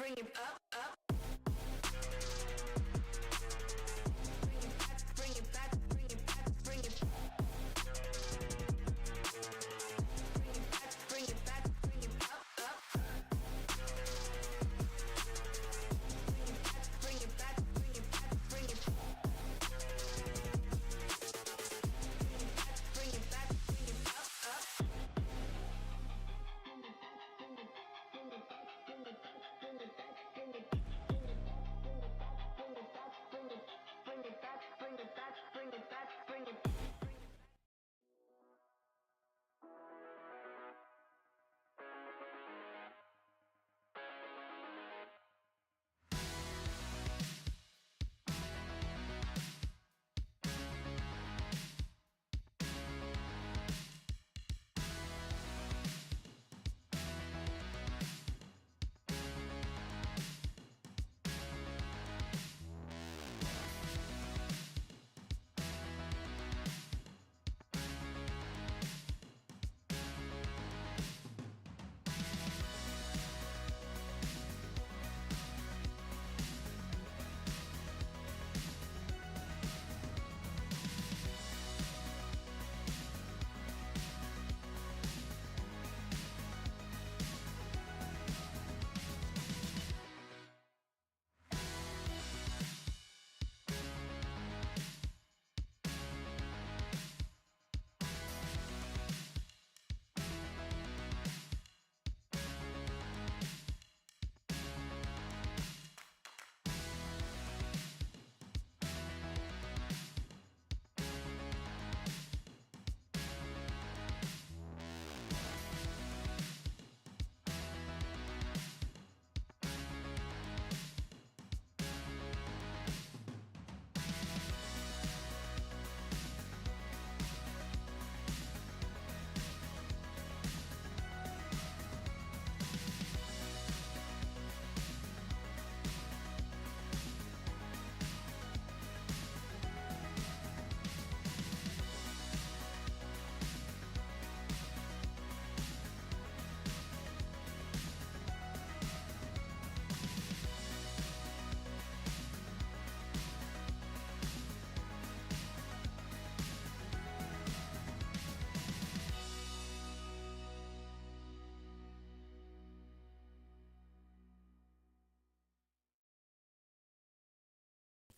Bring it up, up. Bring it back, bring it back, bring it. Bring it back, bring it up, up. Bring it back, bring it back, bring it. Bring it back, bring it up, up.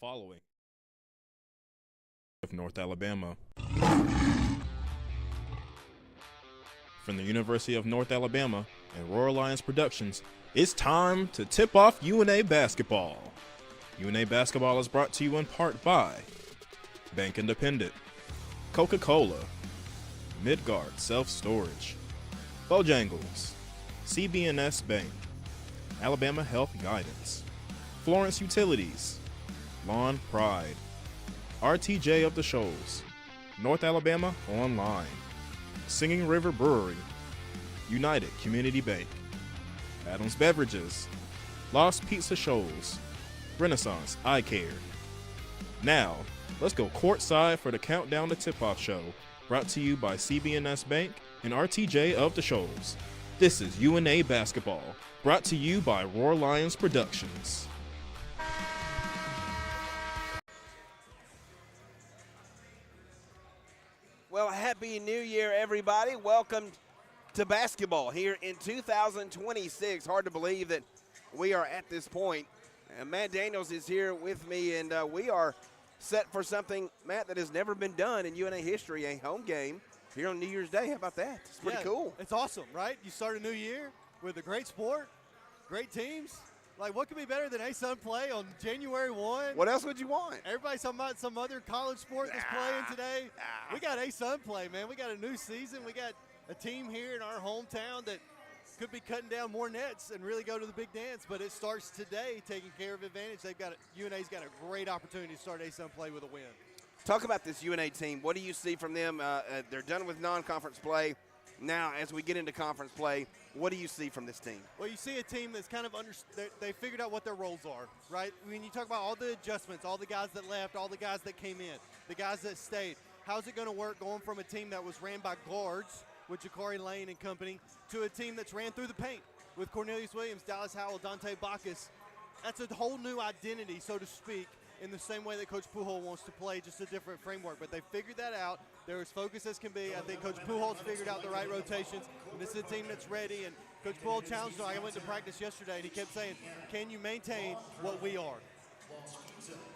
Following of North Alabama. From the University of North Alabama and Royal Lions Productions, it's time to tip off UNA basketball. UNA basketball is brought to you in part by Bank Independent, Coca-Cola, Midgard Self-Storage, Bojangles, CB&S Bank, Alabama Health Guidance, Florence Utilities, Lawn Pride, RTJ of the Shoals, North Alabama Online, Singing River Brewery, United Community Bank, Adams Beverages, Lost Pizza Shoals, Renaissance Eye Care. Now, let's go courtside for the Countdown to Tip-Off show, brought to you by CB&S Bank and RTJ of the Shoals. This is UNA Basketball, brought to you by Roar Lions Productions. Well, Happy New Year, everybody. Welcome to basketball here in 2026. Hard to believe that we are at this point. And Matt Daniels is here with me, and we are set for something, Matt, that has never been done in UNA history, a home game here on New Year's Day. How about that? It's pretty cool. It's awesome, right? You start a new year with a great sport, great teams. Like, what could be better than ASUN play on January 1? What else would you want? Everybody's talking about some other college sport that's playing today. We got ASUN play, man. We got a new season. We got a team here in our hometown that could be cutting down more nets and really go to the big dance, but it starts today taking care of advantage. UNA's got a great opportunity to start ASUN play with a win. Talk about this UNA team. What do you see from them? They're done with non-conference play. Now, as we get into conference play, what do you see from this team? Well, you see a team that's kind of they figured out what their roles are, right? When you talk about all the adjustments, all the guys that left, all the guys that came in, the guys that stayed, how's it going to work going from a team that was ran by guards with Jakari Lane and company to a team that's ran through the paint with Cornelius Williams, Dallas Howell, Dante Bacchus? That's a whole new identity, so to speak, in the same way that Coach Pujol wants to play, just a different framework. But they figured that out. They're as focused as can be. I think Coach Pujols figured out the right rotations. And this is a team that's ready. And Coach Pujol challenged them. I went to practice yesterday, and he kept saying, can you maintain what we are?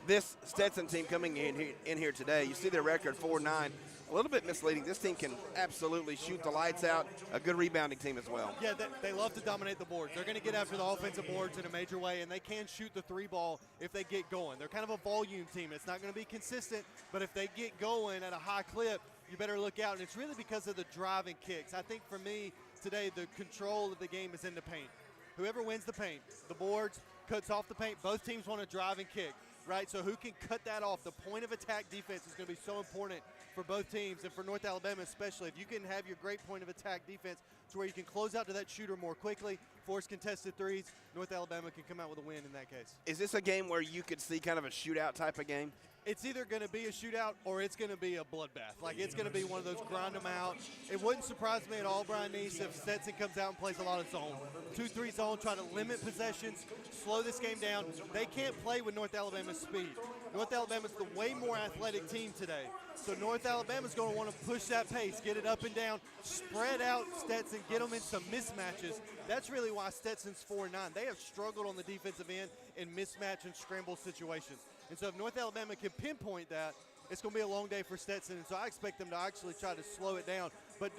This Stetson team coming in here today, you see their record 4-9. A little bit misleading. This team can absolutely shoot the lights out. A good rebounding team as well. Yeah, they love to dominate the boards. They're going to get after the offensive boards in a major way, and they can shoot the three ball if they get going. They're kind of a volume team. It's not going to be consistent, but if they get going at a high clip, you better look out. And it's really because of the driving kicks. I think for me today, the control of the game is in the paint. Whoever wins the paint, the boards, cuts off the paint, both teams want to drive and kick. Right, so who can cut that off? The point of attack defense is going to be so important for both teams, and for North Alabama especially. If you can have your great point of attack defense to where you can close out to that shooter more quickly, force contested threes, North Alabama can come out with a win in that case. Is this a game where you could see kind of a shootout type of game? It's either going to be a shootout or it's going to be a bloodbath. Like, it's going to be one of those grind them out. It wouldn't surprise me at all, Brian Neese, if Stetson comes out and plays a lot of zone. 2-3 zone, try to limit possessions, slow this game down. They can't play with North Alabama's speed. North Alabama's the way more athletic team today. So North Alabama's going to want to push that pace, get it up and down, spread out Stetson, get them in some mismatches. That's really why Stetson's 4-9. They have struggled on the defensive end in mismatch and scramble situations. And so if North Alabama can pinpoint that, it's going to be a long day for Stetson. And so I expect them to actually try to slow it down. But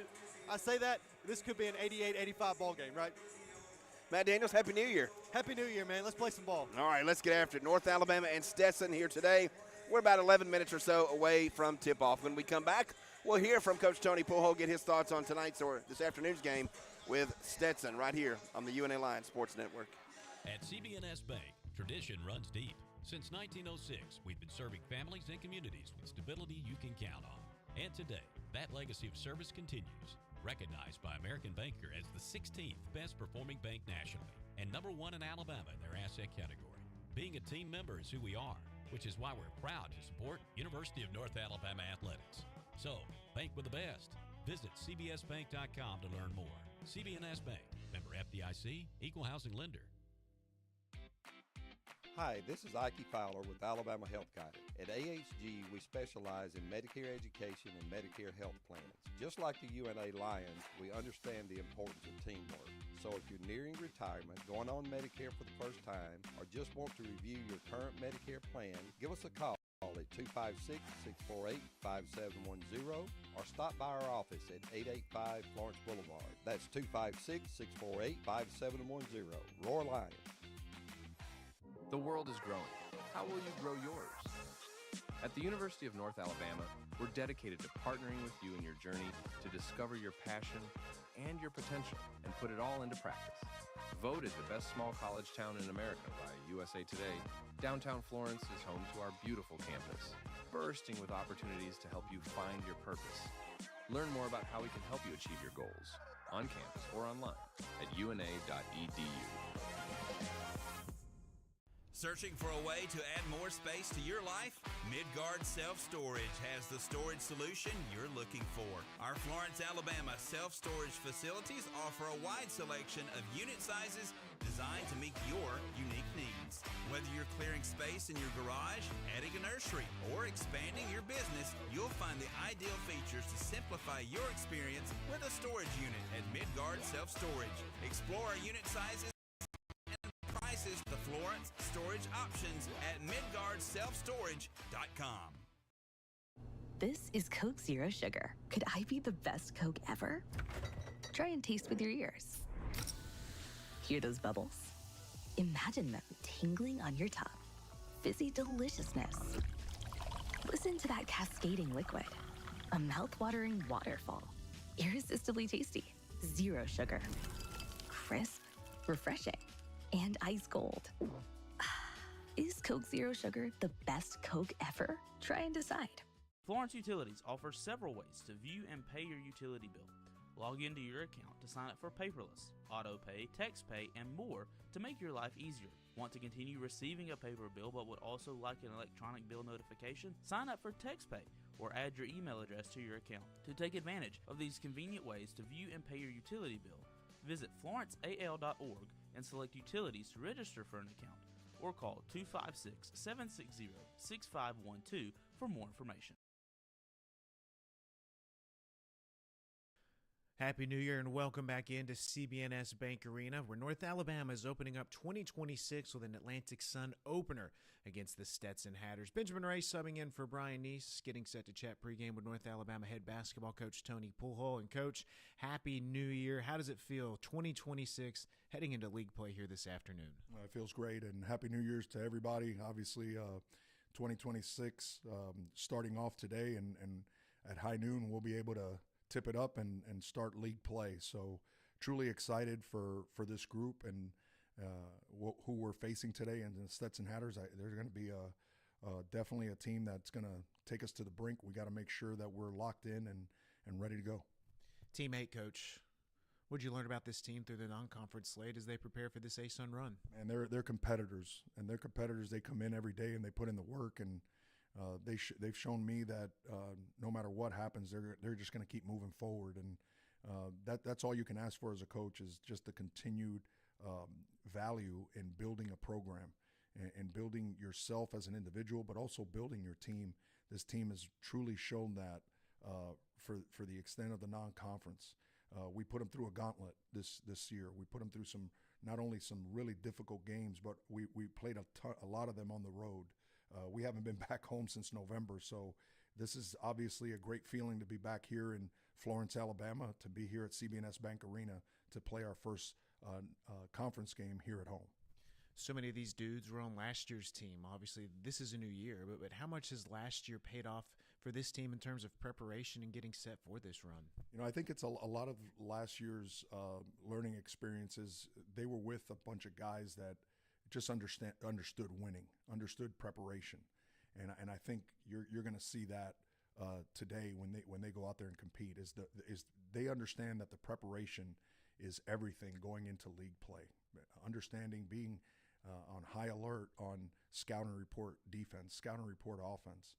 I say that, this could be an 88-85 ball game, right? Matt Daniels, Happy New Year. Happy New Year, man. Let's play some ball. All right, let's get after it. North Alabama and Stetson here today. We're about 11 minutes or so away from tip-off. When we come back, we'll hear from Coach Tony Pujol, get his thoughts on tonight's or this afternoon's game with Stetson right here on the UNA Lions Sports Network. At CB&S Bank, tradition runs deep. Since 1906, we've been serving families and communities with stability you can count on. And today, that legacy of service continues. Recognized by American Banker as the 16th best performing bank nationally and #1 in Alabama in their asset category. Being a team member is who we are, which is why we're proud to support University of North Alabama athletics. So, bank with the best. Visit cbsbank.com to learn more. CB&S Bank, member FDIC, equal housing lender. Hi, this is Ike Fowler with Alabama Health Guidance. At AHG, we specialize in Medicare education and Medicare health plans. Just like the UNA Lions, we understand the importance of teamwork. So if you're nearing retirement, going on Medicare for the first time, or just want to review your current Medicare plan, give us a call at 256-648-5710 or stop by our office at 885 Florence Boulevard. That's 256-648-5710. Roar Lions. The world is growing. How will you grow yours? At the University of North Alabama, we're dedicated to partnering with you in your journey to discover your passion and your potential and put it all into practice. Voted the best small college town in America by USA Today, downtown Florence is home to our beautiful campus, bursting with opportunities to help you find your purpose. Learn more about how we can help you achieve your goals on campus or online at una.edu. Searching for a way to add more space to your life? Midgard Self-Storage has the storage solution you're looking for. Our Florence, Alabama self-storage facilities offer a wide selection of unit sizes designed to meet your unique needs. Whether you're clearing space in your garage, adding a nursery, or expanding your business, you'll find the ideal features to simplify your experience with a storage unit at Midgard Self-Storage. Explore our unit sizes and prices, the Florence storage options at MidgardSelfStorage.com. This is Coke Zero Sugar. Could I be the best Coke ever? Try and taste with your ears. Hear those bubbles? Imagine them tingling on your tongue. Fizzy deliciousness. Listen to that cascading liquid. A mouth-watering waterfall. Irresistibly tasty. Zero sugar. Crisp, refreshing, and ice cold. Is Coke Zero Sugar the best Coke ever? Try and decide. Florence Utilities offers several ways to view and pay your utility bill. Log into your account to sign up for paperless, auto pay, text pay, and more to make your life easier. Want to continue receiving a paper bill but would also like an electronic bill notification? Sign up for text pay or add your email address to your account. To take advantage of these convenient ways to view and pay your utility bill, visit florenceal.org and select Utilities to register for an account, or call 256-760-6512 for more information. Happy New Year and welcome back into CBNS Bank Arena, where North Alabama is opening up 2026 with an Atlantic Sun opener against the Stetson Hatters. Benjamin Ray subbing in for Brian Neese, getting set to chat pregame with North Alabama head basketball coach Tony Pulhole. And Coach, Happy New Year. How does it feel, 2026, heading into league play here this afternoon? It feels great, and Happy New Year's to everybody. Obviously, 2026 starting off today, and at high noon we'll be able to tip it up and start league play. So truly excited for this group and who we're facing today. And the Stetson Hatters, they're going to be definitely a team that's going to take us to the brink. We got to make sure that we're locked in and ready to go. Teammate, Coach, what did you learn about this team through the non-conference slate as they prepare for this ASUN run? And they're competitors, and they're competitors. They come in every day and they put in the work, and they've shown me that no matter what happens, they're just going to keep moving forward, and that's all you can ask for as a coach, is just the continued value in building a program and building yourself as an individual, but also building your team. This team has truly shown that for the extent of the non-conference. We put them through a gauntlet this year. We put them through not only some really difficult games, but we played a lot of them on the road. We haven't been back home since November, so this is obviously a great feeling to be back here in Florence, Alabama, to be here at CBNS Bank Arena to play our first conference game here at home. So many of these dudes were on last year's team. Obviously, this is a new year, but how much has last year paid off for this team in terms of preparation and getting set for this run? I think it's a lot of last year's learning experiences. They were with a bunch of guys that just understood winning, understood preparation, and I think you're going to see that today when they go out there and compete. Is they understand that the preparation is everything going into league play. Understanding, being on high alert on scout and report defense, scout and report offense,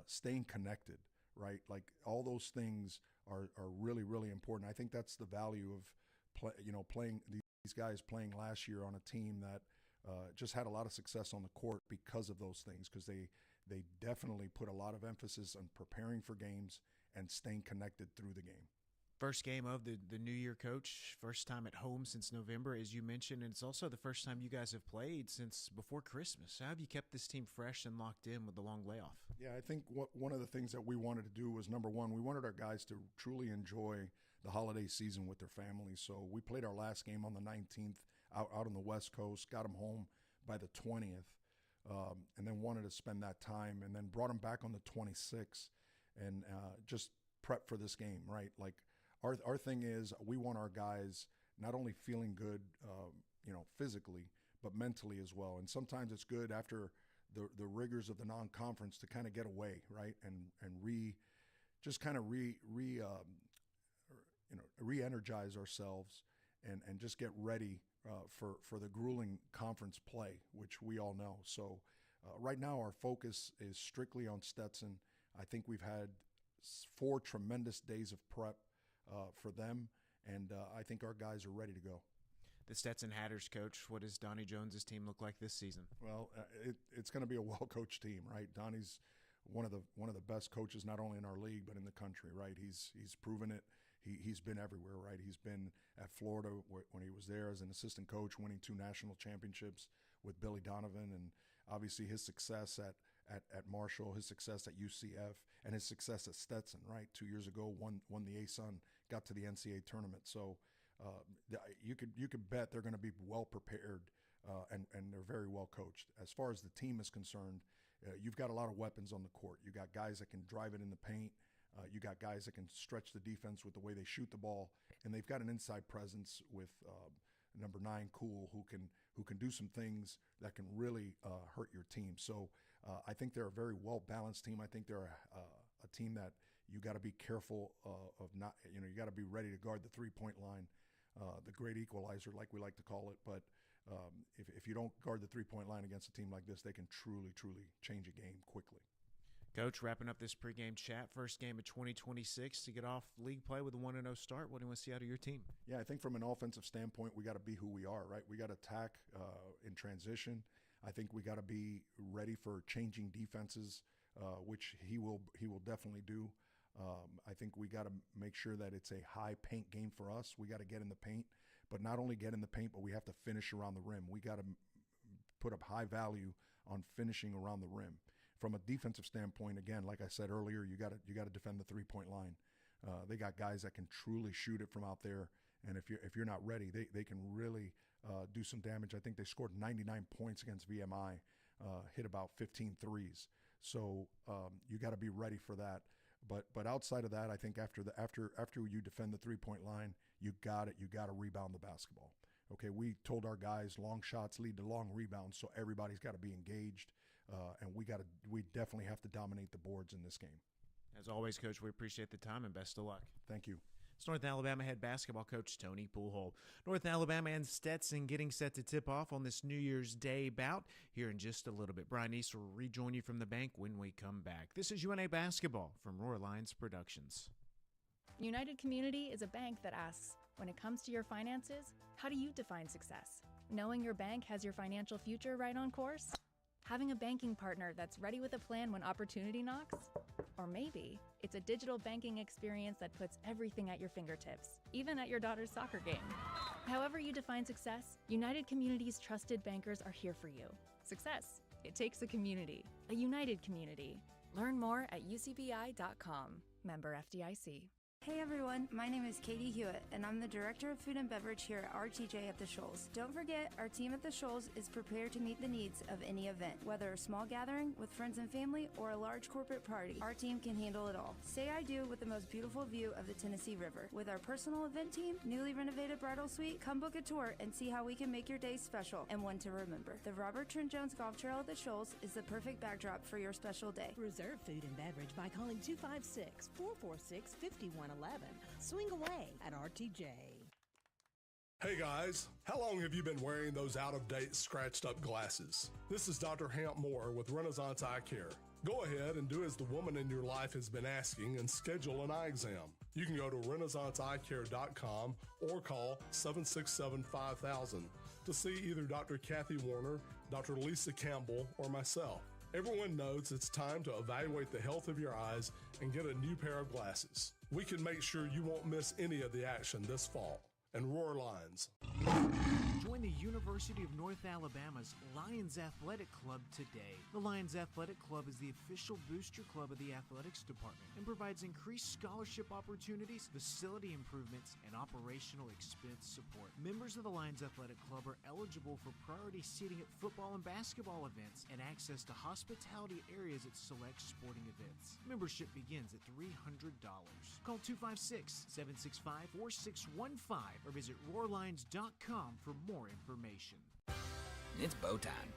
staying connected, right? Like all those things are really, really important. I think that's the value of playing these guys playing last year on a team that just had a lot of success on the court because of those things, because they definitely put a lot of emphasis on preparing for games and staying connected through the game. First game of the new year, Coach. First time at home since November, as you mentioned, and it's also the first time you guys have played since before Christmas. How have you kept this team fresh and locked in with the long layoff? Yeah, I think one of the things that we wanted to do was, number one, we wanted our guys to truly enjoy the holiday season with their families. So we played our last game on the 19th out on the West Coast, got them home by the 20th, and then wanted to spend that time, and then brought them back on the 26th and just prep for this game, right? Like, Our thing is, we want our guys not only feeling good, physically, but mentally as well. And sometimes it's good after the rigors of the non-conference to kind of get away, right, and re-energize ourselves and just get ready for the grueling conference play, which we all know. So right now our focus is strictly on Stetson. I think we've had 4 tremendous days of prep for them, and I think our guys are ready to go. The Stetson Hatters coach, what does Donnie Jones's team look like this season? Well, it's going to be a well-coached team, right? Donnie's one of the best coaches, not only in our league but in the country, right? He's proven it. He's been everywhere, right? He's been at Florida when he was there as an assistant coach, winning 2 national championships with Billy Donovan, and obviously his success at Marshall, his success at UCF, and his success at Stetson, right? 2 years ago, won the ASUN, got to the NCAA tournament. So you could bet they're going to be well prepared, and they're very well coached. As far as the team is concerned, you've got a lot of weapons on the court. You got guys that can drive it in the paint. You got guys that can stretch the defense with the way they shoot the ball, and they've got an inside presence with number 9 Cool, who can do some things that can really hurt your team. So I think they're a very well balanced team. I think they're a team that you got to be careful of not. You got to be ready to guard the 3-point line, the great equalizer, like we like to call it. But if you don't guard the 3-point line against a team like this, they can truly change a game quickly. Coach, wrapping up this pregame chat, first game of 2026 to get off league play with a 1-0 start. What do you want to see out of your team? Yeah, I think from an offensive standpoint, we got to be who we are, right? We got to attack in transition. I think we got to be ready for changing defenses, which he will definitely do. I think we got to make sure that it's a high paint game for us. We got to get in the paint, but not only get in the paint, but we have to finish around the rim. We got to put up high value on finishing around the rim. From a defensive standpoint, again, like I said earlier, you got to defend the 3-point line. They got guys that can truly shoot it from out there, and if you're not ready, they can really do some damage. I think they scored 99 points against VMI, hit about 15 threes. So you got to be ready for that. But outside of that, I think after you defend the 3-point line, you got to rebound the basketball. Okay, we told our guys long shots lead to long rebounds, so everybody's got to be engaged, and we definitely have to dominate the boards in this game. As always, Coach, we appreciate the time and best of luck. Thank you. It's North Alabama head basketball coach Tony Poolhold. North Alabama and Stetson getting set to tip off on this New Year's Day bout here in just a little bit. Brian East will rejoin you from the bank when we come back. This is UNA Basketball from Roar Lions Productions. United Community is a bank that asks, when it comes to your finances, how do you define success? Knowing your bank has your financial future right on course? Having a banking partner that's ready with a plan when opportunity knocks? Or maybe it's a digital banking experience that puts everything at your fingertips, even at your daughter's soccer game. However you define success, United Community's trusted bankers are here for you. Success, it takes a community, a united community. Learn more at ucbi.com. Member FDIC. Hey everyone, my name is Katie Hewitt, and I'm the Director of Food and Beverage here at RTJ at the Shoals. Don't forget, our team at the Shoals is prepared to meet the needs of any event, whether a small gathering with friends and family or a large corporate party. Our team can handle it all. Say I do with the most beautiful view of the Tennessee River. With our personal event team, newly renovated bridal suite, come book a tour and see how we can make your day special and one to remember. The Robert Trent Jones Golf Trail at the Shoals is the perfect backdrop for your special day. Reserve food and beverage by calling 256-446-5111. Swing away at RTJ. Hey guys, how long have you been wearing those out-of-date, scratched-up glasses? This is Dr. Hamp Moore with Renaissance Eye Care. Go ahead and do as the woman in your life has been asking and schedule an eye exam. You can go to RenaissanceEyeCare.com or call 767-5000 to see either Dr. Kathy Warner, Dr. Lisa Campbell, or myself. Everyone knows it's time to evaluate the health of your eyes and get a new pair of glasses. We can make sure you won't miss any of the action this fall. And Roar Lions. Join the University of North Alabama's Lions Athletic Club today. The Lions Athletic Club is the official booster club of the athletics department and provides increased scholarship opportunities, facility improvements, and operational expense support. Members of the Lions Athletic Club are eligible for priority seating at football and basketball events and access to hospitality areas at select sporting events. Membership begins at $300. Call 256-765-4615 or visit roarlions.com for more information. It's Bo time.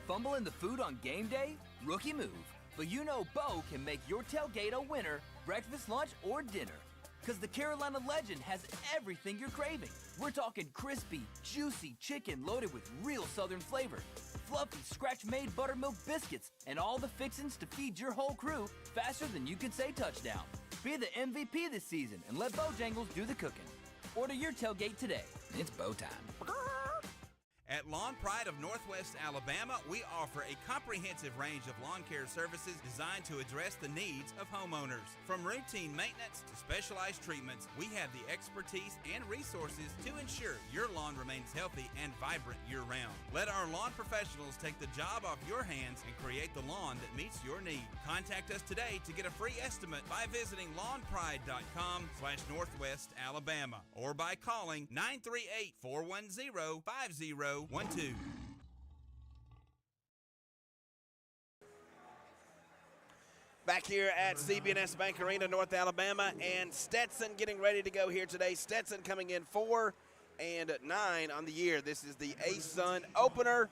Fumbling the food on game day? Rookie move. But you know Bo can make your tailgate a winner, breakfast, lunch, or dinner. Because the Carolina Legend has everything you're craving. We're talking crispy, juicy chicken loaded with real Southern flavor, fluffy scratch-made buttermilk biscuits, and all the fixings to feed your whole crew faster than you could say touchdown. Be the MVP this season and let Bojangles do the cooking. Order your tailgate today. It's bow time. At Lawn Pride of Northwest Alabama, we offer a comprehensive range of lawn care services designed to address the needs of homeowners. From routine maintenance to specialized treatments, we have the expertise and resources to ensure your lawn remains healthy and vibrant year-round. Let our lawn professionals take the job off your hands and create the lawn that meets your need. Contact us today to get a free estimate by visiting lawnpride.com/Northwest Alabama or by calling 938-410-5012. Back here at CB&S Bank Arena, North Alabama, and Stetson getting ready to go here today. Stetson coming in 4-9 on the year. This is the ASUN opener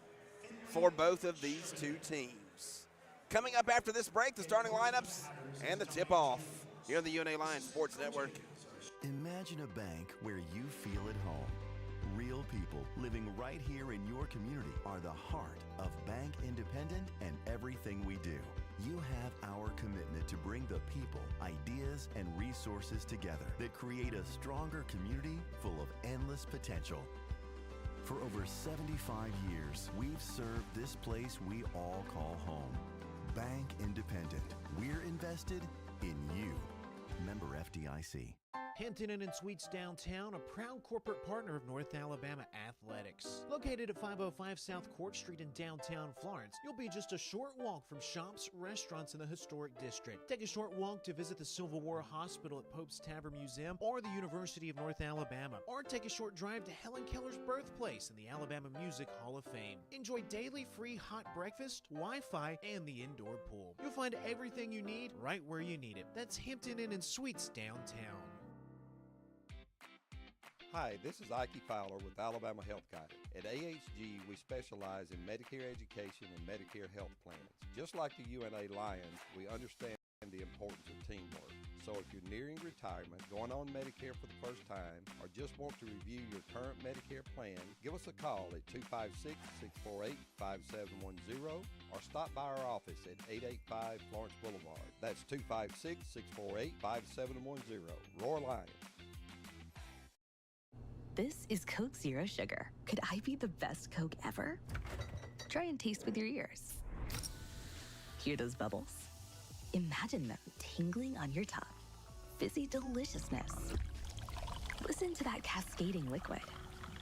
for both of these two teams. Coming up after this break, the starting lineups and the tip-off here on the UNA Lions Sports Network. Imagine a bank where you feel at home. Real people living right here in your community are the heart of Bank Independent and everything we do. You have our commitment to bring the people, ideas, and resources together that create a stronger community full of endless potential. For over 75 years, we've served this place we all call home. Bank Independent. We're invested in you. Member FDIC. Hampton Inn and Suites Downtown, a proud corporate partner of North Alabama Athletics. Located at 505 South Court Street in downtown Florence, you'll be just a short walk from shops, restaurants in the historic district. Take a short walk to visit the Civil War Hospital at Pope's Tavern Museum or the University of North Alabama. Or take a short drive to Helen Keller's birthplace in the Alabama Music Hall of Fame. Enjoy daily free hot breakfast, Wi-Fi, and the indoor pool. You'll find everything you need right where you need it. That's Hampton Inn and Suites Downtown. Hi, this is Ike Fowler with Alabama Health Guidance. At AHG, we specialize in Medicare education and Medicare health plans. Just like the UNA Lions, we understand the importance of teamwork. So if you're nearing retirement, going on Medicare for the first time, or just want to review your current Medicare plan, give us a call at 256-648-5710 or stop by our office at 885 Florence Boulevard. That's 256-648-5710. Roar Lions. This is Coke Zero Sugar. Could I be the best Coke ever? Try and taste with your ears. Hear those bubbles? Imagine them tingling on your tongue. Fizzy deliciousness. Listen to that cascading liquid.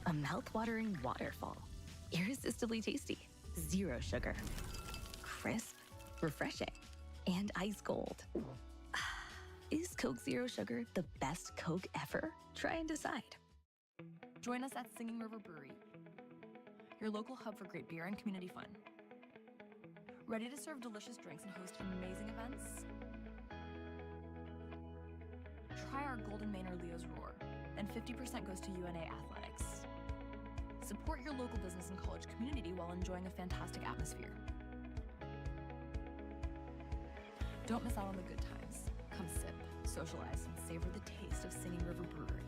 A mouth-watering waterfall. Irresistibly tasty. Zero sugar. Crisp, refreshing, and ice cold. Is Coke Zero Sugar the best Coke ever? Try and decide. Join us at Singing River Brewery, your local hub for great beer and community fun. Ready to serve delicious drinks and host amazing events? Try our Golden Manor Leo's Roar, and 50% goes to UNA Athletics. Support your local business and college community while enjoying a fantastic atmosphere. Don't miss out on the good times. Come sip, socialize, and savor the taste of Singing River Brewery.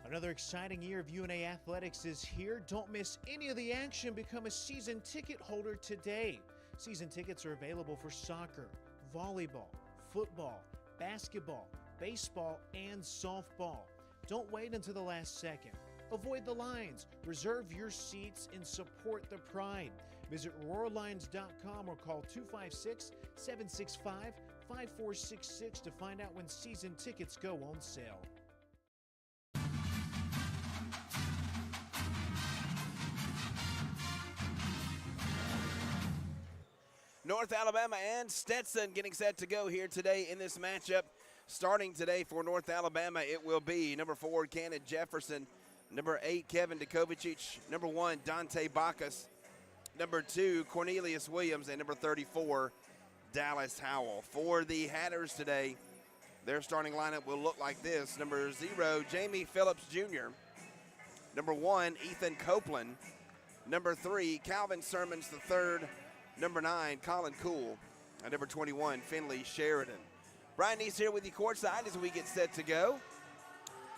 Another exciting year of UNA Athletics is here. Don't miss any of the action. Become a season ticket holder today. Season tickets are available for soccer, volleyball, football, basketball, baseball, and softball. Don't wait until the last second. Avoid the lines. Reserve your seats and support the pride. Visit roarlines.com or call 256-765-5466 to find out when season tickets go on sale. North Alabama and Stetson getting set to go here today in this matchup. Starting today for North Alabama, it will be number 4, Cannon Jefferson, number 8, Kevin Dukovicic, number 1, Dante Bacchus, number 2, Cornelius Williams, and number 34, Dallas Howell. For the Hatters today, their starting lineup will look like this. Number 0, Jamie Phillips Jr., number 1, Ethan Copeland, number 3, Calvin Sermons III, number 9, Colin Cool, and number 21, Finley Sheridan. Brian Neese here with you courtside as we get set to go.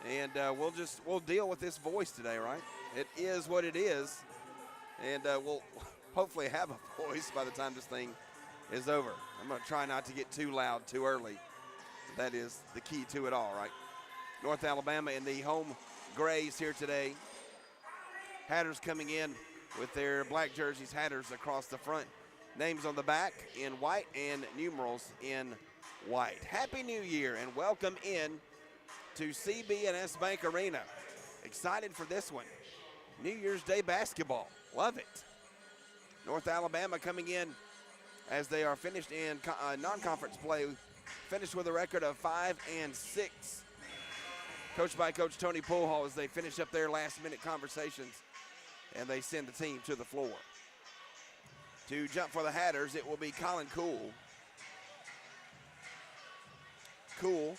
And we'll deal with this voice today, right? It is what it is. And we'll hopefully have a voice by the time this thing is over. I'm going to try not to get too loud too early. That is the key to it all, right? North Alabama in the home grays here today. Hatters coming in with their black jerseys, Hatters across the front. Names on the back in white and numerals in white. Happy New Year and welcome in to CB&S Bank Arena. Excited for this one. New Year's Day basketball. Love it. North Alabama coming in as they are finished in non-conference play, finished with a record of 5-6. Coached by Coach Tony Poolhall as they finish up their last-minute conversations and they send the team to the floor. To jump for the Hatters, it will be Colin Cool. Cool,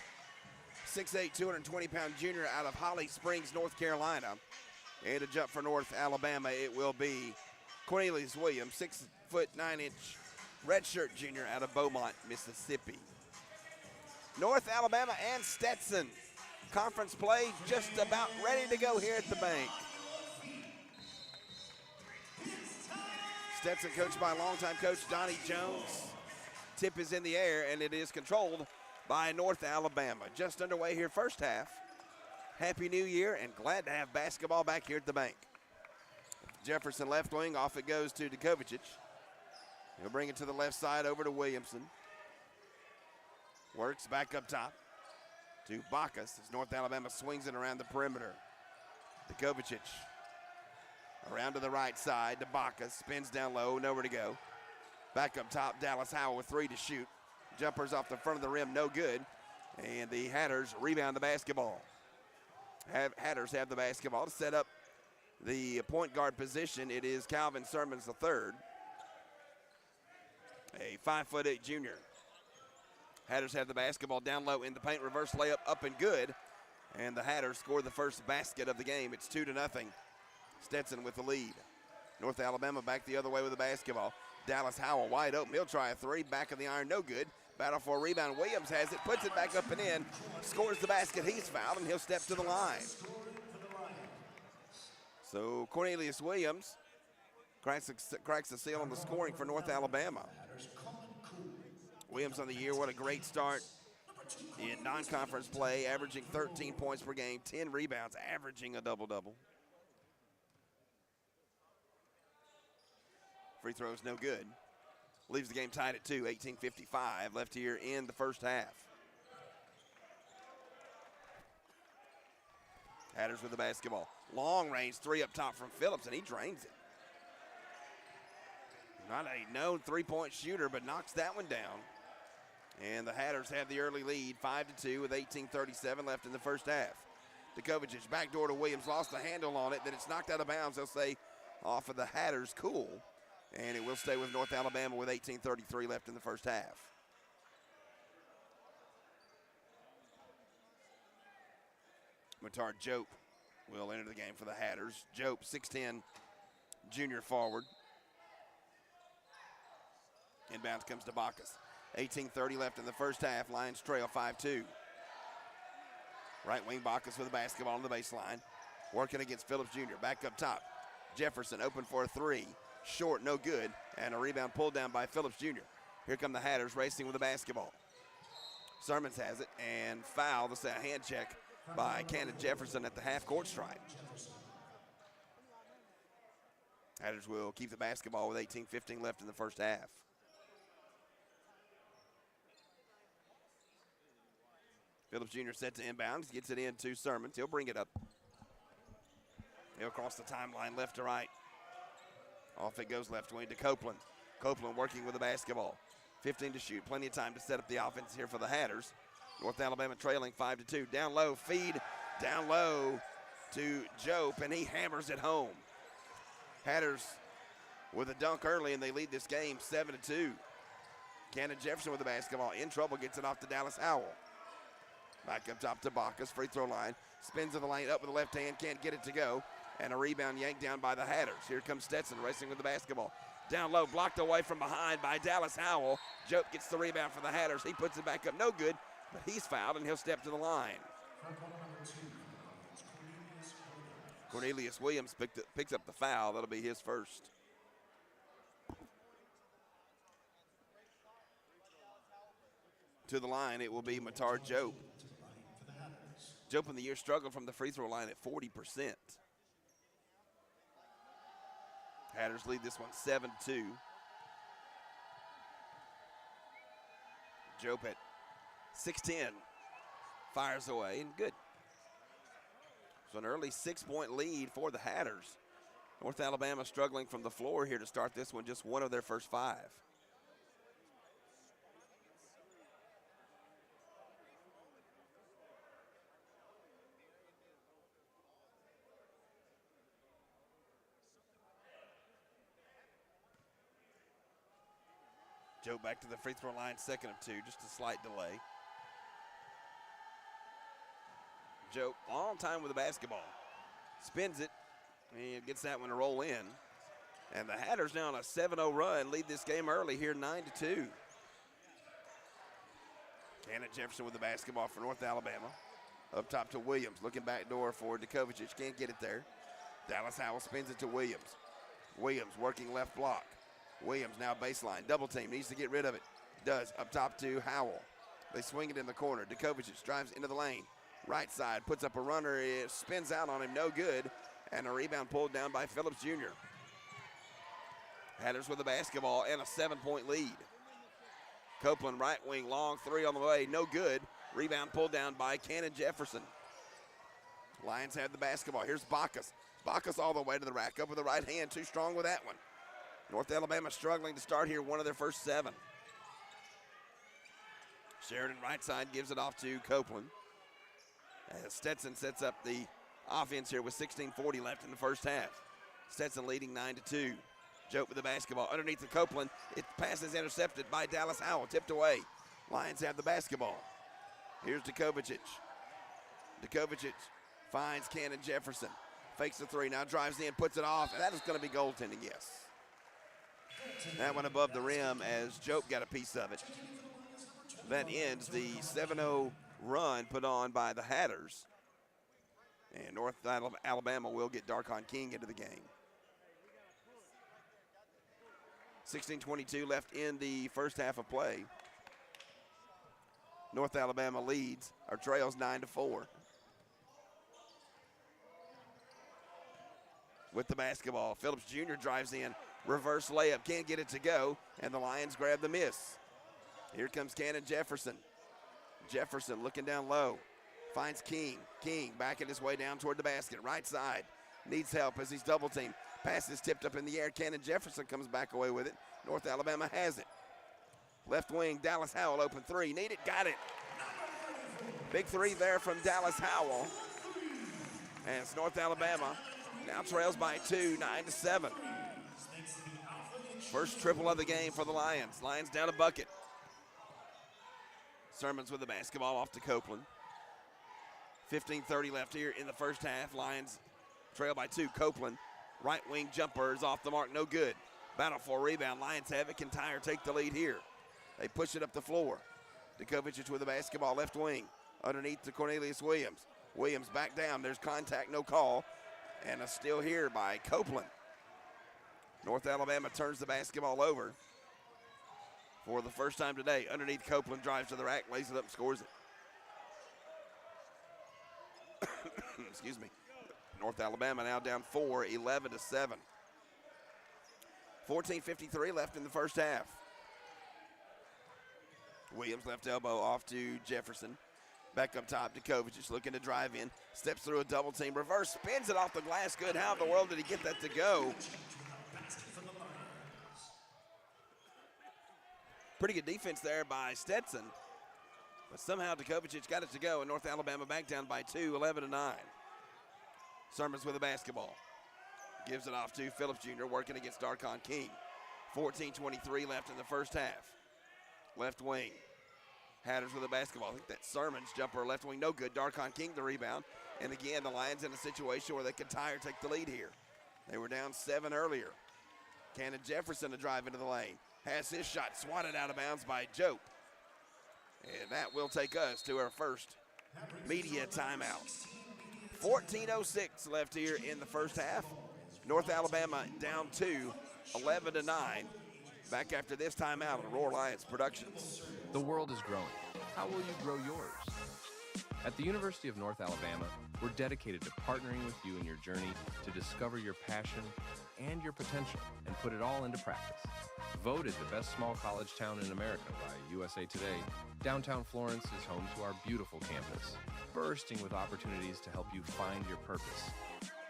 6'8", 220-pound junior out of Holly Springs, North Carolina. And to jump for North Alabama, it will be Cornelius Williams, 6'9" redshirt junior out of Beaumont, Mississippi. North Alabama and Stetson. Conference play just about ready to go here at the bank. Stetson coached by longtime coach Donnie Jones. Tip is in the air, and it is controlled by North Alabama. Just underway here first half. Happy New Year, and glad to have basketball back here at the bank. Jefferson left wing, off it goes to Dukovic. He'll bring it to the left side over to Williamson. Works back up top to Bacchus as North Alabama swings it around the perimeter. Dukovic around to the right side to Bacchus, spins down low, nowhere to go. Back up top, Dallas Howell with 3 to shoot. Jumpers off the front of the rim, no good. And the Hatters rebound the basketball. Hatters have the basketball to set up the point guard position. It is Calvin Sermons III, a 5'8" junior. Hatters have the basketball down low in the paint, reverse layup up and good. And the Hatters score the first basket of the game. It's 2-0. Stetson with the lead. North Alabama back the other way with the basketball. Dallas Howell wide open. He'll try a 3. Back of the iron, no good. Battle for a rebound. Williams has it, puts it back up and in. Scores the basket. He's fouled, and he'll step to the line. So Cornelius Williams cracks the seal on the scoring for North Alabama. Williams on the year, what a great start in non-conference play, averaging 13 points per game, 10 rebounds, averaging a double-double. Free throws no good. Leaves the game tied at 2, 18:55 left here in the first half. Hatters with the basketball. Long range 3 up top from Phillips, and he drains it. Not a known three-point shooter, but knocks that one down. And the Hatters have the early lead, 5-2 with 18:37 left in the first half. Dukovic backdoor to Williams, lost the handle on it, then it's knocked out of bounds. They'll say off of the Hatters, cool. And it will stay with North Alabama with 18:33 left in the first half. Matard Jope will enter the game for the Hatters. Jope, 6'10", junior forward. Inbounds comes to Bacchus. 18:30 left in the first half. Lions trail 5-2. Right wing Bacchus with the basketball on the baseline. Working against Phillips Jr. Back up top. Jefferson open for a 3. Short, no good. And a rebound pulled down by Phillips Jr. Here come the Hatters racing with the basketball. Sermons has it and foul. This is a hand check by Cannon Jefferson at the half-court stripe. Hatters will keep the basketball with 18:15 left in the first half. Phillips Jr. set to inbounds, gets it in to Sermons. He'll bring it up. He'll cross the timeline left to right. Off it goes left wing to Copeland. Copeland working with the basketball. 15 to shoot. Plenty of time to set up the offense here for the Hatters. North Alabama trailing 5-2. Down low, feed down low to Jope, and he hammers it home. Hatters with a dunk early, and they lead this game 7-2. Cannon Jefferson with the basketball. In trouble, gets it off to Dallas Howell. Back up top to Bacchus, free throw line. Spins in the lane, up with the left hand, can't get it to go. And a rebound yanked down by the Hatters. Here comes Stetson racing with the basketball. Down low, blocked away from behind by Dallas Howell. Jope gets the rebound for the Hatters. He puts it back up, no good. But he's fouled, and he'll step to the line. Cornelius Williams picks up the foul. That'll be his first. To the line, it will be Matar Jope. Jope in the year struggled from the free throw line at 40%. Hatters lead this one 7-2. Jope at 6'10", fires away, and good. So an early 6-point lead for the Hatters. North Alabama struggling from the floor here to start this one, just one of their first 5. Joe back to the free throw line, 2nd of 2, just a slight delay. Joe, long time with the basketball. Spins it, and gets that one to roll in. And the Hatters now on a 7-0 run, lead this game early here, 9-2. Cannon Jefferson with the basketball for North Alabama. Up top to Williams, looking back door for Djokovic, can't get it there. Dallas Howell spins it to Williams. Williams working left block. Williams now baseline, double team, needs to get rid of it. Does, up top to Howell. They swing it in the corner. Djokovic drives into the lane. Right side, puts up a runner, it spins out on him, no good. And a rebound pulled down by Phillips Jr. Hatters with the basketball and a 7-point lead. Copeland right wing, long 3 on the way, no good. Rebound pulled down by Cannon Jefferson. Lions have the basketball. Here's Bacchus. Bacchus all the way to the rack, up with the right hand, too strong with that one. North Alabama struggling to start here, one of their first 7. Sheridan right side gives it off to Copeland. As Stetson sets up the offense here with 16:40 left in the first half. Stetson leading 9-2. Jope with the basketball underneath the Copeland. It passes intercepted by Dallas Howell, tipped away. Lions have the basketball. Here's Djokovic. Djokovic finds Cannon Jefferson. Fakes the 3, now drives in, puts it off, and that is going to be goaltending, yes. That went above the rim as Jope got a piece of it. That ends the 7-0 run put on by the Hatters. And North Alabama will get Darkon King into the game. 16:22 left in the first half of play. North Alabama leads, or trails 9-4. With the basketball, Phillips Jr. drives in, reverse layup, can't get it to go, and the Lions grab the miss. Here comes Cannon Jefferson. Jefferson looking down low, finds King. King backing his way down toward the basket, right side. Needs help as he's double teamed. Pass is tipped up in the air. Cannon Jefferson comes back away with it. North Alabama has it. Left wing, Dallas Howell, open 3. Need it, got it. Big 3 there from Dallas Howell. And it's North Alabama now trails by 2, 9-7. First triple of the game for the Lions. Lions down a bucket. Sermons with the basketball off to Copeland. 15:30 left here in the first half. Lions trail by 2. Copeland, right wing jumper is off the mark, no good. Battle for a rebound. Lions have it. Can Tyre take the lead here? They push it up the floor. Djokovic with the basketball, left wing. Underneath to Cornelius Williams. Williams back down. There's contact, no call. And a steal here by Copeland. North Alabama turns the basketball over for the first time today. Underneath, Copeland drives to the rack, lays it up, and scores it. Excuse me. North Alabama now down 4, 11-7. 14:53 left in the first half. Williams left elbow off to Jefferson. Back up top, Djokovic is looking to drive in. Steps through a double team, reverse, spins it off the glass. Good. How in the world did he get that to go? Pretty good defense there by Stetson. But somehow Djokovic got it to go, and North Alabama back down by 2, 11-9. Sermons with the basketball. Gives it off to Phillips Jr. working against Darkon King. 14:23 left in the first half. Left wing. Hatters with the basketball. I think that Sermons jumper left wing, no good. Darkon King the rebound. And again, the Lions in a situation where they could tie or take the lead here. They were down 7 earlier. Cannon Jefferson to drive into the lane. Has his shot swatted out of bounds by Jope. And that will take us to our first media timeout. 14:06 left here in the first half. North Alabama down 2, 11-9. Back after this timeout on Roar Lions Productions. The world is growing. How will you grow yours? At the University of North Alabama, we're dedicated to partnering with you in your journey to discover your passion and your potential and put it all into practice. Voted the best small college town in America by USA Today, downtown Florence is home to our beautiful campus, bursting with opportunities to help you find your purpose.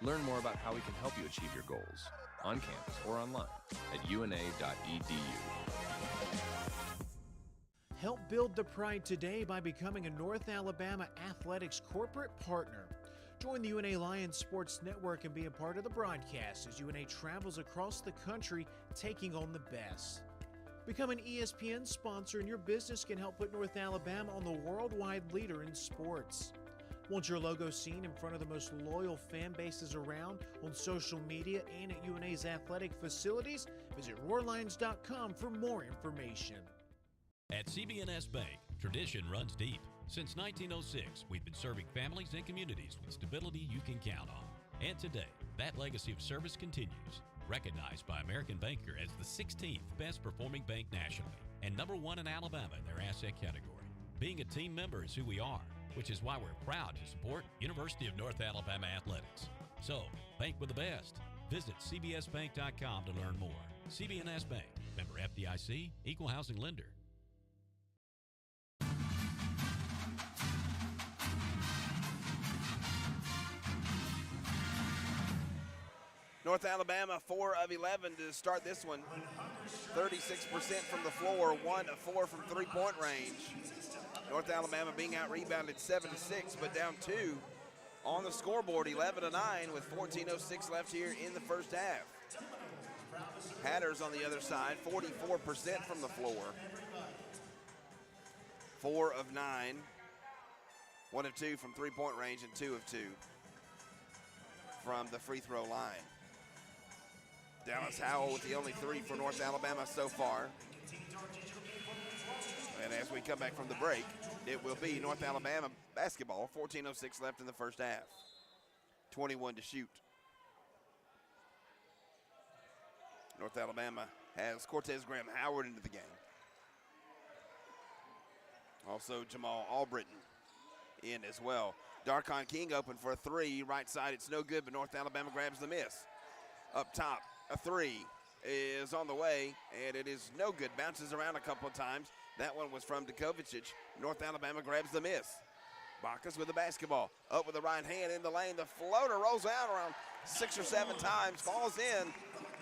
Learn more about how we can help you achieve your goals on campus or online at una.edu. Help build the pride today by becoming a North Alabama Athletics corporate partner. Join the UNA Lions Sports Network and be a part of the broadcast as UNA travels across the country taking on the best. Become an ESPN sponsor and your business can help put North Alabama on the worldwide leader in sports. Want your logo seen in front of the most loyal fan bases around on social media and at UNA's athletic facilities? Visit roarlions.com for more information. At CBNS Bank, tradition runs deep. Since 1906, we've been serving families and communities with stability you can count on. And today, that legacy of service continues. Recognized by American Banker as the 16th best performing bank nationally and #1 in Alabama in their asset category. Being a team member is who we are, which is why we're proud to support University of North Alabama Athletics. So, bank with the best. Visit cbsbank.com to learn more. CBNS Bank, member FDIC, equal housing lender. North Alabama 4 of 11 to start this one. 36% from the floor, 1 of 4 from three-point range. North Alabama being out-rebounded 7-6, but down 2 on the scoreboard, 11-9 with 14:06 left here in the first half. Hatters on the other side, 44% from the floor. 4 of 9, 1 of 2 from three-point range, and 2 of 2 from the free throw line. Dallas Howell with the only 3 for North Alabama so far. And as we come back from the break, it will be North Alabama basketball. 14:06 left in the first half. 21 to shoot. North Alabama has Cortez Graham Howard into the game. Also Jamal Albritton in as well. Darkon King open for a 3. Right side, it's no good, but North Alabama grabs the miss. Up top, a 3 is on the way, and it is no good. Bounces around a couple of times. That one was from Djokovic. North Alabama grabs the miss. Bacchus with the basketball. Up with the right hand in the lane. The floater rolls out around 6 or 7 times, falls in,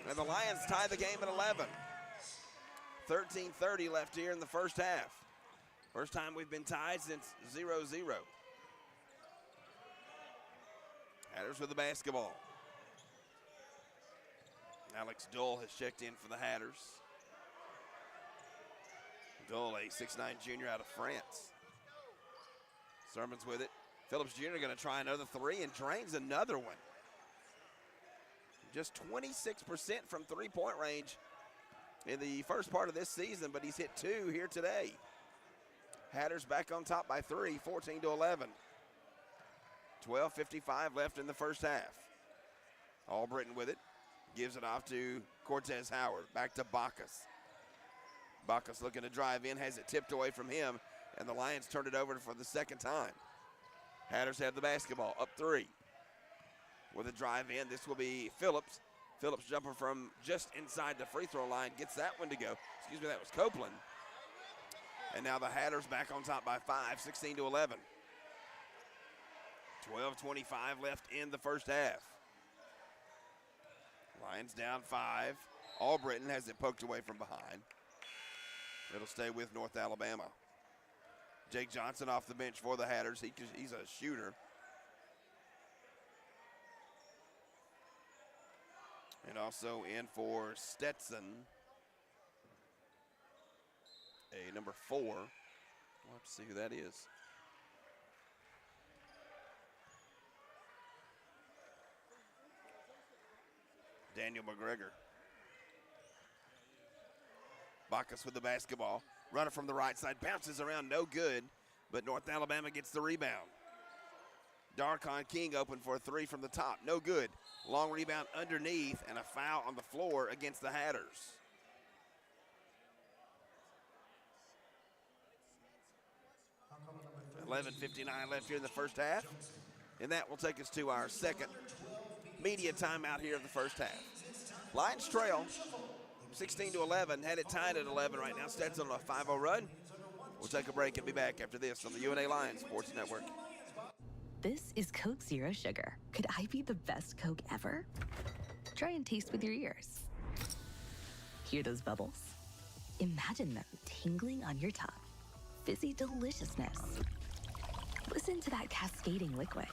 and the Lions tie the game at 11. 13:30 left here in the first half. First time we've been tied since 0-0. Hatters with the basketball. Alex Dole has checked in for the Hatters. Dole, a 6'9" junior out of France. Sermons with it. Phillips Jr. going to try another 3 and drains another one. Just 26% from three-point range in the first part of this season, but he's hit 2 here today. Hatters back on top by 3, 14-11. 12:55 left in the first half. Albritton with it. Gives it off to Cortez Howard. Back to Bacchus. Bacchus looking to drive in, has it tipped away from him, and the Lions turned it over for the second time. Hatters have the basketball, up 3. With a drive in, this will be Phillips. Phillips jumper from just inside the free throw line, gets that one to go. Excuse me, that was Copeland. And now the Hatters back on top by 5, 16-11. 12:25 left in the first half. Lions down 5. Albritton has it poked away from behind. It'll stay with North Alabama. Jake Johnson off the bench for the Hatters. He's a shooter. And also in for Stetson, a number 4. We'll have to see who that is. Daniel McGregor. Bacchus with the basketball. Runner from the right side bounces around, no good, but North Alabama gets the rebound. Darkon King open for a three from the top, no good. Long rebound underneath and a foul on the floor against the Hatters. $11:59 left here in the first half, and that will take us to our second media timeout here of the first half. Lions trail 16-11, had it tied at 11 right now. Stetson on a 5-0 run. We'll take a break and be back after this on the UNA Lions Sports Network. This is Coke Zero Sugar. Could I be the best Coke ever? Try and taste with your ears. Hear those bubbles? Imagine them tingling on your tongue. Fizzy deliciousness. Listen to that cascading liquid.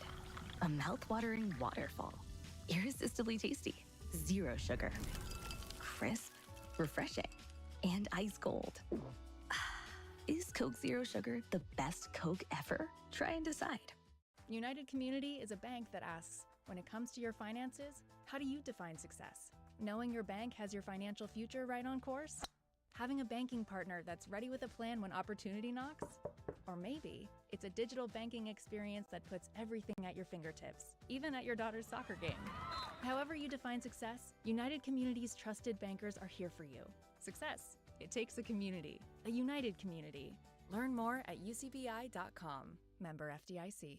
A mouth-watering waterfall. Irresistibly tasty. Zero sugar. Crisp, refreshing, and ice cold. Is Coke Zero Sugar the best Coke ever? Try and decide. United Community is a bank that asks, when it comes to your finances, how do you define success? Knowing your bank has your financial future right on course? Having a banking partner that's ready with a plan when opportunity knocks? Or maybe it's a digital banking experience that puts everything at your fingertips, even at your daughter's soccer game. However you define success, United Community's trusted bankers are here for you. Success, it takes a community, a united community. Learn more at ucbi.com. Member FDIC.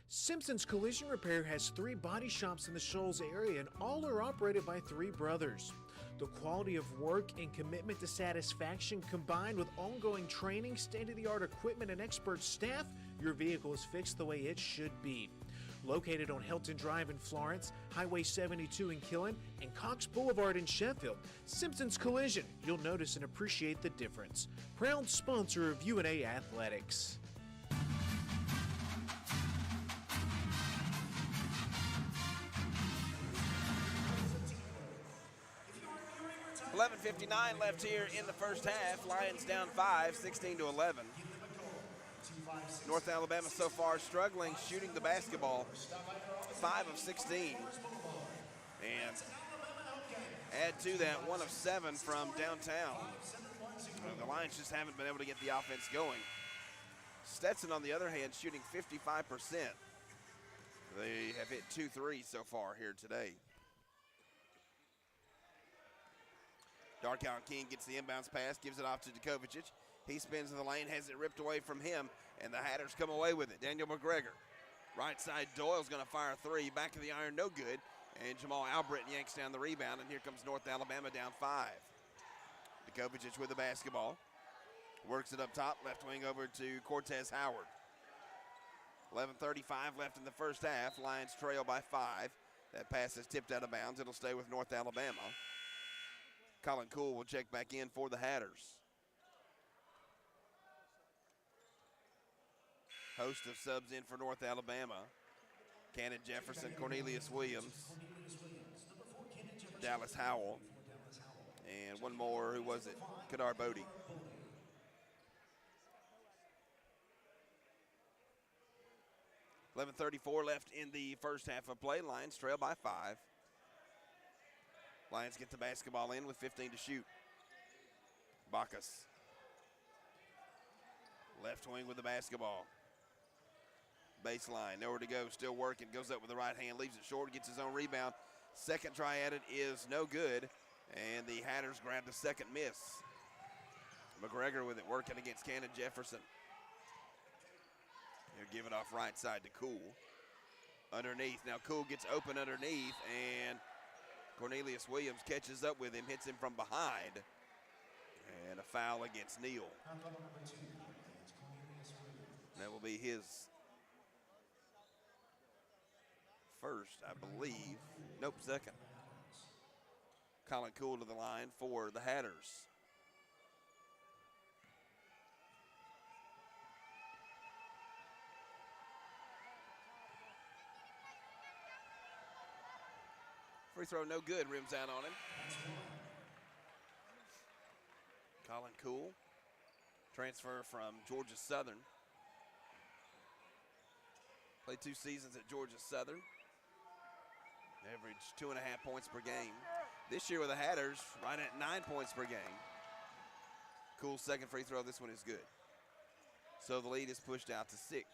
Simpson's Collision Repair has 3 body shops in the Shoals area, and all are operated by 3 brothers. The quality of work and commitment to satisfaction, combined with ongoing training, state-of-the-art equipment, and expert staff, your vehicle is fixed the way it should be. Located on Helton Drive in Florence, Highway 72 in Killen, and Cox Boulevard in Sheffield, Simpson's Collision, you'll notice and appreciate the difference. Proud sponsor of UNA Athletics. 11:59 left here in the first half. Lions down 5, 16-11. North Alabama so far struggling shooting the basketball, 5 of 16. And add to that 1 of 7 from downtown. The Lions just haven't been able to get the offense going. Stetson, on the other hand, shooting 55%. They have hit 2 threes so far here today. Darkon King gets the inbounds pass, gives it off to Djokovic. He spins in the lane, has it ripped away from him, and the Hatters come away with it. Daniel McGregor. Right side, Doyle's going to fire a 3. Back of the iron, no good. And Jamal Albritton yanks down the rebound, and here comes North Alabama down 5. Djokovic with the basketball. Works it up top, left wing over to Cortez Howard. 11:35 left in the first half. Lions trail by 5. That pass is tipped out of bounds. It'll stay with North Alabama. Colin Cool will check back in for the Hatters. Host of subs in for North Alabama. Cannon Jefferson, Cornelius Williams, Dallas Howell, and one more, who was it? Kadar Bodie. $11:34 left in the first half of play. Lions trail by 5. Lions get the basketball in with 15 to shoot. Bacchus. Left wing with the basketball. Baseline, nowhere to go, still working. Goes up with the right hand, leaves it short, gets his own rebound. Second try at it is no good, and the Hatters grab the second miss. McGregor with it, working against Cannon Jefferson. He'll give it off right side to Cool. Underneath, now Cool gets open underneath, and Cornelius Williams catches up with him, hits him from behind, and a foul against Neal. That will be his first, I believe. Nope, second. Colin Cool to the line for the Hatters. Free throw no good, rims out on him. Colin Cool, transfer from Georgia Southern. Played 2 seasons at Georgia Southern. Averaged 2.5 points per game. This year with the Hatters, right at 9 points per game. Cool's second free throw. This one is good. So the lead is pushed out to 6.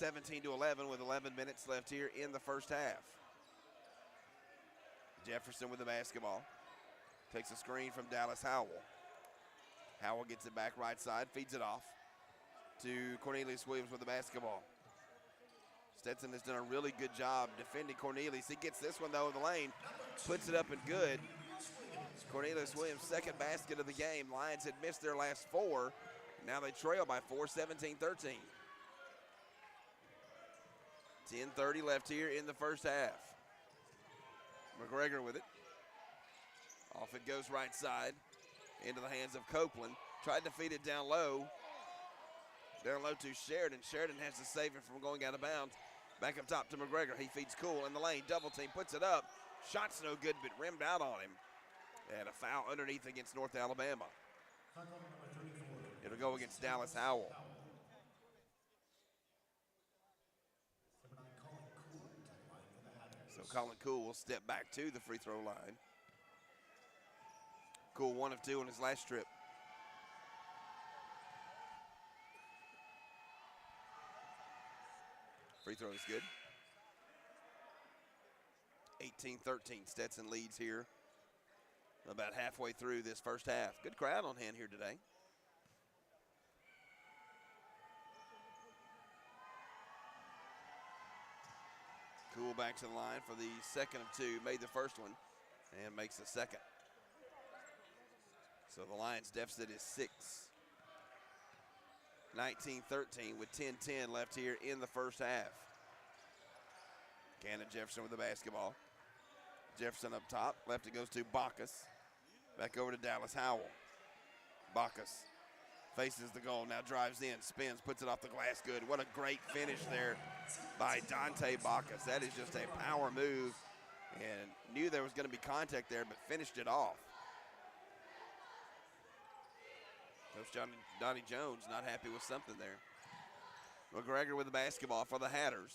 17-11 with 11 minutes left here in the first half. Jefferson with the basketball. Takes a screen from Dallas Howell. Howell gets it back right side, feeds it off to Cornelius Williams with the basketball. Stetson has done a really good job defending Cornelius. He gets this one, though, in the lane, puts it up and good. Cornelius Williams' second basket of the game. Lions had missed their last 4. Now they trail by 4, 17-13. 10:30 left here in the first half. McGregor with it. Off it goes right side into the hands of Copeland. Tried to feed it down low. Down low to Sheridan. Sheridan has to save it from going out of bounds. Back up top to McGregor. He feeds Cool in the lane. Double team, puts it up. Shot's no good, but rimmed out on him. And a foul underneath against North Alabama. It'll go against Dallas Howell. So Colin Cool will step back to the free throw line. Cool 1 of 2 on his last trip. Free throw is good. 18-13, Stetson leads here about halfway through this first half. Good crowd on hand here today. Cool back to the line for the second of 2. Made the first one and makes the second. So the Lions deficit is 6. 19-13 with 10-10 left here in the first half. Cannon Jefferson with the basketball. Jefferson up top. Left it goes to Bacchus. Back over to Dallas Howell. Bacchus faces the goal, now drives in, spins, puts it off the glass. Good. What a great finish there by Dante Bacchus. That is just a power move, and knew there was going to be contact there, but finished it off. Coach Donnie Jones not happy with something there. McGregor with the basketball for the Hatters.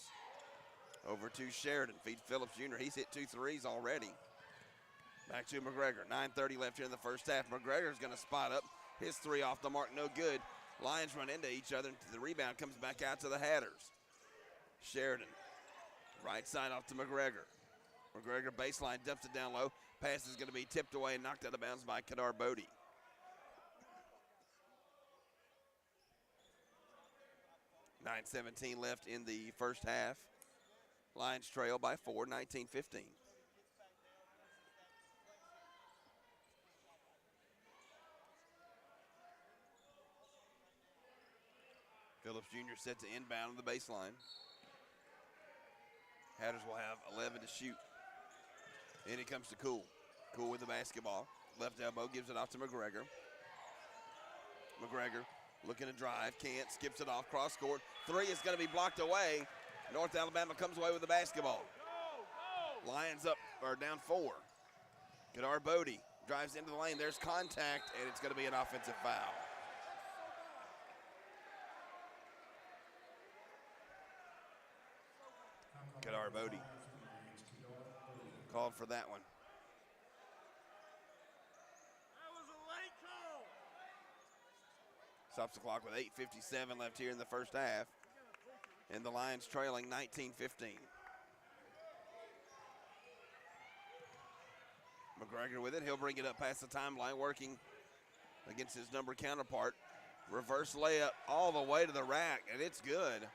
Over to Sheridan, feeds Phillips Jr. He's hit 2 threes already. Back to McGregor, 9:30 left here in the first half. McGregor's gonna spot up. His 3 off the mark, no good. Lions run into each other, and the rebound comes back out to the Hatters. Sheridan, right side off to McGregor. McGregor baseline, dumps it down low. Pass is gonna be tipped away and knocked out of bounds by Kadar Bodie. .17 left in the first half. Lions trail by 4, 19-15. Phillips Jr. set to inbound on the baseline. Hatters will have 11 to shoot. In it comes to Cool. Cool with the basketball. Left elbow, gives it off to McGregor. McGregor looking to drive, can't, skips it off, cross court. 3 is going to be blocked away. North Alabama comes away with the basketball. Lions up, or down 4. Kadar Bodie drives into the lane. There's contact, and it's going to be an offensive foul. Kadar Bodie called for that one. Stops the clock with 8:57 left here in the first half. And the Lions trailing 19-15. McGregor with it. He'll bring it up past the timeline, working against his number counterpart. Reverse layup all the way to the rack, and it's good.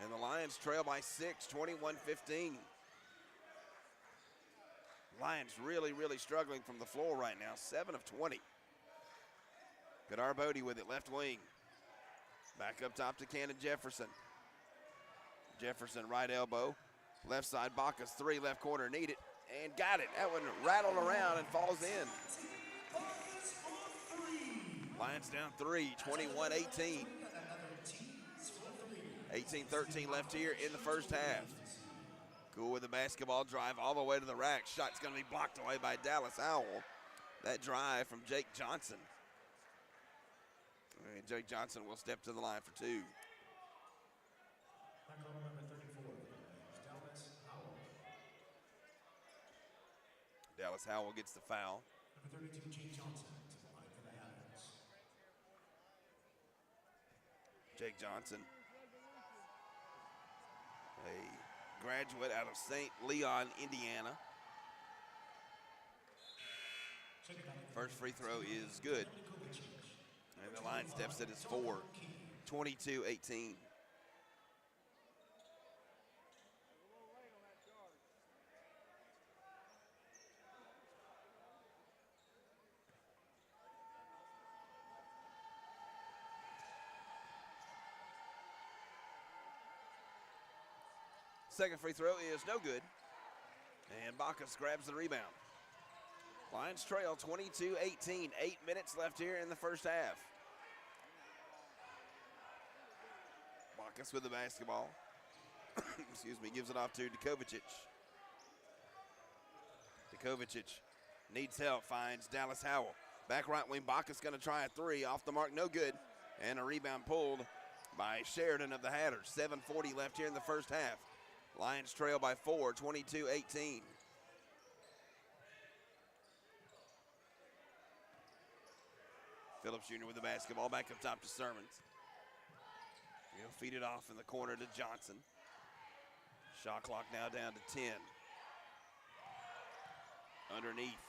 And the Lions trail by 6, 21-15. Lions really, really struggling from the floor right now. 7 of 20. Kadar Bodie with it, left wing. Back up top to Cannon Jefferson. Jefferson, right elbow. Left side, Bacchus, 3, left corner, need it. And got it. That one rattled around and falls in. Lions down 3, 21-18. 18-13 left here in the first half. Cool with the basketball, drive all the way to the rack. Shot's going to be blocked away by Dallas Howell. That drive from Jake Johnson. And Jake Johnson will step to the line for 2. Dallas Howell gets the foul. Number 32, Jake Johnson, to the line for the Hatters. Jake Johnson, a graduate out of St. Leon, Indiana. First free throw is good. And the Lions deficit is 4, 22-18. Second free throw is no good. And Bacchus grabs the rebound. Lions trail 22-18. 8 minutes left here in the first half. Bacchus with the basketball. Excuse me, gives it off to Dukovacic. Dukovacic needs help, finds Dallas Howell. Back right wing, Bacchus going to try a three. Off the mark, no good. And a rebound pulled by Sheridan of the Hatters. 7:40 left here in the first half. Lions trail by 4, 22-18. Phillips Jr. with the basketball, back up top to Sermons. He'll feed it off in the corner to Johnson. Shot clock now down to 10. Underneath,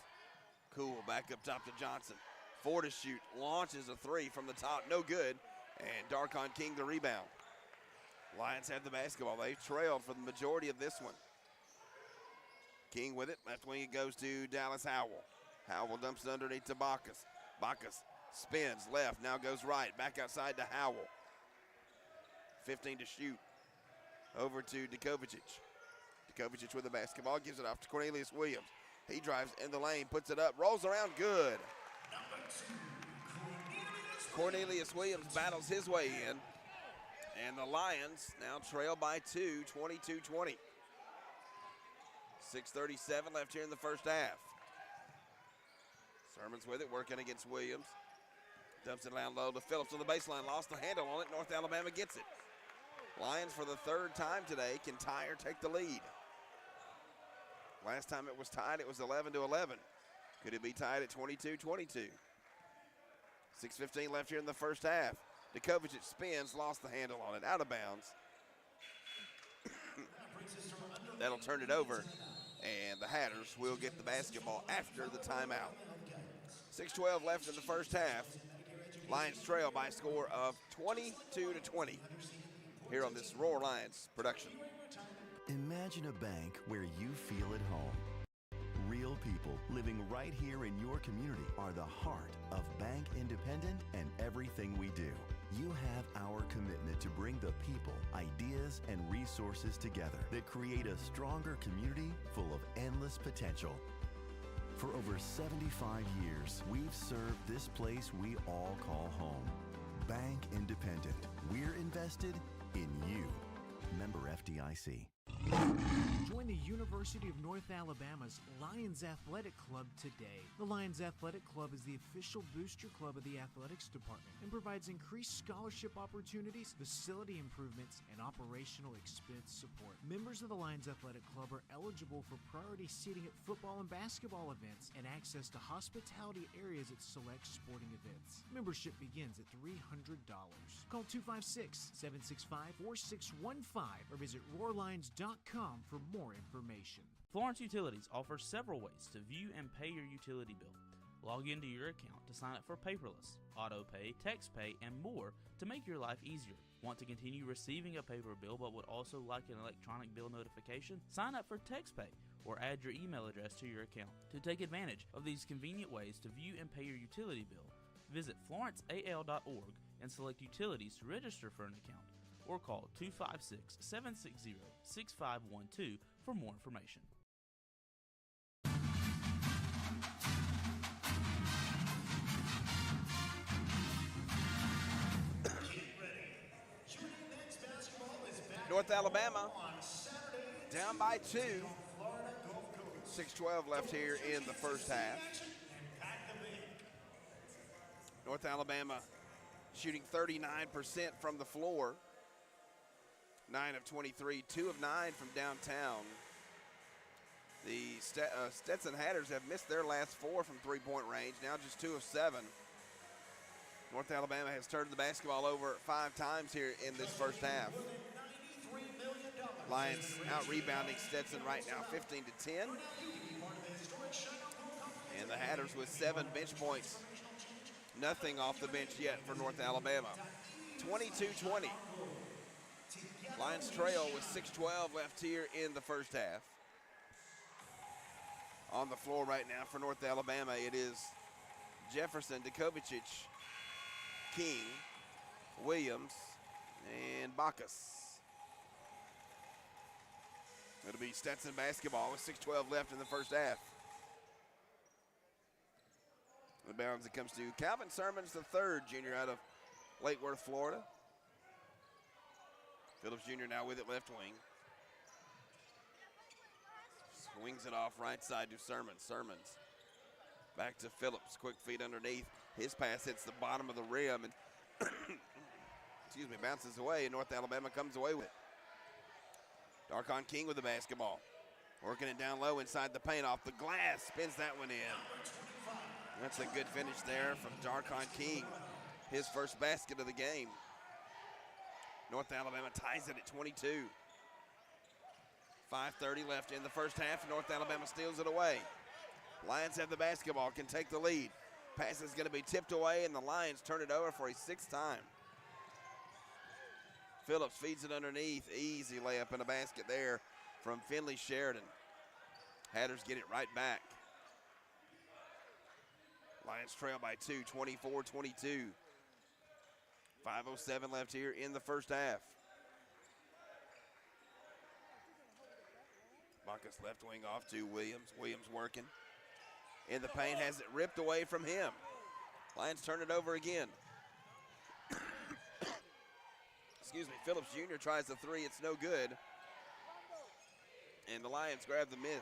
Cool, back up top to Johnson. 4 to shoot, launches a three from the top, no good. And Darkon King the rebound. Lions have the basketball. They've trailed for the majority of this one. King with it, left wing it goes to Dallas Howell. Howell dumps it underneath to Bacchus. Bacchus spins left, now goes right, back outside to Howell. 15 to shoot. Over to Dukovacic. Dukovacic with the basketball, gives it off to Cornelius Williams. He drives in the lane, puts it up, rolls around, good. Cornelius Williams battles his way in. And the Lions now trail by 2, 22-20. 6:37 left here in the first half. Sermons with it, working against Williams. Dumps it down low to Phillips on the baseline, lost the handle on it. North Alabama gets it. Lions for the third time today can tie or take the lead. Last time it was tied, it was 11-11. Could it be tied at 22-22? 6:15 left here in the first half. Dukovacic spins, lost the handle on it, out of bounds. That'll turn it over, and the Hatters will get the basketball after the timeout. 6:12 left in the first half. Lions trail by a score of 22-20 here on this Roar Lions production. Imagine a bank where you feel at home. Real people living right here in your community are the heart of Bank Independent and everything we do. You have our commitment to bring the people, ideas, and resources together that create a stronger community full of endless potential. For over 75 years, we've served this place we all call home. Bank Independent. We're invested in you. Member FDIC. Join the University of North Alabama's Lions Athletic Club today. The Lions Athletic Club is the official booster club of the athletics department and provides increased scholarship opportunities, facility improvements, and operational expense support. Members of the Lions Athletic Club are eligible for priority seating at football and basketball events and access to hospitality areas at select sporting events. Membership begins at $300. Call 256-765-4615 or visit roarlions.com for more information. Florence Utilities offers several ways to view and pay your utility bill. Log into your account to sign up for paperless, auto pay, text pay, and more to make your life easier. Want to continue receiving a paper bill but would also like an electronic bill notification? Sign up for text pay or add your email address to your account. To take advantage of these convenient ways to view and pay your utility bill, visit florenceal.org and select utilities to register for an account, or call 256-760-6512 for more information. North Alabama down by 2. 6:12 left here in the first half. North Alabama shooting 39% from the floor. 9 of 23, 2 of 9 from downtown. The Stetson Hatters have missed their last 4 from three-point range, now just 2 of 7. North Alabama has turned the basketball over 5 times here in this first half. Lions out rebounding Stetson right now 15 to 10. And the Hatters with 7 bench points. Nothing off the bench yet for North Alabama. 22-20. Lions trail with 6:12 left here in the first half. On the floor right now for North Alabama, it is Jefferson, Dikovic, King, Williams, and Bacchus. It'll be Stetson basketball with 6:12 left in the first half. The bounds it comes to Calvin Sermons III, junior out of Lake Worth, Florida. Phillips Jr. now with it left wing. Swings it off right side to Sermons. Sermons back to Phillips. Quick feet underneath. His pass hits the bottom of the rim and excuse me, bounces away, and North Alabama comes away with it. Darkon King with the basketball. Working it down low inside the paint, off the glass, spins that one in. That's a good finish there from Darkon King. His first basket of the game. North Alabama ties it at 22. 5:30 left in the first half. North Alabama steals it away. Lions have the basketball, can take the lead. Pass is going to be tipped away, and the Lions turn it over for a 6th time. Phillips feeds it underneath. Easy layup in a basket there from Finley Sheridan. Hatters get it right back. Lions trail by 2, 24-22. 5:07 left here in the first half. Bacchus left wing off to Williams. Williams working. In the paint, has it ripped away from him. Lions turn it over again. Excuse me, Phillips Jr. tries the 3, it's no good. And the Lions grab the miss.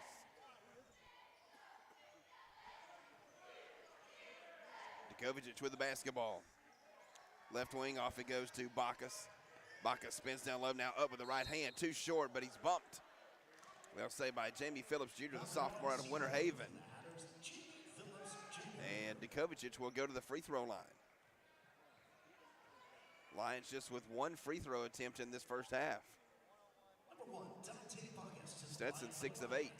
Dikovic with the basketball. Left wing, off it goes to Bacchus. Bacchus spins down low, now up with the right hand. Too short, but he's bumped. They'll say by Jamie Phillips Jr., the sophomore out of Winter Haven. And Dikovic will go to the free throw line. Lions just with 1 free throw attempt in this first half. Stetson 6 of 8.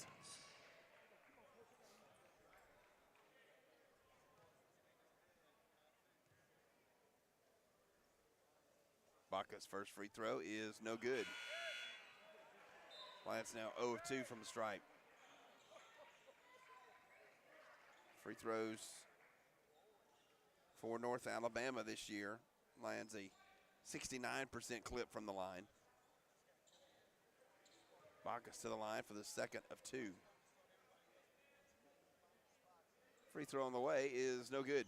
Bacchus' first free throw is no good. Lions now 0 of 2 from the stripe. Free throws for North Alabama this year. Lions a 69% clip from the line. Bacchus to the line for the 2nd of 2. Free throw on the way is no good.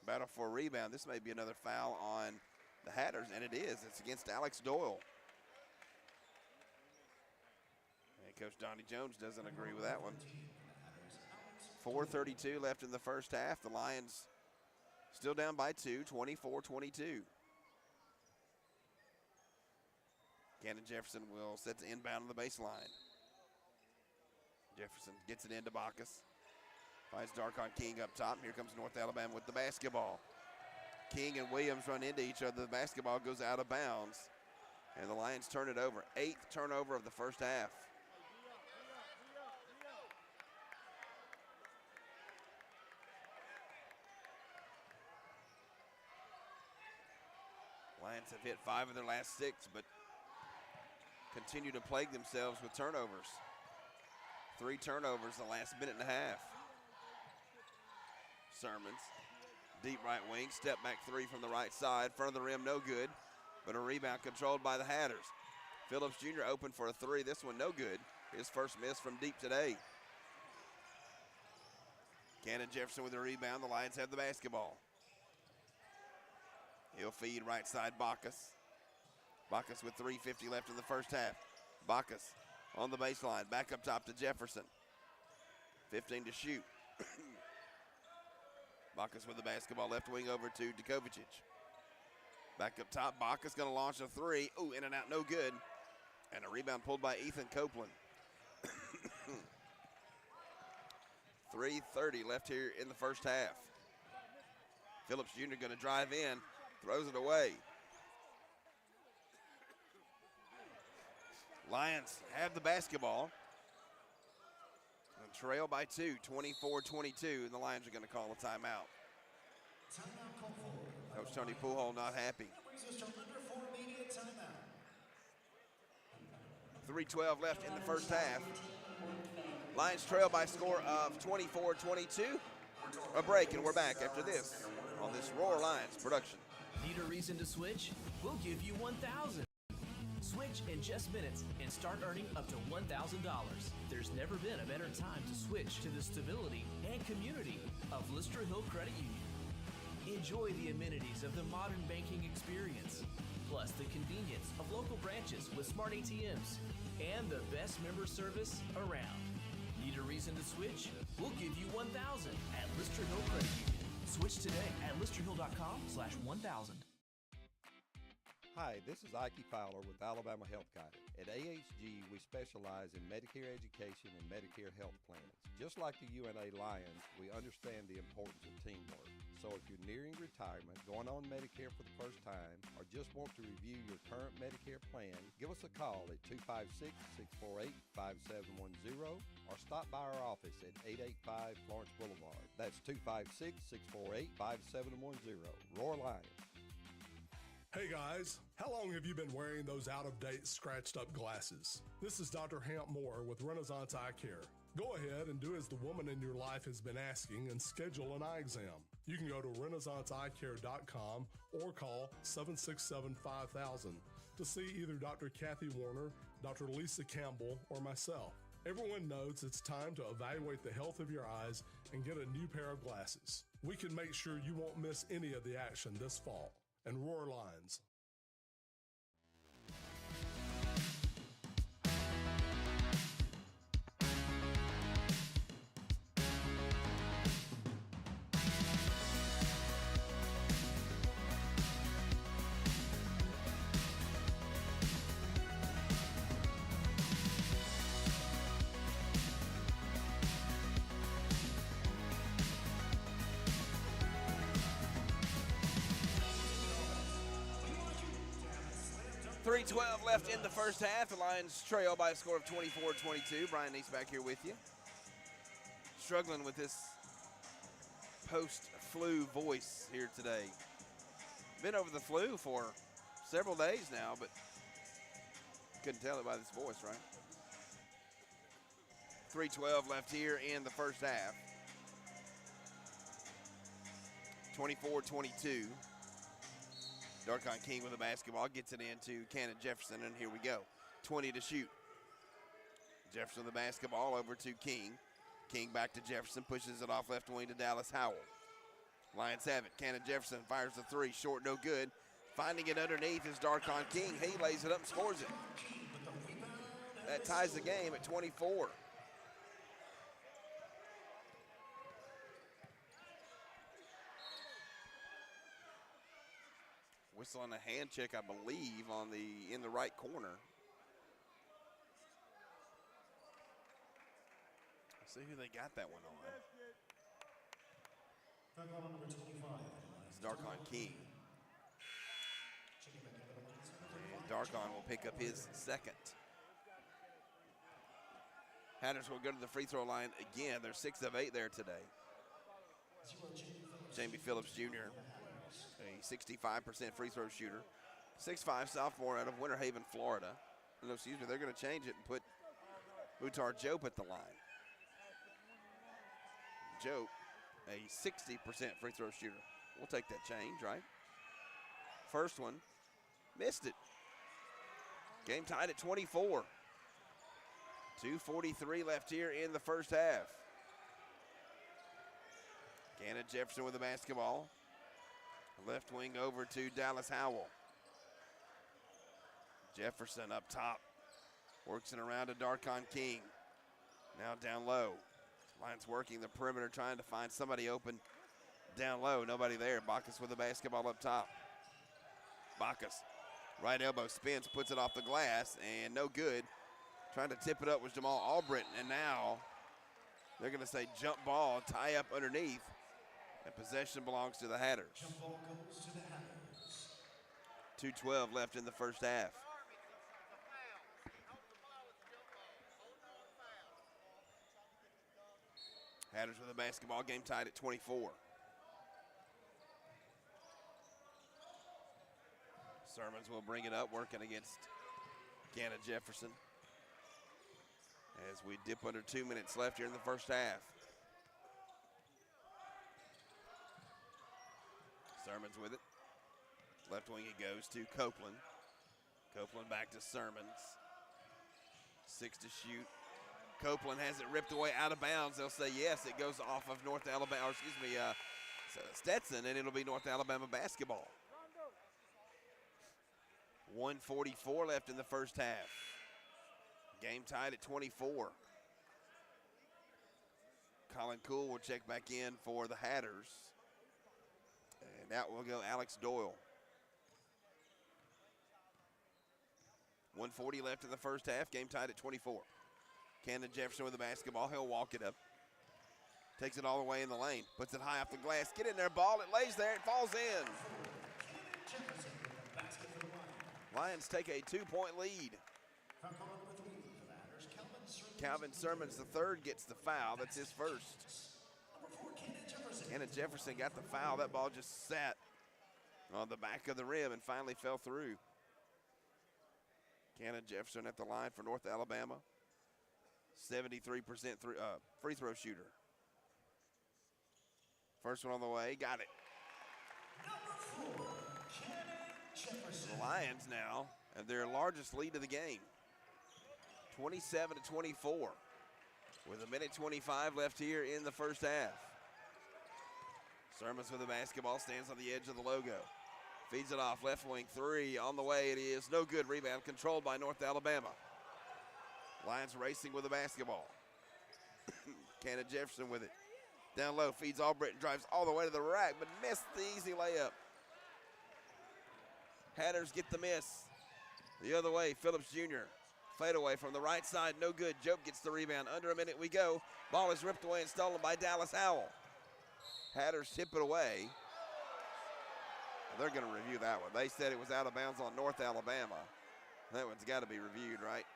Battle for a rebound. This may be another foul on the Hatters, and it is. It's against Alex Doyle. And Coach Donnie Jones doesn't agree with that one. 4:32 left in the first half. The Lions still down by 2, 24-22. Cannon Jefferson will set the inbound on the baseline. Jefferson gets it into Bacchus. Finds Darkon King up top. Here comes North Alabama with the basketball. King and Williams run into each other. The basketball goes out of bounds, and the Lions turn it over. 8th turnover of the first half. Lions have hit 5 of their last 6, but continue to plague themselves with turnovers. 3 turnovers the last minute and a half. Sermons, deep right wing, step back 3 from the right side, front of the rim, no good, but a rebound controlled by the Hatters. Phillips Jr. open for a 3, this one no good. His first miss from deep today. Cannon Jefferson with the rebound, the Lions have the basketball. He'll feed right side Bacchus. Bacchus with 3:50 left in the first half. Bacchus on the baseline, back up top to Jefferson. 15 to shoot. Bacchus with the basketball, left wing over to Dikovic. Back up top, Bacchus gonna launch a 3. Ooh, in and out, no good. And a rebound pulled by Ethan Copeland. 3:30 left here in the first half. Phillips Jr. going to drive in, throws it away. Lions have the basketball. And trail by 2, 24-22, and the Lions are going to call a timeout. Coach Tony Pujol not happy. 3:12 left in the first half. Lions trail by a score of 24-22. A break, and we're back after this on this Roar Lions production. Need a reason to switch? We'll give you 1,000. Switch in just minutes and start earning up to $1,000. There's never been a better time to switch to the stability and community of Lister Hill Credit Union. Enjoy the amenities of the modern banking experience, plus the convenience of local branches with smart ATMs and the best member service around. Need a reason to switch? We'll give you 1,000 at Lister Hill Credit Union. Switch today at listerhill.com/1000. Hi, this is Ike Fowler with Alabama Health Guidance. At AHG, we specialize in Medicare education and Medicare health plans. Just like the UNA Lions, we understand the importance of teamwork. So if you're nearing retirement, going on Medicare for the first time, or just want to review your current Medicare plan, give us a call at 256-648-5710 or stop by our office at 885 Florence Boulevard. That's 256-648-5710. Roar Lions. Hey guys, how long have you been wearing those out-of-date, scratched-up glasses? This is Dr. Hamp Moore with Renaissance Eye Care. Go ahead and do as the woman in your life has been asking and schedule an eye exam. You can go to renaissanceeyecare.com or call 767-5000 to see either Dr. Kathy Warner, Dr. Lisa Campbell, or myself. Everyone knows it's time to evaluate the health of your eyes and get a new pair of glasses. We can make sure you won't miss any of the action this fall. And Roar Lions. 3:12 left in the first half. The Lions trail by a score of 24-22. Brian Neese back here with you. Struggling with this post-flu voice here today. Been over the flu for several days now, but couldn't tell it by this voice, right? 3:12 left here in the first half. 24-22. Darkon King with the basketball, gets it into Cannon Jefferson, and here we go. 20 to shoot. Jefferson with the basketball over to King. King back to Jefferson, pushes it off left wing to Dallas Howell. Lions have it. Cannon Jefferson fires the three, short, no good. Finding it underneath is Darkon King. He lays it up and scores it. That ties the game at 24. Whistle on a hand check, I believe, in the right corner. Let's see who they got that one on. It's Darkon King. And Darkon will pick up his second. Hatters will go to the free throw line again. They're 6 of 8 there today. Jamie Phillips Jr., a 65% free throw shooter. 6'5" sophomore out of Winter Haven, Florida. No, excuse me, they're going to change it and put Muhtar Jope at the line. Jope, a 60% free throw shooter. We'll take that change, right? First one, missed it. Game tied at 24. 2:43 left here in the first half. Cannon Jefferson with the basketball. Left wing over to Dallas Howell. Jefferson up top. Works it around to Darkon King. Now down low. Lions working the perimeter, trying to find somebody open down low. Nobody there. Bacchus with the basketball up top. Bacchus, right elbow spins, puts it off the glass, and no good. Trying to tip it up was Jamal Albritton, and now they're going to say jump ball, tie up underneath. And possession belongs to the Hatters. 2:12 left in the first half. Hatters with a basketball, game tied at 24. Sermons will bring it up, working against Canna Jefferson. As we dip under 2 minutes left here in the first half. Sermons with it. Left wing it goes to Copeland. Copeland back to Sermons. 6 to shoot. Copeland has it ripped away out of bounds. They'll say yes, it goes off of North Alabama, or excuse me, Stetson, and it'll be North Alabama basketball. 1:44 left in the first half. Game tied at 24. Colin Cool will check back in for the Hatters. And out will go Alex Doyle. 1:40 left in the first half. Game tied at 24. Cannon Jefferson with the basketball. He'll walk it up. Takes it all the way in the lane. Puts it high off the glass. Get in there, ball. It lays there. It falls in. Lions take a 2-point lead. Calvin Sermons III gets the foul. That's his first. Cannon Jefferson got the foul. That ball just sat on the back of the rim and finally fell through. Cannon Jefferson at the line for North Alabama. 73% free throw shooter. First one on the way, got it. The Lions now have their largest lead of the game. 27 to 24. With 1:25 left here in the first half. Sermons with the basketball, stands on the edge of the logo. Feeds it off, left wing three, on the way it is, no good, rebound controlled by North Alabama. Lions racing with the basketball. Cannon Jefferson with it. Down low, feeds Albritton, drives all the way to the rack, but missed the easy layup. Hatters get the miss. The other way, Phillips Jr. Fade away from the right side, no good. Jobe gets the rebound. Under a minute we go. Ball is ripped away and stolen by Dallas Howell. Hatters tip it away. They're going to review that one. They said it was out of bounds on North Alabama. That one's got to be reviewed, right?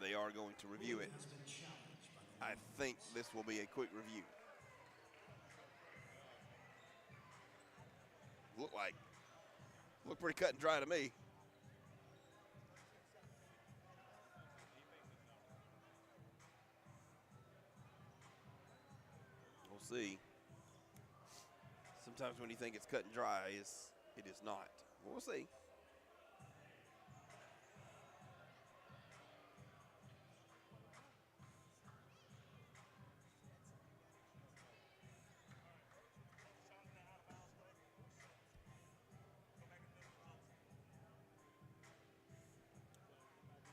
They are going to review it. I think this will be a quick review. Look pretty cut and dry to me. We'll see. Sometimes when you think it's cut and dry, it is not. We'll see.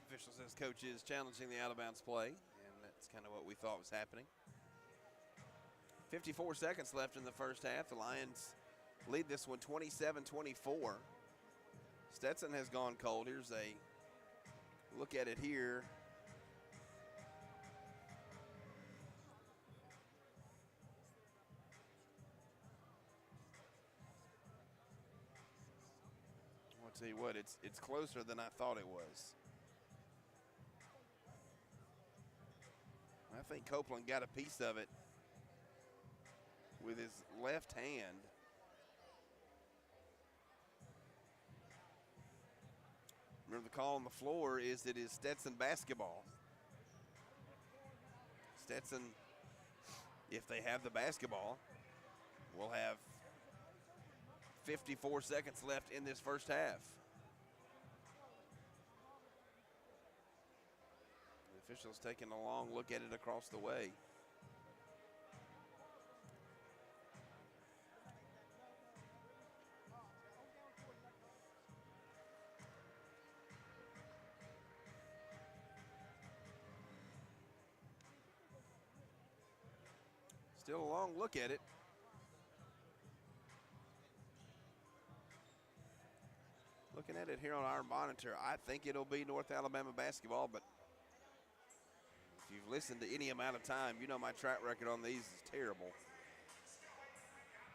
Official says coach is challenging the out-of-bounds play, and that's kind of what we thought was happening. 54 seconds left in the first half. The Lions lead this one 27-24. Stetson has gone cold. Here's a look at it here. I'll tell you what, it's closer than I thought it was. I think Copeland got a piece of it with his left hand. Remember, the call on the floor is it is Stetson basketball. Stetson, if they have the basketball, will have 54 seconds left in this first half. The officials taking a long look at it across the way. Still a long look at it. Looking at it here on our monitor, I think it'll be North Alabama basketball, but if you've listened to any amount of time, you know my track record on these is terrible.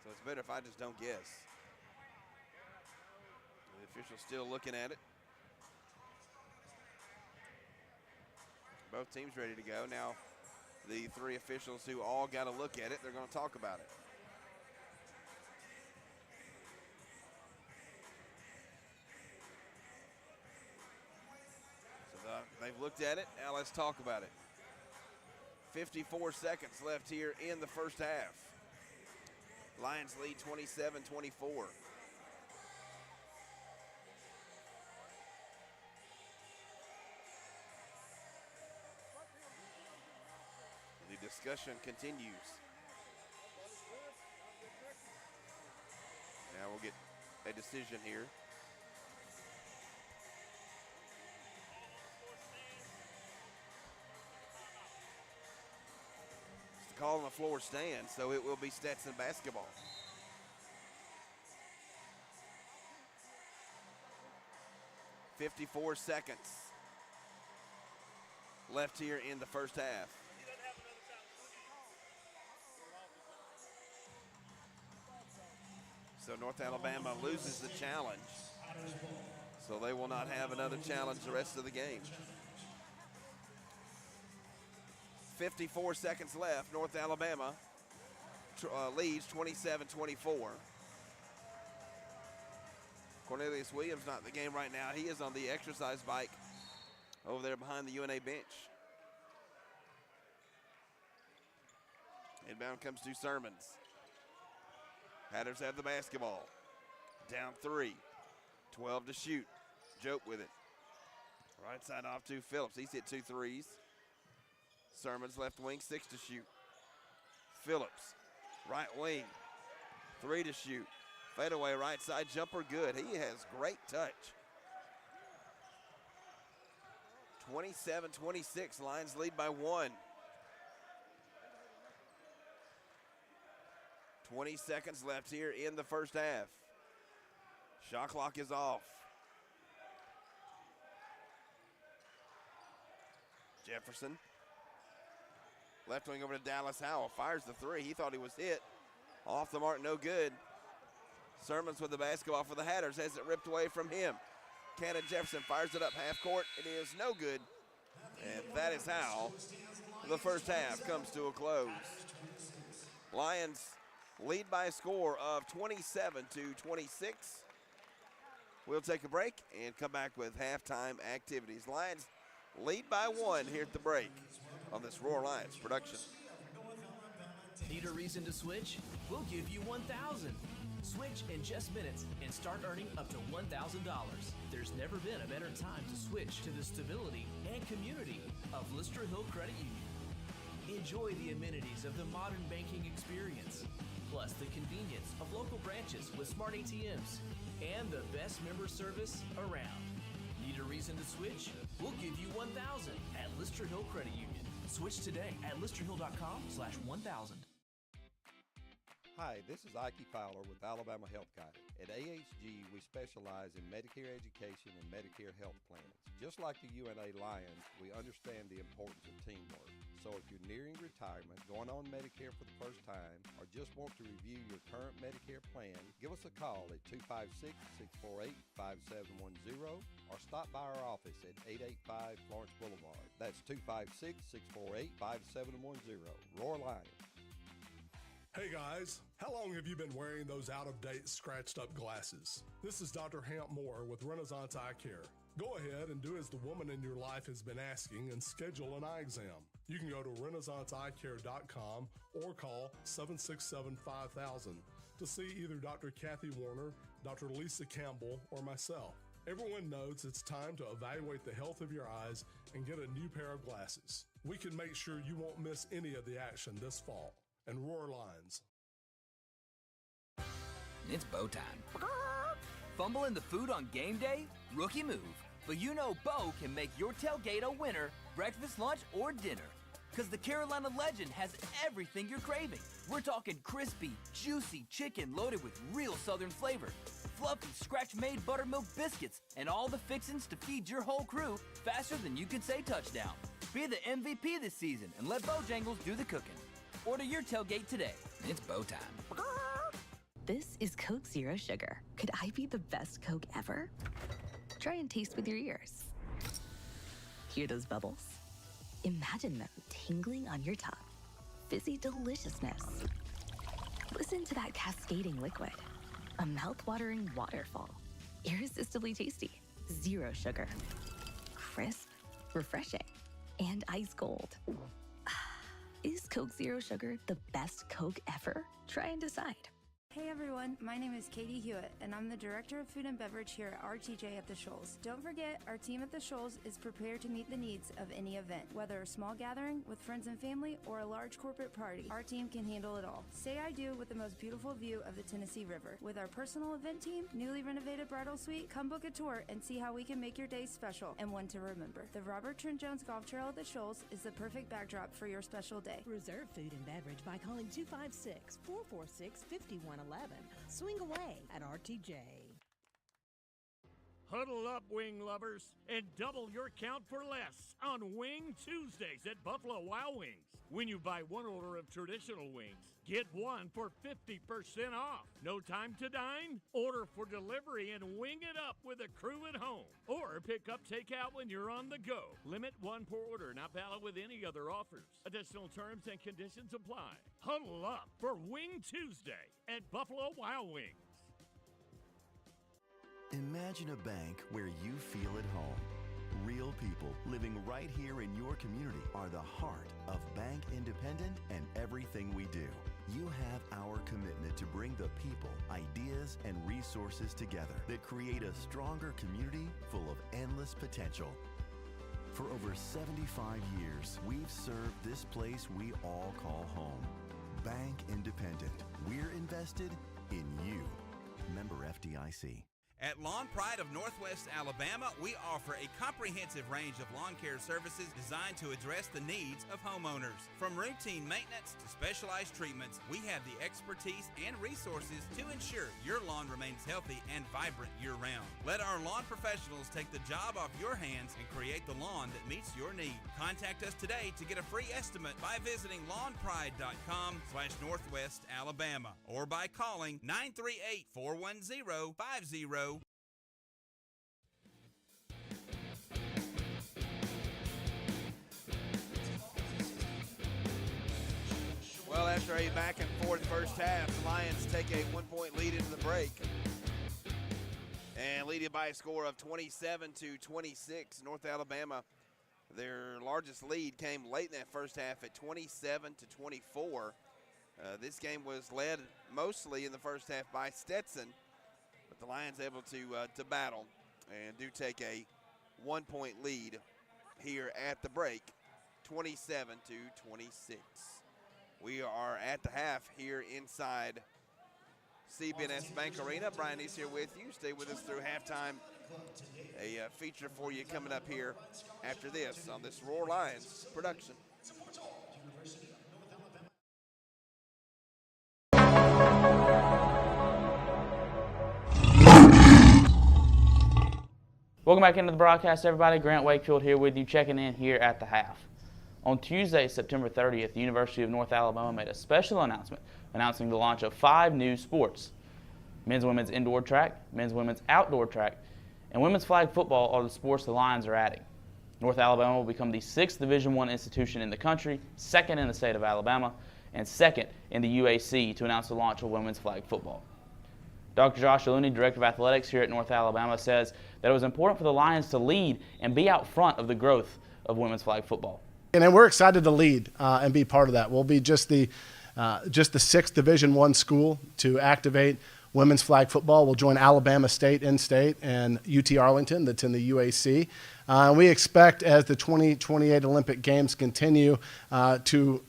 So it's better if I just don't guess. The official's still looking at it. Both teams ready to go. Now, the three officials who all got to look at it, they're going to talk about it. So they've looked at it. Now let's talk about it. 54 seconds left here in the first half. Lions lead 27-24. The discussion continues. Now we'll get a decision here. It's the call on the floor stand, so it will be Stetson basketball. .54 seconds left here in the first half. So North Alabama loses the challenge. So they will not have another challenge the rest of the game. 54 seconds left. North Alabama leads 27-24. Cornelius Williams not in the game right now. He is on the exercise bike over there behind the UNA bench. Inbound comes to Sermons. Hatters have the basketball. Down 3. 12 to shoot. Joke with it. Right side off to Phillips. He's hit 2 threes. Sermons left wing, 6 to shoot. Phillips, right wing, 3 to shoot. Fadeaway right side jumper good. He has great touch. 27-26. Lions lead by 1. 20 seconds left here in the first half. Shot clock is off. Jefferson. Left wing over to Dallas Howell. Fires the 3. He thought he was hit. Off the mark, no good. Sermons with the basketball for the Hatters. Has it ripped away from him. Cannon Jefferson fires it up half court. It is no good. And that is how the first half comes to a close. Lions lead by a score of 27-26. We'll take a break and come back with halftime activities. Lions lead by 1 here at the break on this Roar Lions production. Need a reason to switch? We'll give you 1,000. Switch in just minutes and start earning up to $1,000. There's never been a better time to switch to the stability and community of Lister Hill Credit Union. Enjoy the amenities of the modern banking experience, plus the convenience of local branches with smart ATMs and the best member service around. Need a reason to switch? We'll give you 1,000 at Lister Hill Credit Union. Switch today at listerhill.com/1000. Hi, this is Ike Fowler with Alabama Health Guidance. At AHG, we specialize in Medicare education and Medicare health plans. Just like the UNA Lions, we understand the importance of teamwork. So if you're nearing retirement, going on Medicare for the first time, or just want to review your current Medicare plan, give us a call at 256-648-5710 or stop by our office at 885 Florence Boulevard. That's 256-648-5710. Roar Lions. Hey guys, how long have you been wearing those out-of-date, scratched-up glasses? This is Dr. Hamp Moore with Renaissance Eye Care. Go ahead and do as the woman in your life has been asking and schedule an eye exam. You can go to renaissanceeyecare.com or call 767-5000 to see either Dr. Kathy Warner, Dr. Lisa Campbell, or myself. Everyone knows it's time to evaluate the health of your eyes and get a new pair of glasses. We can make sure you won't miss any of the action this fall. And Roar Lines. It's Bo time. Fumbling the food on game day? Rookie move. But you know Bo can make your tailgate a winner, breakfast, lunch, or dinner. Because the Carolina Legend has everything you're craving. We're talking crispy, juicy chicken loaded with real Southern flavor, fluffy scratch-made buttermilk biscuits, and all the fixins to feed your whole crew faster than you can say touchdown. Be the MVP this season and let Bojangles do the cooking. Order your tailgate today. It's Bo time. This is Coke Zero Sugar. Could I be the best Coke ever? Try and taste with your ears. Hear those bubbles? Imagine them tingling on your tongue. Fizzy deliciousness. Listen to that cascading liquid. A mouth-watering waterfall. Irresistibly tasty. Zero sugar. Crisp, refreshing, and ice cold. Is Coke Zero Sugar the best Coke ever? Try and decide. Hey everyone, my name is Katie Hewitt, and I'm the Director of Food and Beverage here at RTJ at the Shoals. Don't forget, our team at the Shoals is prepared to meet the needs of any event. Whether a small gathering with friends and family or a large corporate party, our team can handle it all. Say I do with the most beautiful view of the Tennessee River. With our personal event team, newly renovated bridal suite, come book a tour and see how we can make your day special and one to remember. The Robert Trent Jones Golf Trail at the Shoals is the perfect backdrop for your special day. Reserve food and beverage by calling 256-446-5111. Swing away at RTJ. Huddle up, wing lovers, and double your count for less on Wing Tuesdays at Buffalo Wild Wings. When you buy one order of traditional wings, get one for 50% off. No time to dine? Order for delivery and wing it up with a crew at home. Or pick up takeout when you're on the go. Limit one per order, not valid with any other offers. Additional terms and conditions apply. Huddle up for Wing Tuesday at Buffalo Wild Wings. Imagine a bank where you feel at home. Real people living right here in your community are the heart of Bank Independent and everything we do. You have our commitment to bring the people, ideas, and resources together that create a stronger community full of endless potential. For over 75 years, we've served this place we all call home. Bank Independent. We're invested in you. Member FDIC. At Lawn Pride of Northwest Alabama, we offer a comprehensive range of lawn care services designed to address the needs of homeowners. From routine maintenance to specialized treatments, we have the expertise and resources to ensure your lawn remains healthy and vibrant year-round. Let our lawn professionals take the job off your hands and create the lawn that meets your need. Contact us today to get a free estimate by visiting lawnpride.com/Northwest Alabama or by calling 938-410-50. Well, after a back and forth first half, the Lions take a 1-point lead into the break. And leading by a score of 27-26. North Alabama, their largest lead came late in that first half at 27-24. This game was led mostly in the first half by Stetson, but the Lions able to battle and do take a 1-point lead here at the break, 27-26. We are at the half here inside CBNS Bank Arena. Brian East here with you. Stay with us through halftime. A feature for you coming up here after this on this Roar Lions production. Welcome back into the broadcast, everybody. Grant Wakefield here with you, checking in here at the half. On Tuesday, September 30th, the University of North Alabama made a special announcement announcing the launch of 5 new sports. Men's and women's indoor track, men's and women's outdoor track, and women's flag football are the sports the Lions are adding. North Alabama will become the 6th Division I institution in the country, 2nd in the state of Alabama, and 2nd in the UAC to announce the launch of women's flag football. Dr. Josh Looney, Director of Athletics here at North Alabama, says that it was important for the Lions to lead and be out front of the growth of women's flag football. And then we're excited to lead and be part of that. We'll be just the 6th Division I school to activate women's flag football. We'll join Alabama State in-state and UT Arlington that's in the UAC. We expect as the 2028 Olympic Games continue to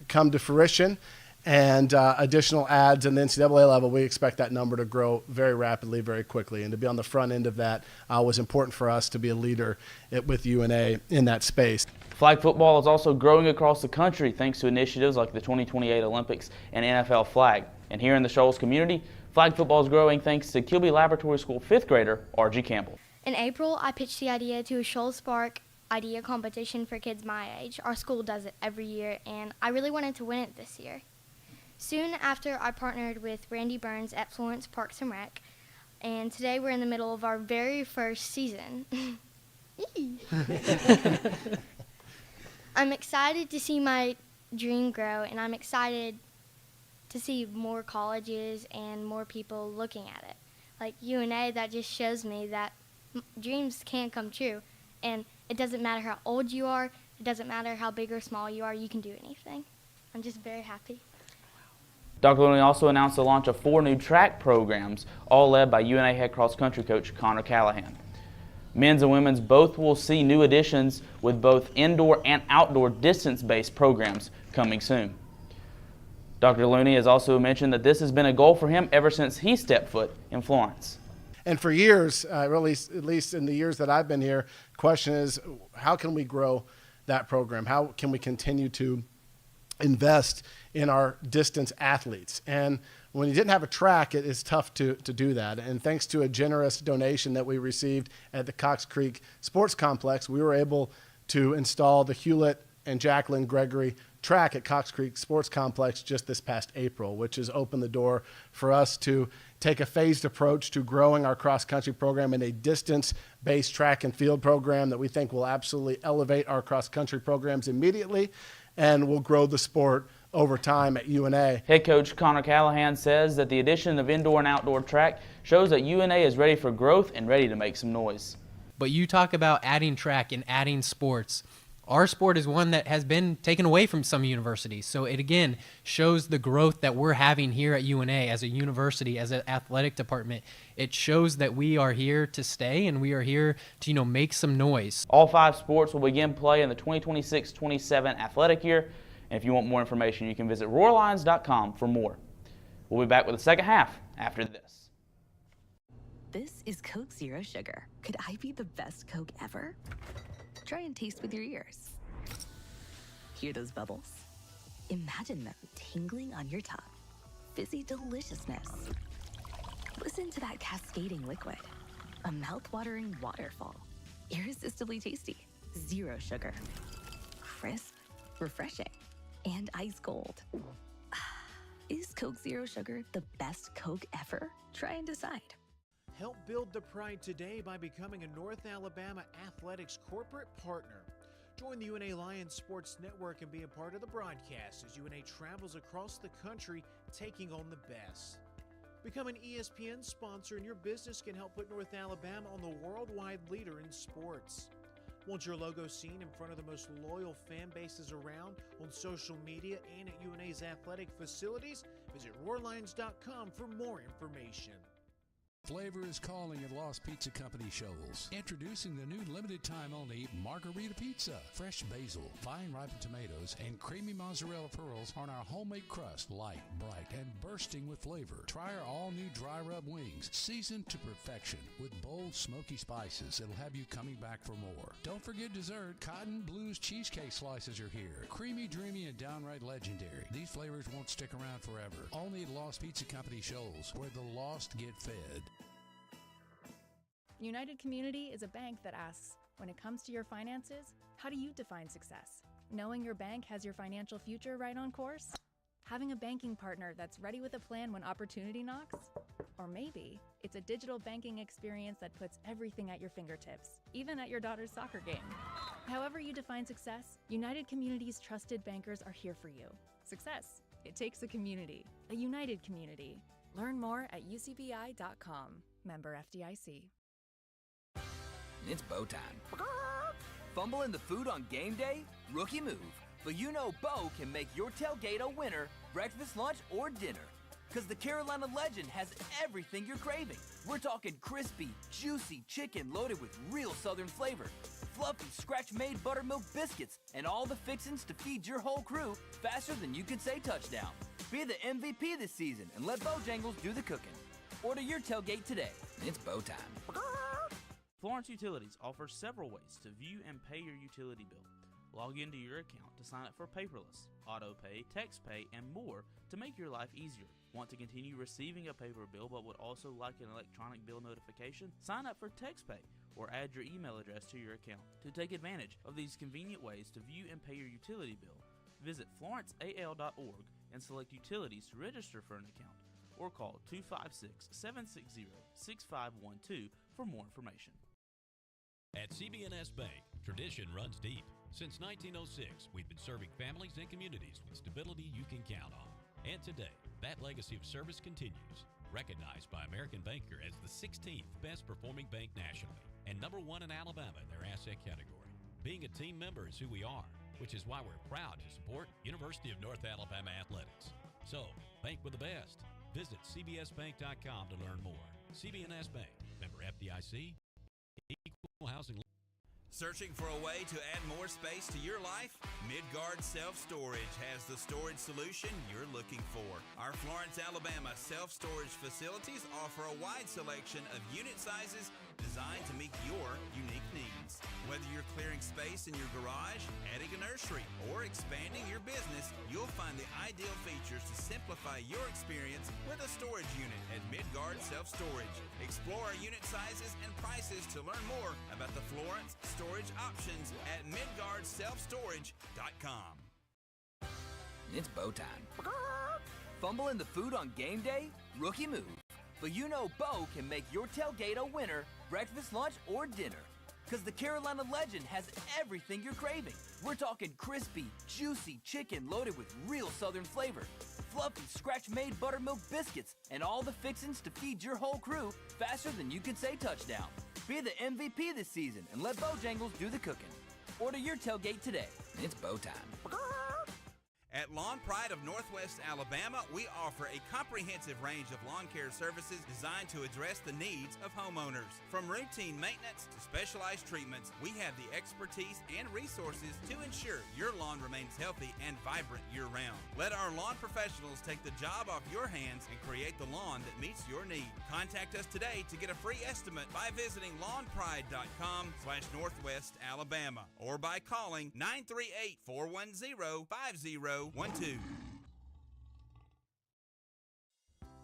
come to fruition and additional ads in the NCAA level, we expect that number to grow very rapidly, very quickly. And to be on the front end of that was important for us to be a leader with UNA in that space. Flag football is also growing across the country thanks to initiatives like the 2028 Olympics and NFL flag. And here in the Shoals community, flag football is growing thanks to Kilby Laboratory School 5th grader R.G. Campbell. In April, I pitched the idea to a Shoals Spark idea competition for kids my age. Our school does it every year, and I really wanted to win it this year. Soon after, I partnered with Randy Burns at Florence Parks and Rec, and today we're in the middle of our very first season. I'm excited to see my dream grow, and I'm excited to see more colleges and more people looking at it. Like UNA, that just shows me that dreams can come true, and it doesn't matter how old you are, it doesn't matter how big or small you are, you can do anything. I'm just very happy. Dr. Looney also announced the launch of 4 new track programs, all led by UNA head cross country coach Connor Callahan. Men's and women's both will see new additions with both indoor and outdoor distance-based programs coming soon. Dr. Looney has also mentioned that this has been a goal for him ever since he stepped foot in Florence. And for years, really, at least in the years that I've been here, the question is, how can we grow that program? How can we continue to invest in our distance athletes? And when you didn't have a track, it is tough to do that. And thanks to a generous donation that we received at the Cox Creek Sports Complex, we were able to install the Hewlett and Jacqueline Gregory track at Cox Creek Sports Complex just this past April, which has opened the door for us to take a phased approach to growing our cross-country program in a distance-based track and field program that we think will absolutely elevate our cross-country programs immediately and will grow the sport over time at UNA. Head coach Connor Callahan says that the addition of indoor and outdoor track shows that UNA is ready for growth and ready to make some noise. But you talk about adding track and adding sports. Our sport is one that has been taken away from some universities. So it again shows the growth that we're having here at UNA as a university, as an athletic department. It shows that we are here to stay and we are here to, make some noise. All 5 sports will begin play in the 2026-27 athletic year. And if you want more information, you can visit roarlions.com for more. We'll be back with the second half after this. This is Coke Zero Sugar. Could I be the best Coke ever? Try and taste with your ears. Hear those bubbles? Imagine them tingling on your tongue. Fizzy deliciousness. Listen to that cascading liquid. A mouth-watering waterfall. Irresistibly tasty. Zero sugar. Crisp, refreshing, and ice cold. Is Coke Zero Sugar the best Coke ever? Try and decide. Help build the pride today by becoming a North Alabama Athletics corporate partner. Join the UNA Lions Sports Network and be a part of the broadcast as UNA travels across the country taking on the best. Become an ESPN sponsor and your business can help put North Alabama on the worldwide leader in sports. Want your logo seen in front of the most loyal fan bases around on social media and at UNA's athletic facilities? Visit roarlions.com for more information. Flavor is calling at Lost Pizza Company Shoals. Introducing the new limited time only Margarita Pizza. Fresh basil, fine ripened tomatoes, and creamy mozzarella pearls on our homemade crust. Light, bright, and bursting with flavor. Try our all new dry rub wings, seasoned to perfection with bold smoky spices that'll have you coming back for more. Don't forget dessert. Cotton Blues cheesecake slices are here. Creamy, dreamy, and downright legendary. These flavors won't stick around forever. Only at Lost Pizza Company Shoals, where the lost get fed. United Community is a bank that asks, when it comes to your finances, how do you define success? Knowing your bank has your financial future right on course? Having a banking partner that's ready with a plan when opportunity knocks? Or maybe it's a digital banking experience that puts everything at your fingertips, even at your daughter's soccer game. However you define success, United Community's trusted bankers are here for you. Success, it takes a community, a united community. Learn more at ucbi.com. Member FDIC. It's bow time. Fumble in the food on game day? Rookie move. But Bo can make your tailgate a winner, breakfast, lunch, or dinner. Because the Carolina Legend has everything you're craving. We're talking crispy, juicy chicken loaded with real Southern flavor. fluffy scratch-made buttermilk biscuits, and all the fixins to feed your whole crew faster than you can say touchdown. Be the MVP this season and let Bojangles do the cooking. Order your tailgate today. It's Bo time. Florence Utilities offers several ways to view and pay your utility bill. Log into your account to sign up for paperless, auto pay, text pay, and more to make your life easier. Want to continue receiving a paper bill but would also like an electronic bill notification? Sign up for text pay or add your email address to your account. To take advantage of these convenient ways to view and pay your utility bill, visit florenceal.org and select utilities to register for an account, or call 256-760-6512 for more information. At CB&S Bank, tradition runs deep. Since 1906, we've been serving families and communities with stability you can count on. And today, that legacy of service continues, recognized by American Banker as the 16th best performing bank nationally and #1 in Alabama in their asset category. Being a team member is who we are, which is why we're proud to support University of North Alabama athletics. So, bank with the best. Visit cbsbank.com to learn more. CB&S Bank, member FDIC, equal housing. Searching for a way to add more space to your life? Midgard Self-Storage has the storage solution you're looking for. Our Florence, Alabama self-storage facilities offer a wide selection of unit sizes designed to meet your unique needs. Whether you're clearing space in your garage, adding a nursery, or expanding your business, you'll find the ideal features to simplify your experience with a storage unit at Midgard Self-Storage. Explore our unit sizes and prices to learn more about the Florence storage options at MidgardSelfStorage.com. It's Bo time. Fumbling the food on game day? Rookie move. But you know Bo can make your tailgate a winner, breakfast, lunch, or dinner. Because the Carolina Legend has everything you're craving. We're talking crispy, juicy chicken loaded with real southern flavor, fluffy scratch-made buttermilk biscuits, and all the fixins to feed your whole crew faster than you can say touchdown. Be the MVP this season and let Bojangles do the cooking. Order your tailgate today. It's Bo time. At Lawn Pride of Northwest Alabama, we offer a comprehensive range of lawn care services designed to address the needs of homeowners. From routine maintenance to specialized treatments, we have the expertise and resources to ensure your lawn remains healthy and vibrant year-round. Let our lawn professionals take the job off your hands and create the lawn that meets your need. Contact us today to get a free estimate by visiting lawnpride.com/Northwest Alabama or by calling 938-410-5012.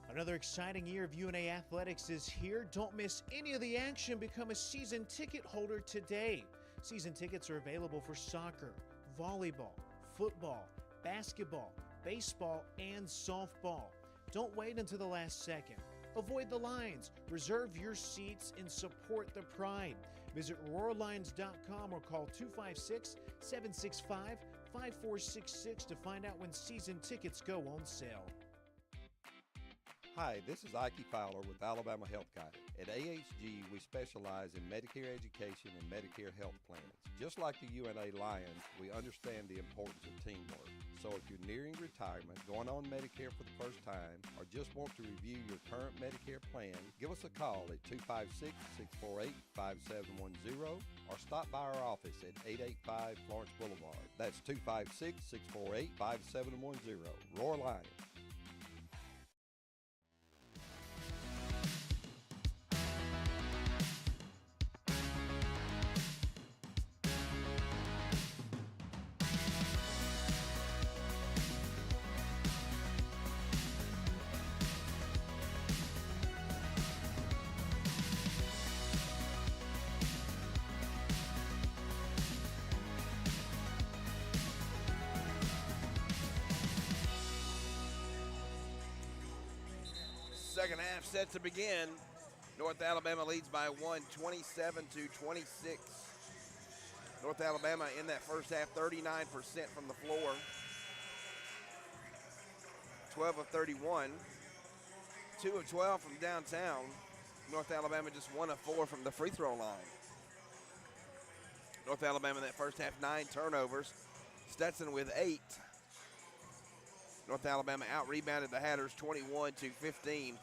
Another exciting year of UNA athletics is here. Don't miss any of the action. Become a season ticket holder today. Season tickets are available for soccer, volleyball, football, basketball, baseball, and softball. Don't wait until the last second. Avoid the lines. Reserve your seats and support the Pride. Visit RoarLions.com or call 256-765-5466 to find out when season tickets go on sale. Hi, this is Ike Fowler with Alabama Health Guidance. At AHG, we specialize in Medicare education and Medicare health plans. Just like the UNA Lions, we understand the importance of teamwork. So if you're nearing retirement, going on Medicare for the first time, or just want to review your current Medicare plan, give us a call at 256-648-5710 or stop by our office at 885 Florence Boulevard. That's 256-648-5710. Roar Lions. Second half set to begin. North Alabama leads by one, 27-26. North Alabama in that first half, 39% from the floor. 12 of 31. 2 of 12 from downtown. North Alabama just 1 of 4 from the free throw line. North Alabama in that first half, 9 turnovers. Stetson with 8. North Alabama out-rebounded the Hatters 21-15.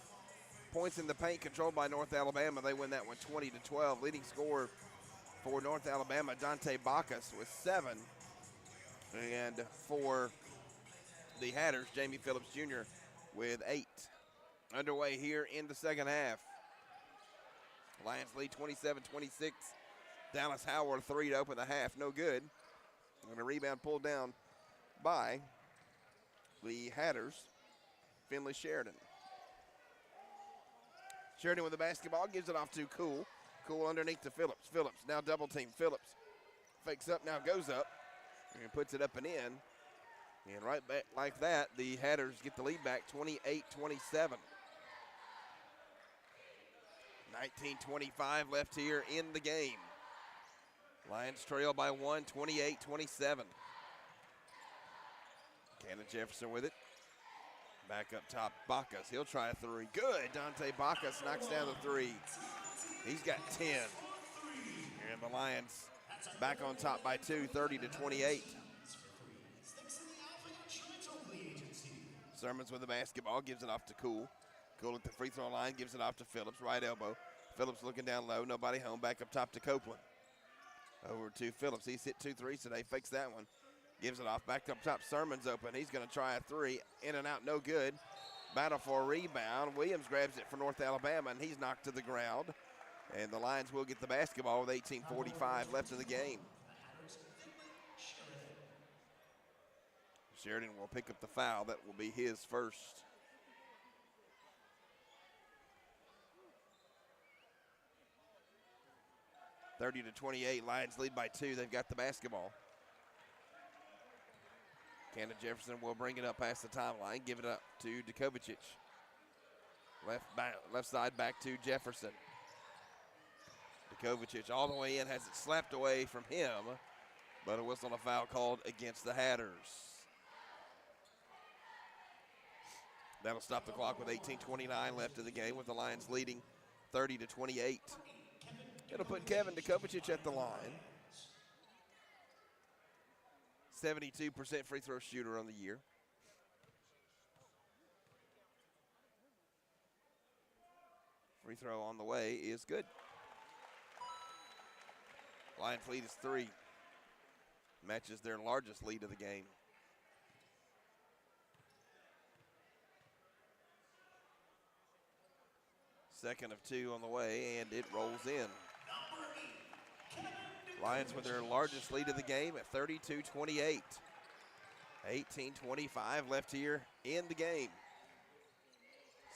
Points in the paint controlled by North Alabama. They win that one 20-12. Leading scorer For North Alabama, Dante Bacchus with 7. And for the Hatters, Jamie Phillips Jr. with 8. Underway here in the second half. Lions lead 27-26. Dallas Howard 3 to open the half, no good. And a rebound pulled down by the Hatters, Finley Sheridan. Sheridan with the basketball, gives it off to Cool. Cool underneath to Phillips. Phillips now double team. Phillips fakes up, now goes up, and puts it up and in. And right back like that, the Hatters get the lead back 28-27. 19:25 left here in the game. Lions trail by 1, 28-27. Cannon Jefferson with it. Back up top, Bacchus. He'll try a 3. Good. Dante Bacchus knocks down the 3. He's got 10. And the Lions back on top by 2, 30-28. Sermons with the basketball, gives it off to Cool. Cool at the free throw line, gives it off to Phillips, right elbow. Phillips looking down low, nobody home, back up top to Copeland. Over to Phillips, he's hit 2 threes today, fakes that one. Gives it off, back up top, Sermon's open. He's gonna try a 3, in and out, no good. Battle for a rebound. Williams grabs it for North Alabama, and he's knocked to the ground. And the Lions will get the basketball with 18:45 left in the game. Sheridan will pick up the foul. That will be his first. (30-28). Lions lead by 2. They've got the basketball. Cannon Jefferson will bring it up past the timeline, give it up to Dukovicic. Left side back to Jefferson. Dukovicic all the way in, has it slapped away from him, but a whistle and a foul called against the Hatters. That'll stop the clock with 18:29 left in the game, with the Lions leading 30-28. It'll put Kevin Dukovicic at the line. 72% free throw shooter on the year. Free throw on the way is good. Lions lead is 3. Matches their largest lead of the game. Second of 2 on the way, and it rolls in. Lions with their largest lead of the game at 32-28. 18:25 left here in the game.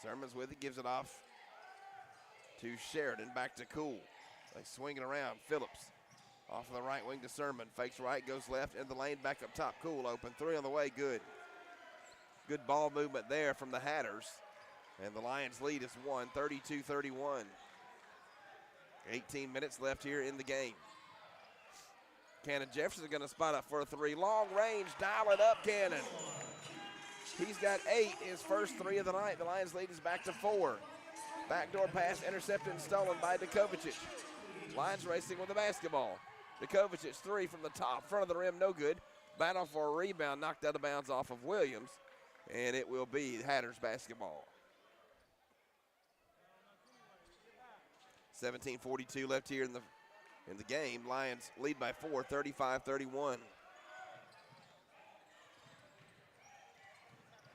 Sermon's with it, gives it off to Sheridan, back to Cool. They swing it around. Phillips off of the right wing to Sermon. Fakes right, goes left, in the lane, back up top. Cool open. 3 on the way, good. Good ball movement there from the Hatters. And the Lions lead is 1, 32-31. 18 minutes left here in the game. Cannon Jefferson going to spot up for a 3. Long range, dial it up, Cannon. He's got 8, his first 3 of the night. The Lions lead is back to 4. Backdoor pass intercepted and stolen by Dukovicic. Lions racing with the basketball. Dukovicic 3 from the top, front of the rim, no good. Battle for a rebound, knocked out of bounds off of Williams, and it will be Hatters basketball. 17:42 left here in the game. Lions lead by 4, 35-31.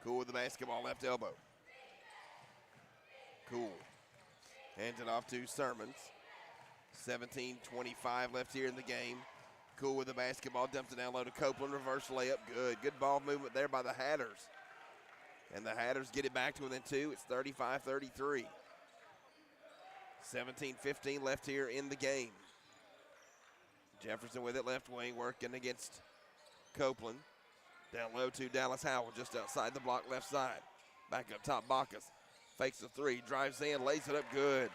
Cool with the basketball, left elbow. Cool. Hands it off to Sermons. 17:25 left here in the game. Cool with the basketball, dumps it down low to Copeland, reverse layup, good. Good ball movement there by the Hatters. And the Hatters get it back to within 2. It's 35-33. 17:15 left here in the game. Jefferson with it, left wing, working against Copeland. Down low to Dallas Howell, just outside the block, left side. Back up top, Bacchus. Fakes the 3, drives in, lays it up, good.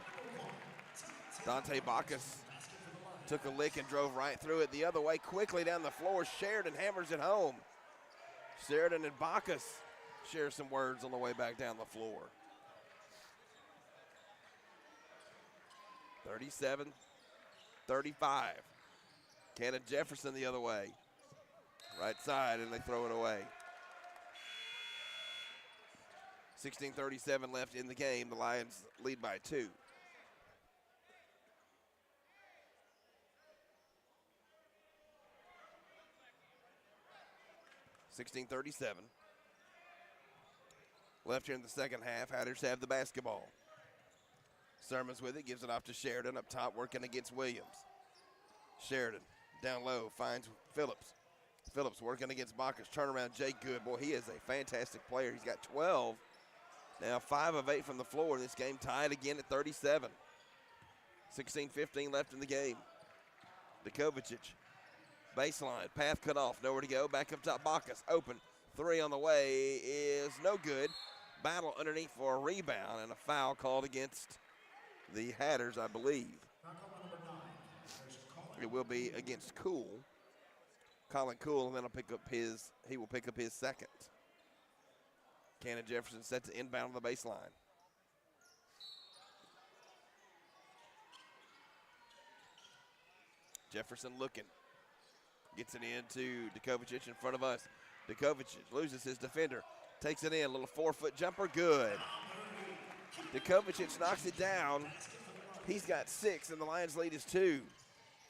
Dante Bacchus took a lick and drove right through it the other way, quickly down the floor. Sheridan hammers it home. Sheridan and Bacchus share some words on the way back down the floor. 37-35. Cannon Jefferson the other way. Right side, and they throw it away. 16:37 left in the game. The Lions lead by 2. 16-37. Left here in the second half. Hatters have the basketball. Sermons with it, gives it off to Sheridan up top, working against Williams. Sheridan down low, finds Phillips. Phillips working against Bacchus. Turnaround, Jay Good. Boy, he is a fantastic player. He's got 12. Now 5 of 8 from the floor. This game tied again at 37. 16-15 left in the game. Dukovicic, baseline, path cut off, nowhere to go. Back up top, Bacchus, open. 3 on the way is no good. Battle underneath for a rebound and a foul called against the Hatters, I believe. It will be against Cool. Colin Cool, and then he will pick up his second. Cannon Jefferson set to inbound on the baseline. Jefferson looking. Gets it into Dukovicic in front of us. Dukovicic loses his defender. Takes it in, a little 4-foot jumper, good. Dukovicic knocks it down. He's got 6, and the Lions lead is 2.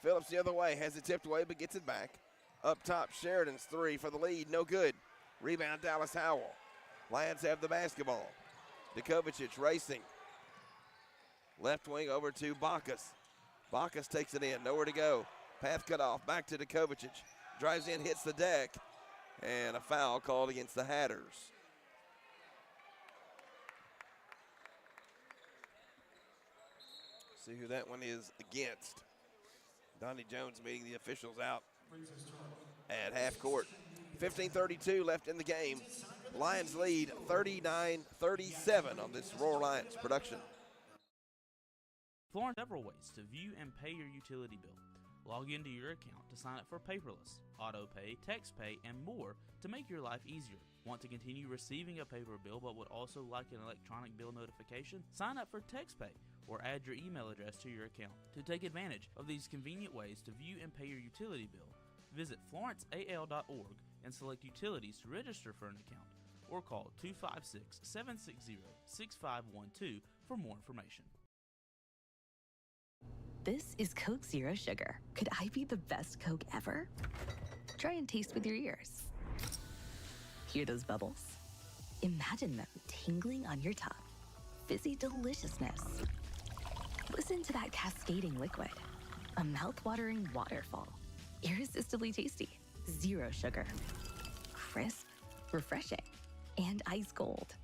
Phillips the other way, has it tipped away, but gets it back. Up top, Sheridan's 3 for the lead, no good. Rebound, Dallas Howell. Lions have the basketball. Dukovicic racing. Left wing over to Bacchus. Bacchus takes it in, nowhere to go. Path cut off, back to Dukovicic. Drives in, hits the deck, and a foul called against the Hatters. See who that one is against. Donnie Jones meeting the officials out at half court. 15:32 left in the game. Lions lead 39-37 on this Roar Lions production. Florence has several ways to view and pay your utility bill. Log into your account to sign up for paperless, auto pay, text pay, and more to make your life easier. Want to continue receiving a paper bill but would also like an electronic bill notification? Sign up for text pay or add your email address to your account. To take advantage of these convenient ways to view and pay your utility bill, visit florenceal.org and select utilities to register for an account, or call 256-760-6512 for more information. This is Coke Zero Sugar. Could I be the best Coke ever? Try and taste with your ears. Hear those bubbles? Imagine them tingling on your tongue. Fizzy deliciousness. Listen to that cascading liquid. A mouth-watering waterfall. Irresistibly tasty. Zero sugar. Crisp, refreshing, and ice cold.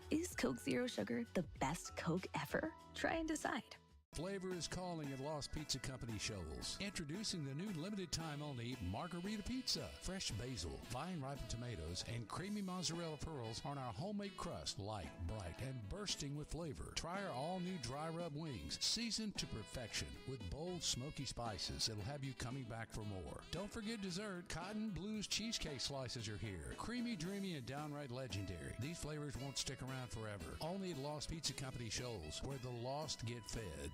Is Coke Zero Sugar the best Coke ever? Try and decide. Flavor is calling at Lost Pizza Company Shoals. Introducing the new limited time only Margarita Pizza. Fresh basil, fine ripened tomatoes, and creamy mozzarella pearls on our homemade crust. Light, bright, and bursting with flavor. Try our all new dry rub wings, seasoned to perfection with bold smoky spices that'll have you coming back for more. Don't forget dessert. Cotton Blues cheesecake slices are here. Creamy, dreamy, and downright legendary. These flavors won't stick around forever. Only at Lost Pizza Company Shoals, where the lost get fed.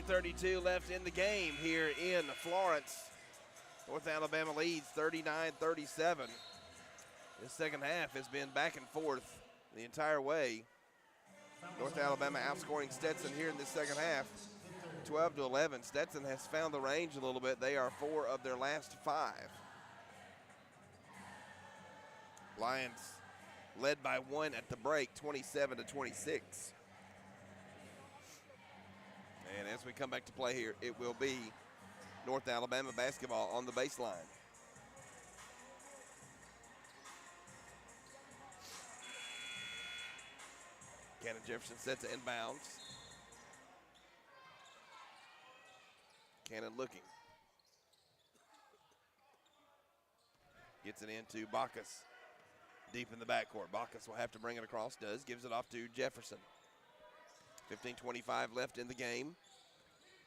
.32 left in the game here in Florence. North Alabama leads 39-37. This second half has been back and forth the entire way. North Alabama outscoring Stetson here in this second half, 12-11. Stetson has found the range a little bit. They are 4 of their last 5. Lions led by 1 at the break, 27-26. And as we come back to play here, it will be North Alabama basketball on the baseline. Cannon Jefferson set to inbounds. Cannon looking. Gets it into Bacchus. Deep in the backcourt. Bacchus will have to bring it across. Does. Gives it off to Jefferson. 15:25 left in the game.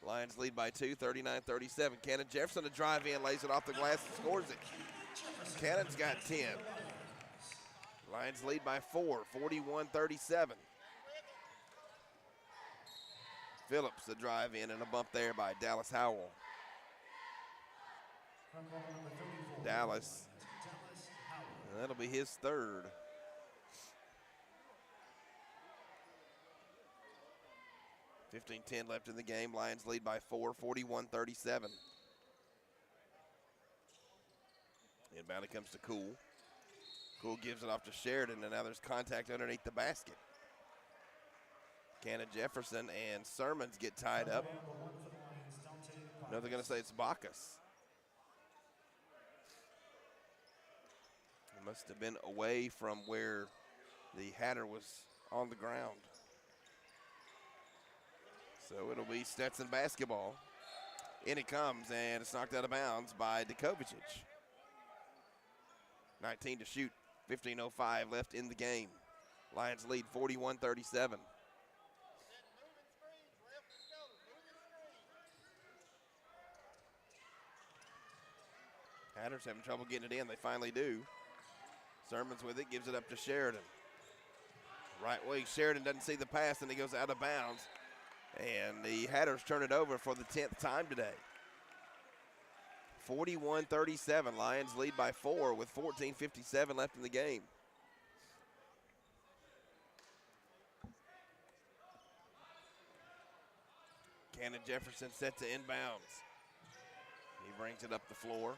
Lions lead by 2, 39-37. Cannon Jefferson to drive in, lays it off the glass and scores it. Cannon's got 10. Lions lead by 4, 41-37. Phillips, the drive in and a bump there by Dallas Howell. Dallas, and that'll be his third. .10 left in the game. Lions lead by 4, 41-37. Inbound it comes to Cool. Cool gives it off to Sheridan, and now there's contact underneath the basket. Cannon Jefferson and Sermons get tied up. No, they're going to say it's Bacchus. It must have been away from where the Hatter was on the ground. So it'll be Stetson basketball. In it comes, and it's knocked out of bounds by Djokovic. 19 to shoot, 15:05 left in the game. Lions lead 41-37. Hatters having trouble getting it in. They finally do. Sermons with it, gives it up to Sheridan. Right wing, Sheridan doesn't see the pass, and he goes out of bounds. And the Hatters turn it over for the 10th time today. 41-37, Lions lead by 4 with 14:57 left in the game. Cannon Jefferson set to inbounds. He brings it up the floor.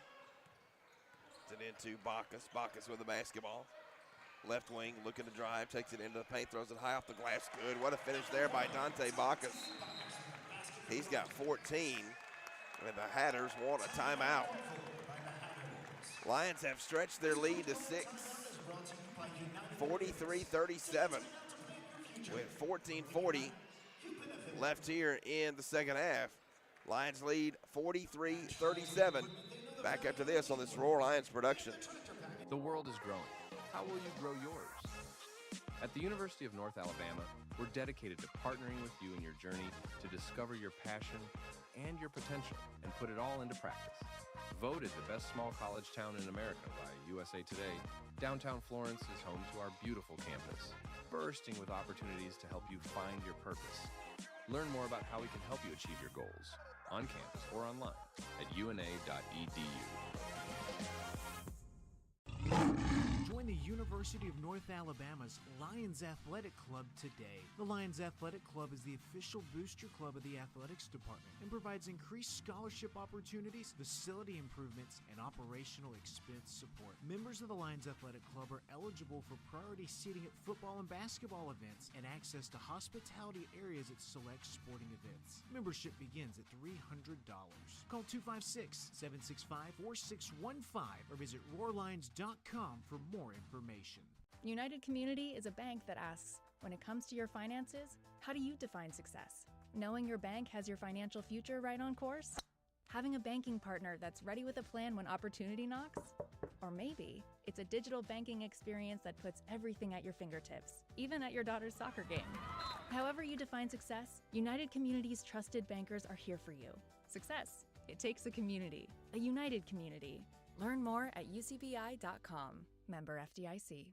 It into Bacchus. Bacchus with the basketball. Left wing looking to drive, takes it into the paint, throws it high off the glass. Good. What a finish there by Dante Bacchus. He's got 14, and the Hatters want a timeout. Lions have stretched their lead to 6. 43-37 with 14:40 left here in the second half. Lions lead 43-37. Back after this on this Roar Lions production. The world is growing. How will you grow yours? At the University of North Alabama, we're dedicated to partnering with you in your journey to discover your passion and your potential and put it all into practice. Voted the best small college town in America by USA Today, downtown Florence is home to our beautiful campus, bursting with opportunities to help you find your purpose. Learn more about how we can help you achieve your goals on campus or online at una.edu. Join the University of North Alabama's Lions Athletic Club today. The Lions Athletic Club is the official booster club of the athletics department and provides increased scholarship opportunities, facility improvements, and operational expense support. Members of the Lions Athletic Club are eligible for priority seating at football and basketball events and access to hospitality areas at select sporting events. Membership begins at $300. Call 256-765-4615 or visit roarlions.com for more information. United Community is a bank that asks, when it comes to your finances, how do you define success? Knowing your bank has your financial future right on course? Having a banking partner that's ready with a plan when opportunity knocks? Or maybe it's a digital banking experience that puts everything at your fingertips, even at your daughter's soccer game. However you define success, United Community's trusted bankers are here for you. Success, it takes a community, a united community. Learn more at ucbi.com. Member FDIC.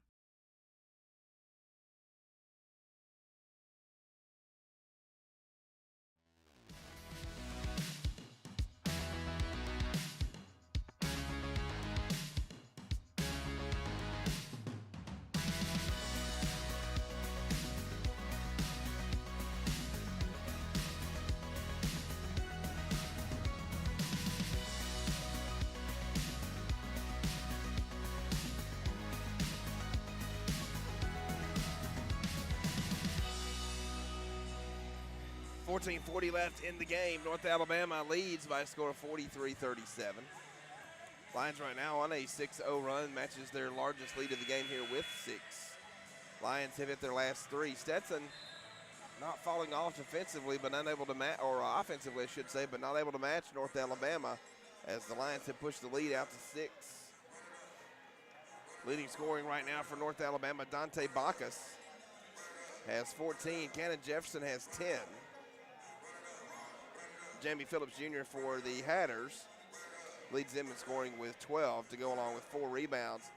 .40 left in the game. North Alabama leads by a score of 43-37. Lions right now on a 6-0 run, matches their largest lead of the game here with 6. Lions have hit their last 3. Stetson not falling off defensively, but unable to match, or offensively I should say, but not able to match North Alabama as the Lions have pushed the lead out to 6. Leading scoring right now for North Alabama, Dante Bacchus has 14. Cannon Jefferson has 10. Jamie Phillips Jr. for the Hatters leads them in scoring with 12 to go along with 4 rebounds.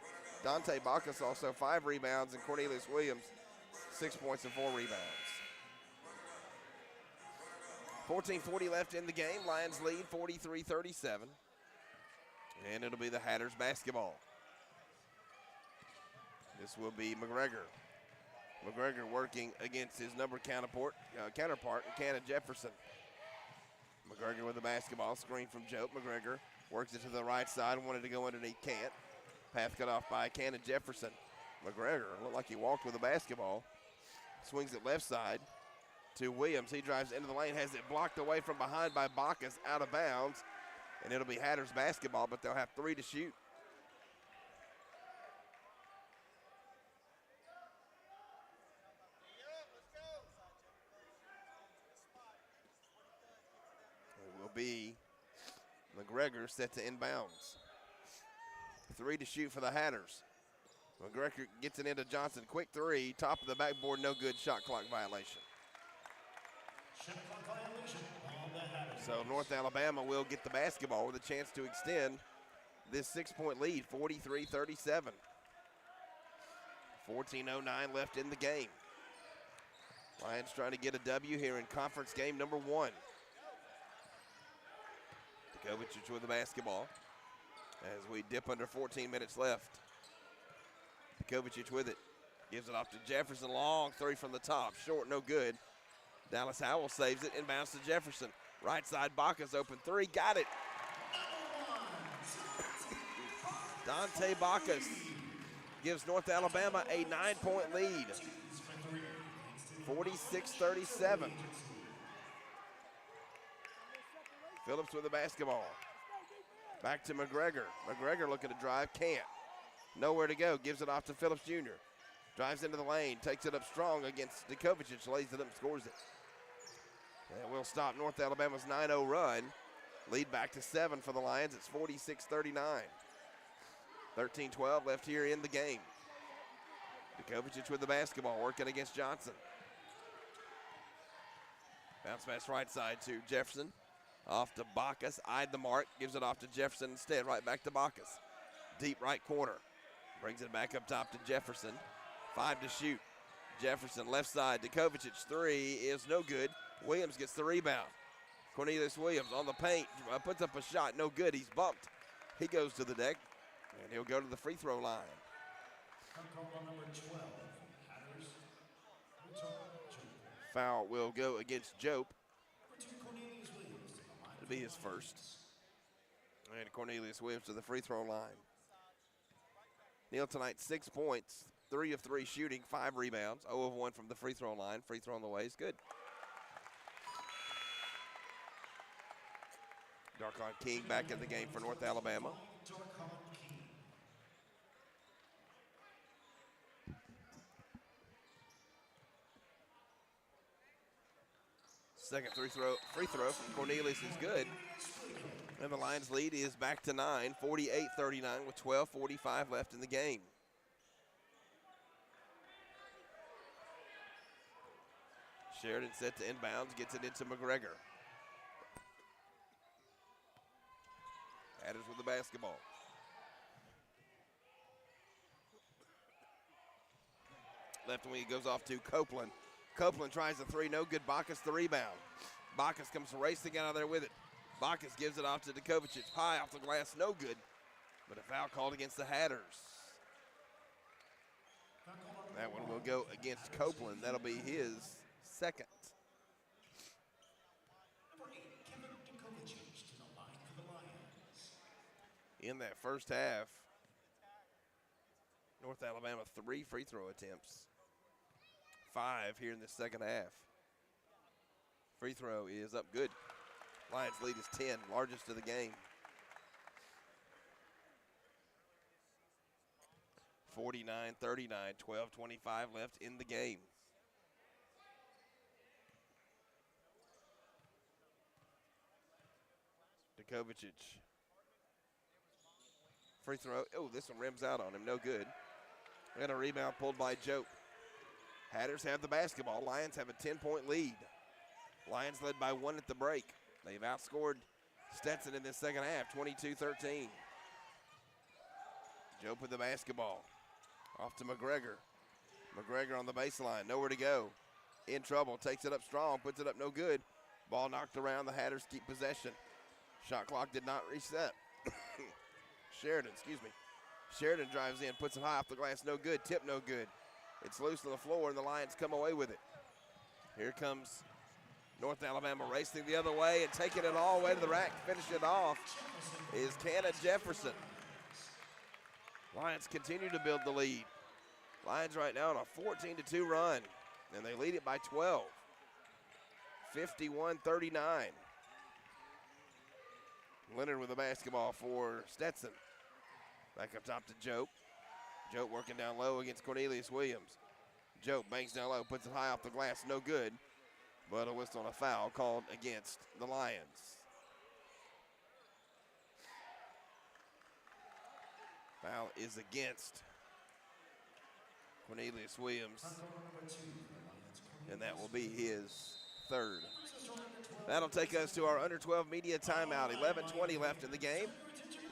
Dante Bacchus also 5 rebounds, and Cornelius Williams 6 points and 4 rebounds. 14:40 left in the game. Lions lead 43-37. And it'll be the Hatters basketball. This will be McGregor. McGregor working against his number counterpart, Cannon Jefferson. McGregor with the basketball, screen from Jope. McGregor works it to the right side, wanted to go underneath, can't. Path cut off by Cannon Jefferson. McGregor looked like he walked with the basketball. Swings it left side to Williams. He drives into the lane, has it blocked away from behind by Bacchus, out of bounds. And it'll be Hatters basketball, but they'll have 3 to shoot. It will be McGregor set to inbounds. 3 to shoot for the Hatters. McGregor gets it into Johnson. Quick 3, top of the backboard, no good. Shot clock violation. So North Alabama will get the basketball with a chance to extend this 6-point lead, 43-37. 14:09 left in the game. Lions trying to get a W here in conference game number 1. Kovacic with the basketball as we dip under 14 minutes left. Kovacic with it. Gives it off to Jefferson. Long 3 from the top. Short, no good. Dallas Howell saves it. Inbounds to Jefferson. Right side, Bacchus open 3. Got it. Dante Bacchus gives North Alabama a 9-point lead. 46-37. Phillips with the basketball. Back to McGregor. McGregor looking to drive, can't. Nowhere to go, gives it off to Phillips Jr. Drives into the lane, takes it up strong against Kovacic, lays it up and scores it. And we'll stop North Alabama's 9-0 run. Lead back to 7 for the Lions. It's 46-39. 13-12 left here in the game. Kovacic with the basketball, working against Johnson. Bounce pass right side to Jefferson. Off to Bacchus, eyed the mark, gives it off to Jefferson instead, right back to Bacchus. Deep right corner, brings it back up top to Jefferson. 5 to shoot. Jefferson left side to Kovacic, 3 is no good. Williams gets the rebound. Cornelius Williams on the paint, puts up a shot, no good, he's bumped. He goes to the deck, and he'll go to the free throw line. Foul will go against Jope. It'll be his first. And Cornelius Williams to the free throw line. Neal tonight 6 points, 3 of 3 shooting, 5 rebounds, 0 of 1 from the free throw line. Free throw on the way is good. Darkon King back in the game for North Alabama. Second free throw from Cornelius is good. And the Lions lead is back to 9, 48-39 with 12:45 left in the game. Sheridan set to inbounds, gets it into McGregor. Hatters with the basketball. Left wing goes off to Copeland. Copeland tries the 3, no good. Bacchus the rebound. Bacchus comes racing out of there with it. Bacchus gives it off to Kovacic. High off the glass, no good. But a foul called against the Hatters. That one will go against Copeland. That'll be his second. In that first half, North Alabama 3 free throw attempts. 5 here in the second half. Free throw is up good. Lions lead is 10, largest of the game. 49-39, 12:25 left in the game. Kovacic. Free throw. Oh, this one rims out on him. No good. And a rebound pulled by Jope. Hatters have the basketball. Lions have a 10-point lead. Lions led by 1 at the break. They've outscored Stetson in this second half, 22-13. Joe with the basketball. Off to McGregor. McGregor on the baseline, nowhere to go. In trouble, takes it up strong, puts it up no good. Ball knocked around, the Hatters keep possession. Shot clock did not reset. Sheridan drives in, puts it high off the glass, no good, tip no good. It's loose on the floor and the Lions come away with it. Here comes North Alabama racing the other way and taking it all the way to the rack to finish it off is Cannon Jefferson. Lions continue to build the lead. Lions right now on a 14-2 run, and they lead it by 12. 51-39. Leonard with the basketball for Stetson. Back up top to Jope. Jope working down low against Cornelius Williams. Jope banks down low, puts it high off the glass, no good. But a whistle and a foul called against the Lions. Foul is against Cornelius Williams, and that will be his third. That'll take us to our under 12 media timeout. 11:20 left in the game.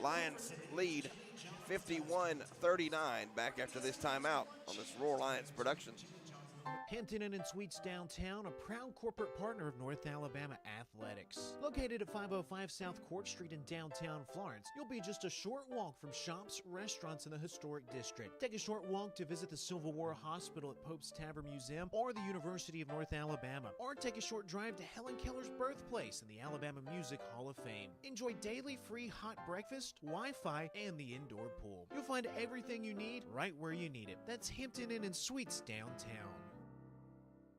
Lions lead 51-39. Back after this timeout on this Roar Lions production. Hampton Inn and Suites Downtown, a proud corporate partner of North Alabama Athletics. Located at 505 South Court Street in downtown Florence, you'll be just a short walk from shops, restaurants in the historic district. Take a short walk to visit the Civil War Hospital at Pope's Tavern Museum or the University of North Alabama. Or take a short drive to Helen Keller's birthplace in the Alabama Music Hall of Fame. Enjoy daily free hot breakfast, Wi-Fi, and the indoor pool. You'll find everything you need right where you need it. That's Hampton Inn and Suites Downtown.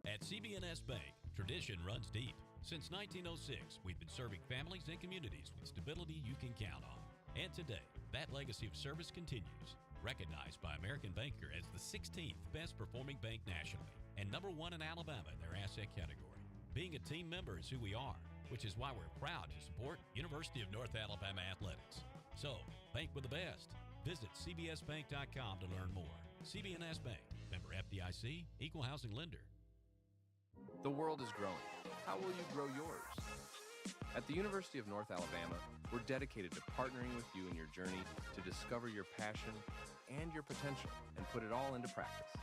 At CB&S Bank, tradition runs deep. Since 1906, we've been serving families and communities with stability you can count on. And today, that legacy of service continues. Recognized by American Banker as the 16th best performing bank nationally and #1 in Alabama in their asset category. Being a team member is who we are, which is why we're proud to support University of North Alabama Athletics. So, bank with the best. Visit cbsbank.com to learn more. CB&S Bank, member FDIC, equal housing lender. The world is growing. How will you grow yours? At the University of North Alabama, we're dedicated to partnering with you in your journey to discover your passion and your potential and put it all into practice.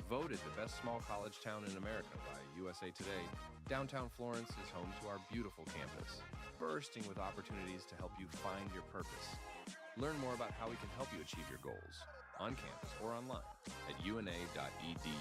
Voted the best small college town in America by USA Today, downtown Florence is home to our beautiful campus, bursting with opportunities to help you find your purpose. Learn more about how we can help you achieve your goals on campus or online at una.edu.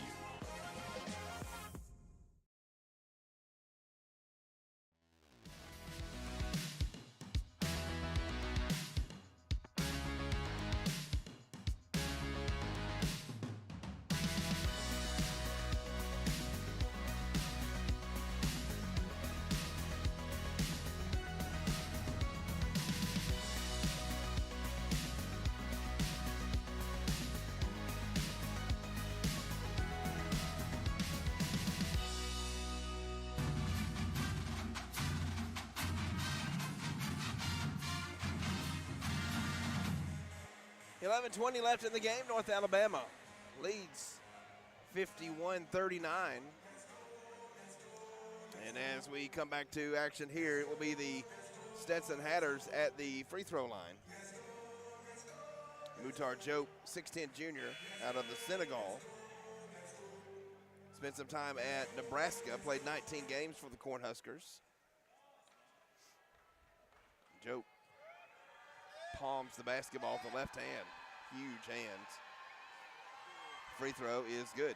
11:20 left in the game. North Alabama leads 51-39. And as we come back to action here, it will be the Stetson Hatters at the free throw line. Muhtar Jope, 6'10 junior out of the Senegal. Spent some time at Nebraska, played 19 games for the Cornhuskers. Jope palms the basketball with the left hand. Huge hands. Free throw is good.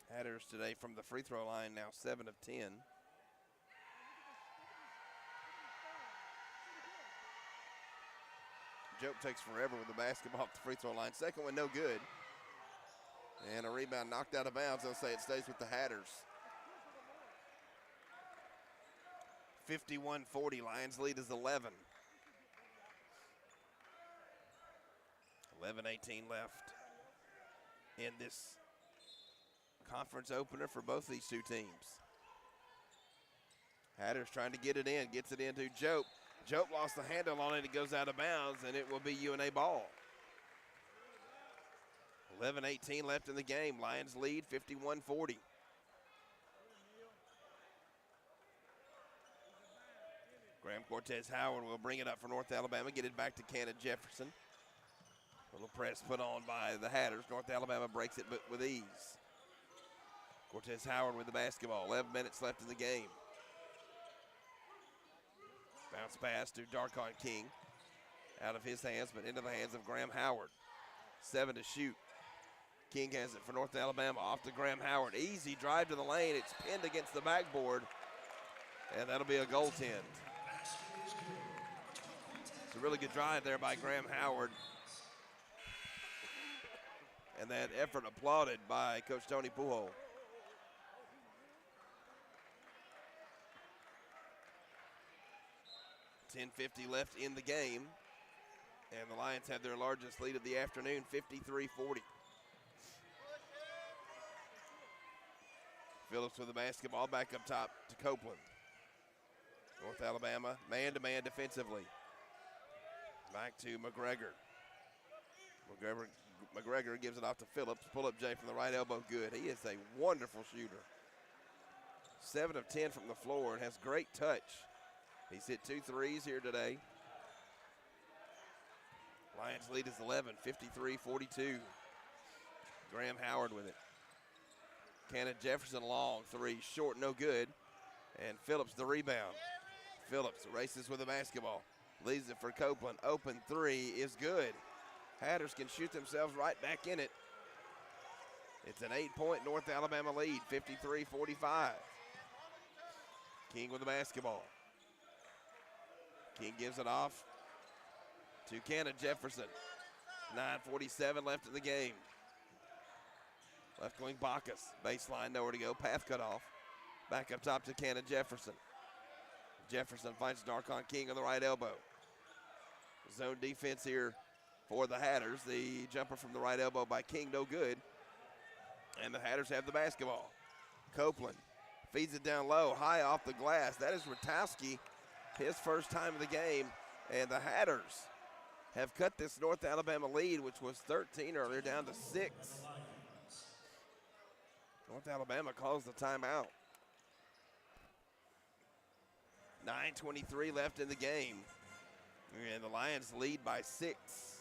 Hatters today from the free throw line now 7 of 10. Jope takes forever with the basketball off the free throw line. Second one no good. And a rebound knocked out of bounds. They'll say it stays with the Hatters. 51-40, Lions lead is 11. 11:18 left in this conference opener for both these two teams. Hatters trying to get it in, gets it into Jope. Jope lost the handle on it, it goes out of bounds, and it will be UNA ball. 11:18 left in the game, Lions lead 51-40. Graham Cortez Howard will bring it up for North Alabama, get it back to Cannon Jefferson. Little press put on by the Hatters. North Alabama breaks it, but with ease. Cortez Howard with the basketball. 11 minutes left in the game. Bounce pass to Darkon King. Out of his hands, but into the hands of Graham Howard. 7 to shoot. King has it for North Alabama. Off to Graham Howard. Easy drive to the lane. It's pinned against the backboard, and that'll be a goaltend. It's a really good drive there by Graham Howard. And that effort applauded by Coach Tony Pujol. .10:50 left in the game. And the Lions have their largest lead of the afternoon, 53-40. Phillips with the basketball back up top to Copeland. North Alabama man-to-man defensively. Back to McGregor. McGregor gives it off to Phillips. Pull-up J from the right elbow, good. He is a wonderful shooter. 7 of 10 from the floor and has great touch. He's hit 2 threes here today. Lions lead is 11, 53-42. Graham Howard with it. Cannon Jefferson long, 3, short, no good. And Phillips the rebound. Phillips races with the basketball. Leaves it for Copeland. Open 3 is good. Hatters can shoot themselves right back in it. It's an 8-point North Alabama lead, 53-45. King with the basketball. King gives it off to Cannon Jefferson. 9:47 left in the game. Left wing Bacchus. Baseline, nowhere to go. Path cut off. Back up top to Cannon Jefferson. Jefferson finds Darkon King on the right elbow. Zone defense here for the Hatters. The jumper from the right elbow by King, no good. And the Hatters have the basketball. Copeland feeds it down low, high off the glass. That is Rutowski, his first time of the game. And the Hatters have cut this North Alabama lead, which was 13 earlier, down to 6. North Alabama calls the timeout. 9:23 left in the game. And the Lions lead by 6.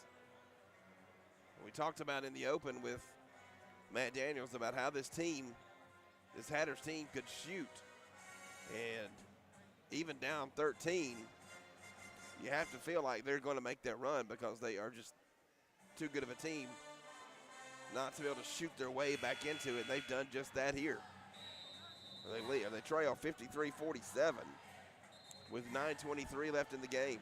We talked about in the open with Matt Daniels about how this team, this Hatters team, could shoot. And even down 13, you have to feel like they're going to make that run because they are just too good of a team not to be able to shoot their way back into it. They've done just that here. They trail 53-47 with 9:23 left in the game.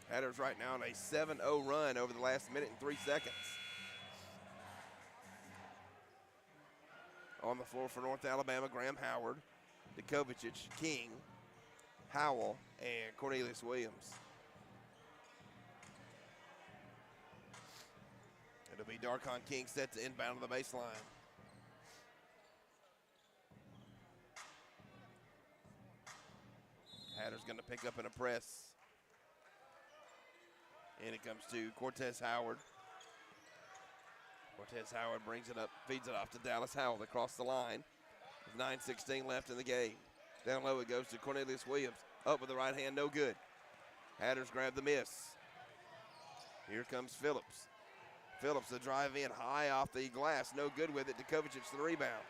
Hatters right now on a 7-0 run over the last minute and 3 seconds. On the floor for North Alabama, Graham Howard, Djokovic, King, Howell, and Cornelius Williams. It'll be Darkon King set to inbound to the baseline. Hatters going to pick up in a press. And it comes to Cortez Howard. Cortez Howard brings it up, feeds it off to Dallas Howell across the line. With 9:16 left in the game. Down low it goes to Cornelius Williams. Up with the right hand, no good. Hatters grab the miss. Here comes Phillips. Phillips the drive in high off the glass, no good with it. Djokovic the rebound.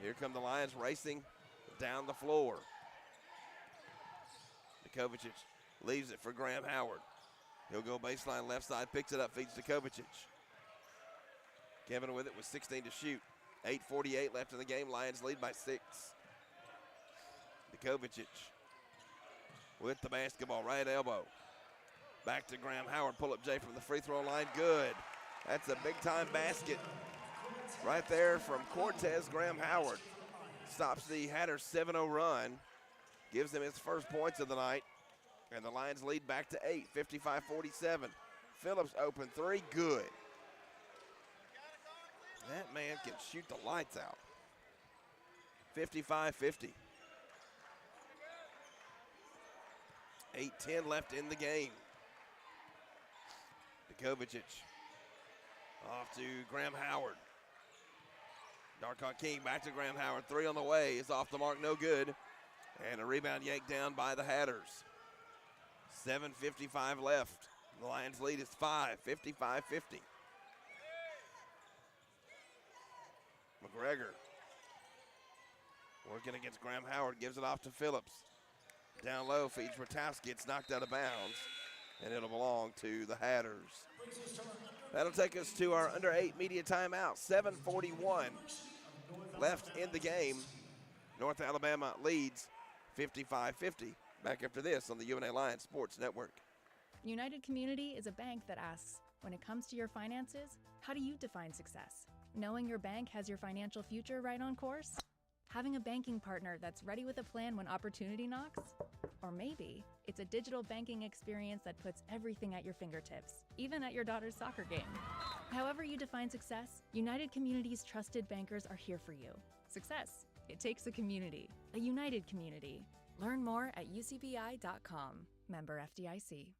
Here come the Lions racing down the floor. Djokovic leaves it for Graham Howard. He'll go baseline left side, picks it up, feeds Djokovic. Kevin with it with 16 to shoot. 8:48 left in the game. Lions lead by 6. Djokovic with the basketball, right elbow. Back to Graham Howard. Pull up J from the free throw line. Good. That's a big time basket right there from Cortez Graham Howard. Stops the Hatters 7-0 run. Gives them his first points of the night. And the Lions lead back to 8, 55-47. Phillips open 3, good. That man can shoot the lights out. 55-50. 8:10 left in the game. Djokovic off to Graham Howard. Darkhawk King back to Graham Howard. 3 on the way. It's off the mark, no good. And a rebound yanked down by the Hatters. 7:55 left. The Lions lead is 5, 55-50. McGregor working against Graham Howard, gives it off to Phillips. Down low, feeds Rotowski. It's knocked out of bounds, and it'll belong to the Hatters. That'll take us to our under 8 media timeout. 7:41 left in the game. North Alabama leads 55-50. Back after this on the UNA Lions Sports Network. United Community is a bank that asks, when it comes to your finances, how do you define success? Knowing your bank has your financial future right on course? Having a banking partner that's ready with a plan when opportunity knocks? Or maybe it's a digital banking experience that puts everything at your fingertips, even at your daughter's soccer game. However you define success, United Community's trusted bankers are here for you. Success, it takes a community, a united community. Learn more at ucbi.com. Member FDIC.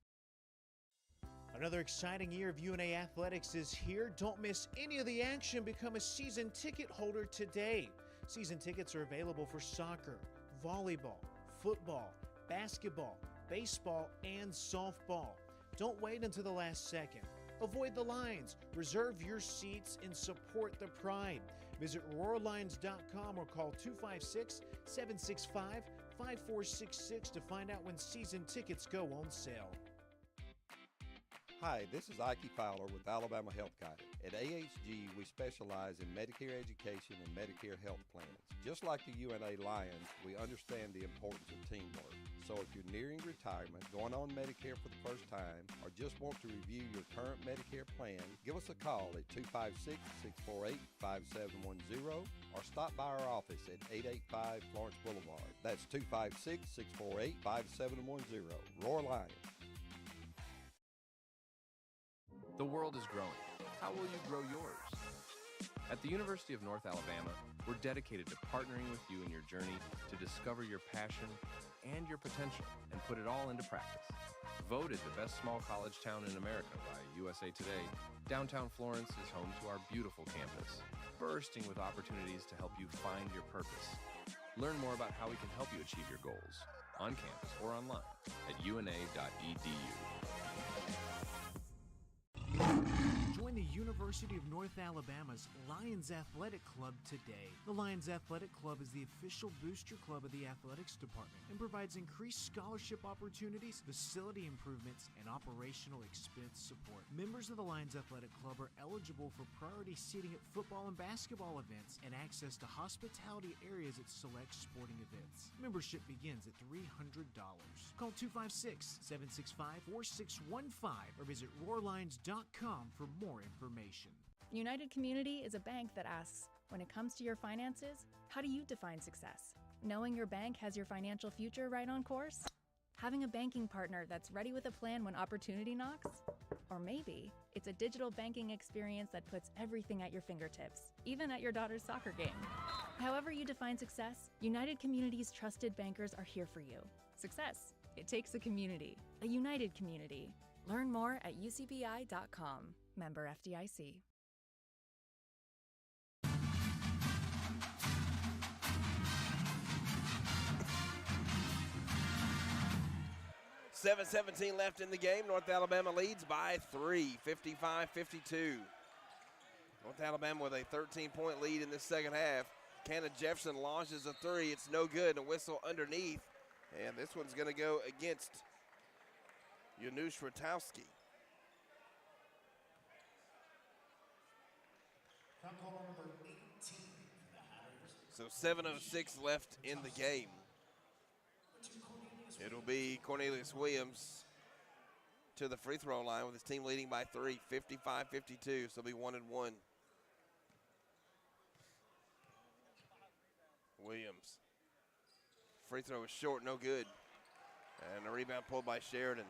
Another exciting year of UNA athletics is here. Don't miss any of the action. Become a season ticket holder today. Season tickets are available for soccer, volleyball, football, basketball, baseball, and softball. Don't wait until the last second. Avoid the lines. Reserve your seats and support the pride. Visit roarlines.com or call 256-765-5466 to find out when season tickets go on sale. Hi, this is Ike Fowler with Alabama Health Guide. At AHG, we specialize in Medicare education and Medicare health plans. Just like the UNA Lions, we understand the importance of teamwork. So if you're nearing retirement, going on Medicare for the first time, or just want to review your current Medicare plan, give us a call at 256-648-5710 or stop by our office at 885 Florence Boulevard. That's 256-648-5710. Roar Lions. The world is growing. How will you grow yours? At the University of North Alabama, we're dedicated to partnering with you in your journey to discover your passion and your potential and put it all into practice. Voted the best small college town in America by USA Today, downtown Florence is home to our beautiful campus, bursting with opportunities to help you find your purpose. Learn more about how we can help you achieve your goals on campus or online at una.edu. Join the University of North Alabama's Lions Athletic Club today. The Lions Athletic Club is the official booster club of the athletics department and provides increased scholarship opportunities, facility improvements, and operational expense support. Members of the Lions Athletic Club are eligible for priority seating at football and basketball events and access to hospitality areas at select sporting events. Membership begins at $300. Call 256-765-4615 or visit roarlines.com for more information. United Community is a bank that asks, when it comes to your finances, how do you define success? Knowing your bank has your financial future right on course? Having a banking partner that's ready with a plan when opportunity knocks? Or maybe it's a digital banking experience that puts everything at your fingertips, even at your daughter's soccer game. However you define success, United Community's trusted bankers are here for you. Success, it takes a community, a united community. Learn more at ucbi.com. Member FDIC. $7:17 left in the game. North Alabama leads by 3, 55-52. North Alabama with a 13-point lead in this second half. Cannon Jefferson launches a three. It's no good. A whistle underneath. And this one's going to go against Janusz Rotowski. So 7:06 left in the game. It'll be Cornelius Williams to the free throw line with his team leading by 3, 55-52. So it'll be 1-1. Williams. Free throw is short, no good. And a rebound pulled by Sheridan.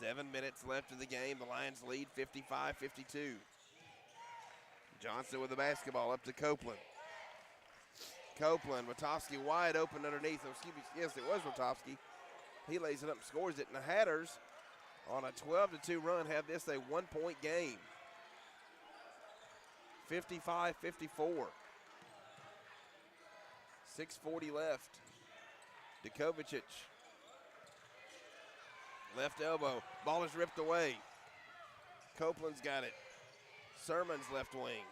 7 minutes left in the game. The Lions lead 55-52. Johnson with the basketball up to Copeland. Copeland, Rotowski wide open underneath. Oh, excuse me, yes, it was Rotowski. He lays it up and scores it. And the Hatters on a 12-2 run have this a 1-point game. 55-54. 6:40 left. Dukovic. Left elbow. Ball is ripped away. Copeland's got it. Sermon's left wing.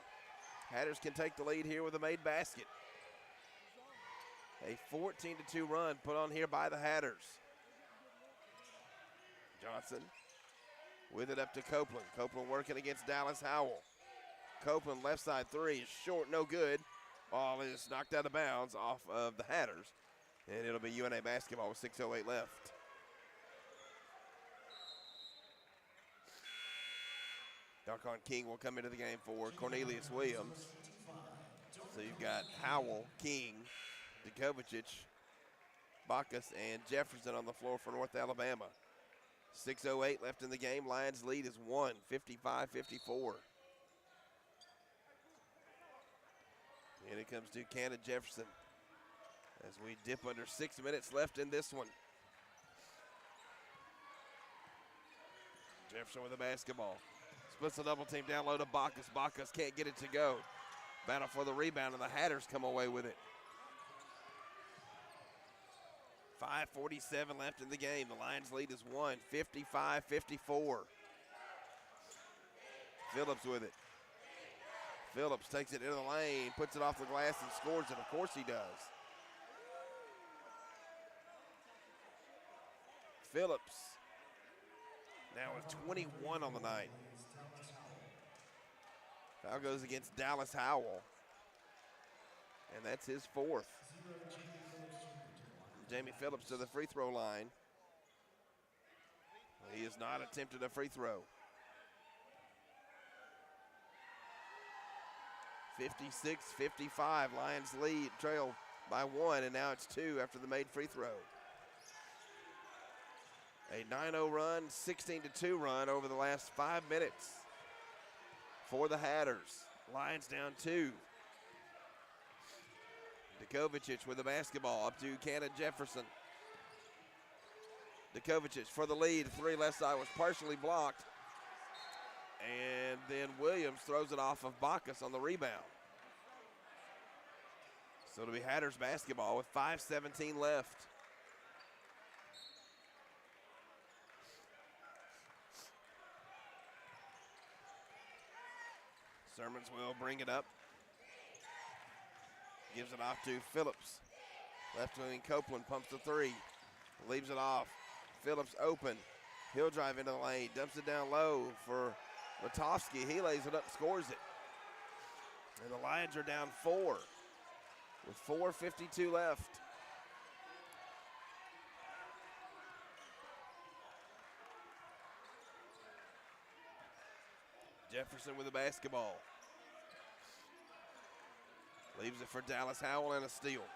Hatters can take the lead here with a made basket. A 14-2 run put on here by the Hatters. Johnson with it up to Copeland. Copeland working against Dallas Howell. Copeland left side three is short, no good. Ball is knocked out of bounds off of the Hatters. And it'll be UNA basketball with 6:08 left. Darkon King will come into the game for Cornelius Williams. So you've got Howell, King, Dukovic, Bacchus, and Jefferson on the floor for North Alabama. 6:08 left in the game. Lions lead is 1, 55-54. And it comes to Cannon Jefferson as we dip under 6 minutes left in this one. Jefferson with the basketball. Splits the double team down low to Bacchus. Bacchus can't get it to go. Battle for the rebound, and the Hatters come away with it. 5:47 left in the game. The Lions lead is 1, 55-54. Phillips with it. Phillips takes it into the lane, puts it off the glass and scores it. Of course he does. Phillips now with 21 on the night. Foul goes against Dallas Howell, and that's his fourth. Jamie Phillips to the free throw line. He has not attempted a free throw. 56-55, Lions lead, trail by 1, and now it's 2 after the made free throw. A 9-0 run, 16-2 run over the last 5 minutes for the Hatters. Lions down 2. Dukovic with the basketball up to Cannon Jefferson. Dukovic for the lead. Three left side was partially blocked. And then Williams throws it off of Bacchus on the rebound. So it'll be Hatters basketball with 5:17 left. Sermons will bring it up. Gives it off to Phillips. Left wing Copeland pumps the three. Leaves it off. Phillips open. He'll drive into the lane. Dumps it down low for Latovsky. He lays it up, scores it. And the Lions are down 4 with 4:52 left. Jefferson with the basketball. Leaves it for Dallas Howell and a steal.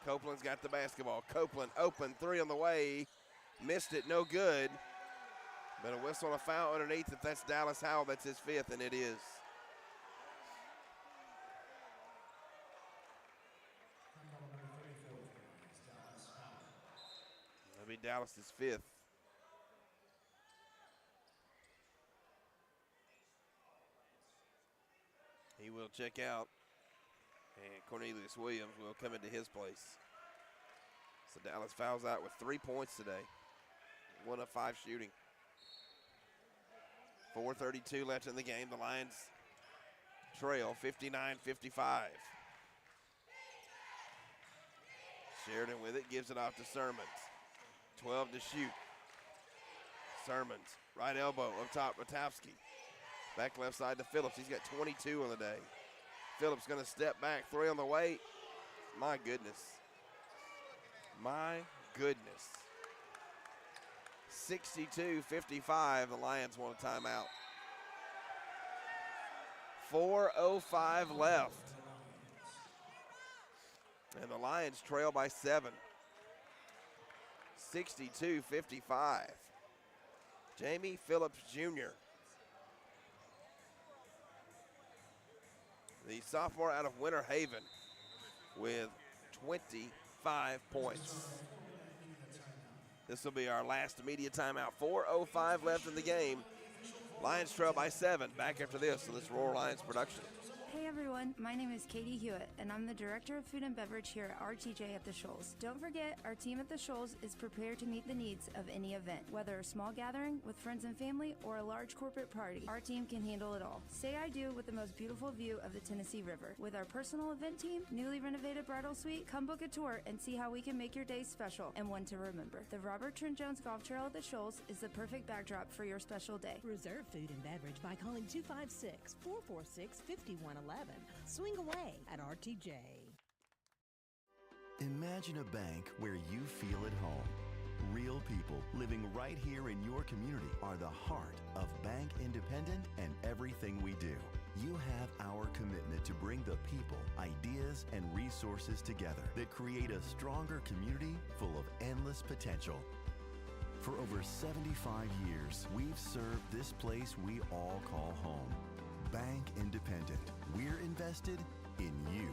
Copeland's got the basketball. Copeland open, three on the way. Missed it, no good. But a whistle and a foul underneath. If that's Dallas Howell, that's his fifth, and it is. That'll be Dallas's fifth. He will check out, and Cornelius Williams will come into his place. So Dallas fouls out with 3 points today. 1 of 5 shooting. 4:32 left in the game. The Lions trail 59-55. Sheridan with it, gives it off to Sermons. 12 to shoot. Sermons, right elbow up top, Ratowski. Back left side to Phillips. He's got 22 on the day. Phillips going to step back. Three on the way. My goodness. My goodness. 62-55. The Lions want a timeout. 4:05 left. And the Lions trail by 7. 62-55. Jamie Phillips Jr., the sophomore out of Winter Haven, with 25 points. This will be our last media timeout. 4:05 left in the game. Lions trail by 7. Back after this on this Roar Lions production. Hey everyone, my name is Katie Hewitt, and I'm the Director of Food and Beverage here at RTJ at the Shoals. Don't forget, our team at the Shoals is prepared to meet the needs of any event, whether a small gathering with friends and family or a large corporate party. Our team can handle it all. Say I do with the most beautiful view of the Tennessee River. With our personal event team, newly renovated bridal suite, come book a tour and see how we can make your day special and one to remember. The Robert Trent Jones Golf Trail at the Shoals is the perfect backdrop for your special day. Reserve food and beverage by calling 256-446-5111. Swing away at RTJ. Imagine a bank where you feel at home. Real people living right here in your community are the heart of Bank Independent and everything we do. You have our commitment to bring the people, ideas, and resources together that create a stronger community full of endless potential. For over 75 years, we've served this place we all call home. Bank Independent. We're invested in you.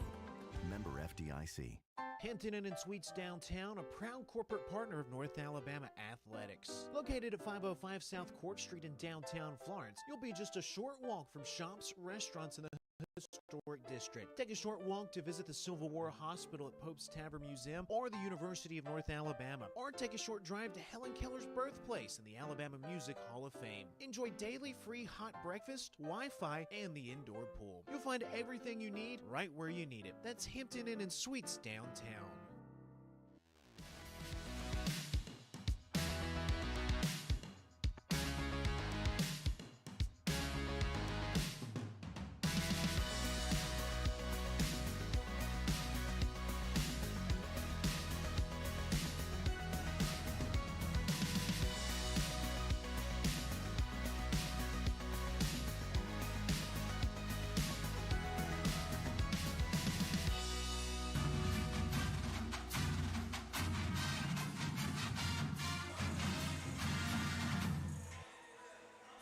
Member FDIC. Hampton Inn and Suites Downtown, a proud corporate partner of North Alabama Athletics. Located at 505 South Court Street in downtown Florence, you'll be just a short walk from shops, restaurants, and the historic district. Take a short walk to visit the Civil War Hospital at Pope's Tavern Museum or the University of North Alabama, or take a short drive to Helen Keller's birthplace in the Alabama Music Hall of Fame. Enjoy daily free hot breakfast, Wi-Fi, and the indoor pool. You'll find everything you need right where you need it. That's Hampton Inn and Suites Downtown.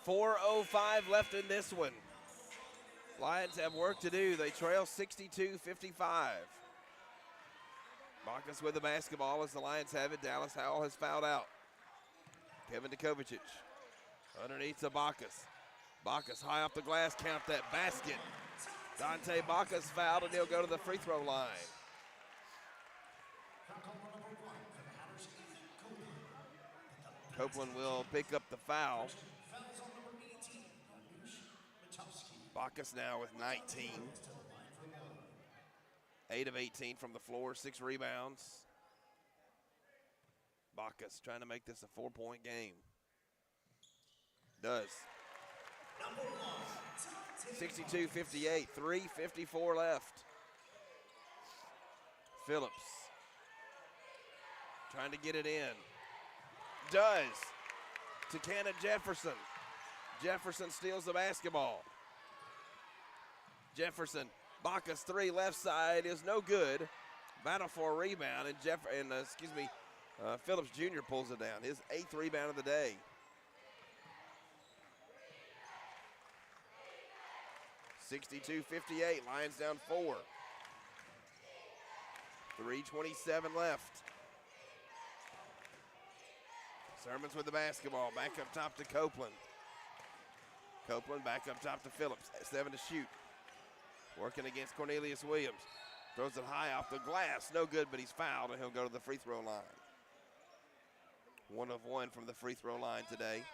.405 left in this one. Lions have work to do. They trail 62-55. Bacchus with the basketball as the Lions have it. Dallas Howell has fouled out. Kevin Dukovic underneath to Bacchus. Bacchus high off the glass, count that basket. Dante Bacchus fouled and he'll go to the free throw line. Copeland will pick up the foul. Bacchus now with 19. 8 of 18 from the floor, 6 rebounds. Bacchus trying to make this a 4-point game. Does. 62-58, 3:54 left. Phillips trying to get it in. Does to Cannon Jefferson. Jefferson steals the basketball. Jefferson, Bacchus three left side is no good. Battle for a rebound, and Phillips Jr. pulls it down. His 8th rebound of the day. (62-58). Lions down 4. 3:27 left. Sermons with the basketball. Back up top to Copeland. Copeland back up top to Phillips. 7 to shoot. Working against Cornelius Williams. Throws it high off the glass. No good, but he's fouled, and he'll go to the free throw line. 1 of 1 from the free throw line today.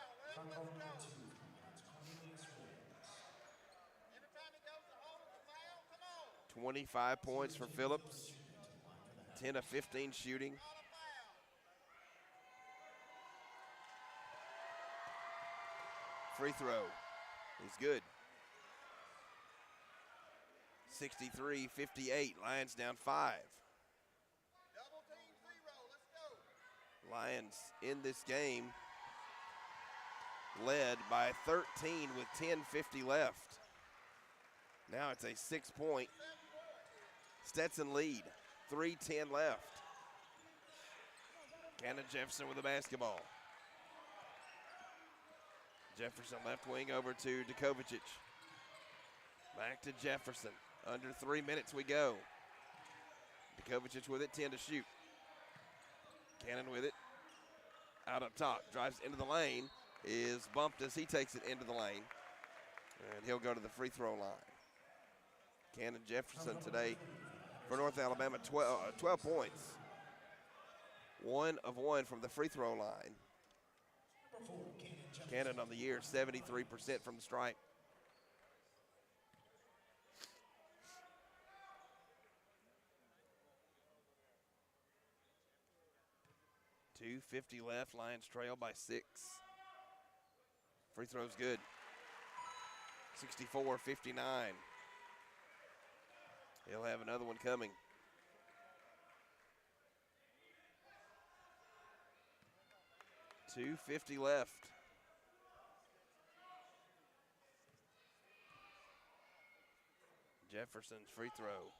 25 points for Phillips. 10 of 15 shooting. Free throw. He's good. 63-58. Lions down 5. Lions in this game led by 13 with 10:50 left. Now it's a 6-point Stetson lead. 3:10 left. Cannon Jefferson with the basketball. Jefferson left wing over to Dukovic. Back to Jefferson. Under 3 minutes we go. Dukovic with it, 10 to shoot. Cannon with it. Out up top, drives into the lane. Is bumped as he takes it into the lane. And he'll go to the free throw line. Cannon Jefferson today for North Alabama, 12 points. 1 of 1 from the free throw line. Cannon on the year, 73% from the stripe. .250 left, Lions trail by 6. Free throw's good. 64-59. He'll have another one coming. .250 left. Jefferson's free throw.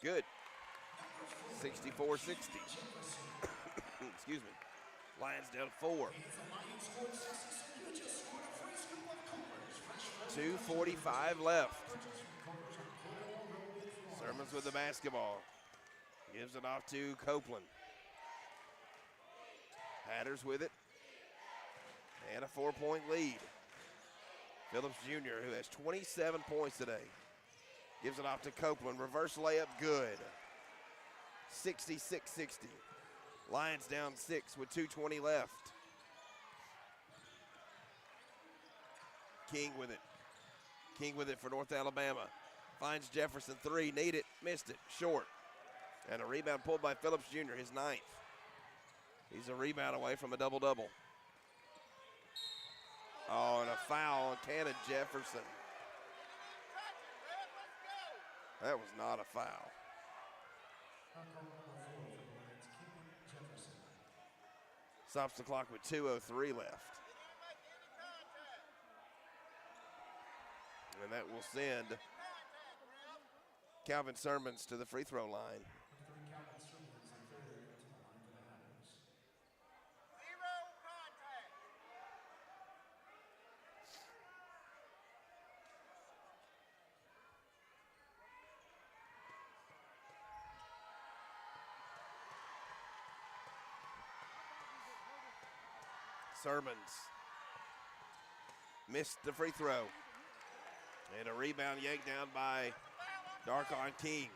Good. 64-60. Excuse me. Lions down 4. 2:45 left. Sermons with the basketball. Gives it off to Copeland. Hatters with it. And a 4-point lead. Phillips Jr., who has 27 points today, gives it off to Copeland. Reverse layup, good. 66-60. Lions down 6 with 2:20 left. King with it. King with it for North Alabama. Finds Jefferson, 3, need it, missed it, short. And a rebound pulled by Phillips Jr., his 9th. He's a rebound away from a double-double. Oh, and a foul on Cannon Jefferson. That was not a foul. Stops the clock with 2:03 left. And that will send Calvin Sermons to the free throw line. Sermons missed the free throw. And a rebound yanked down by Darkon King.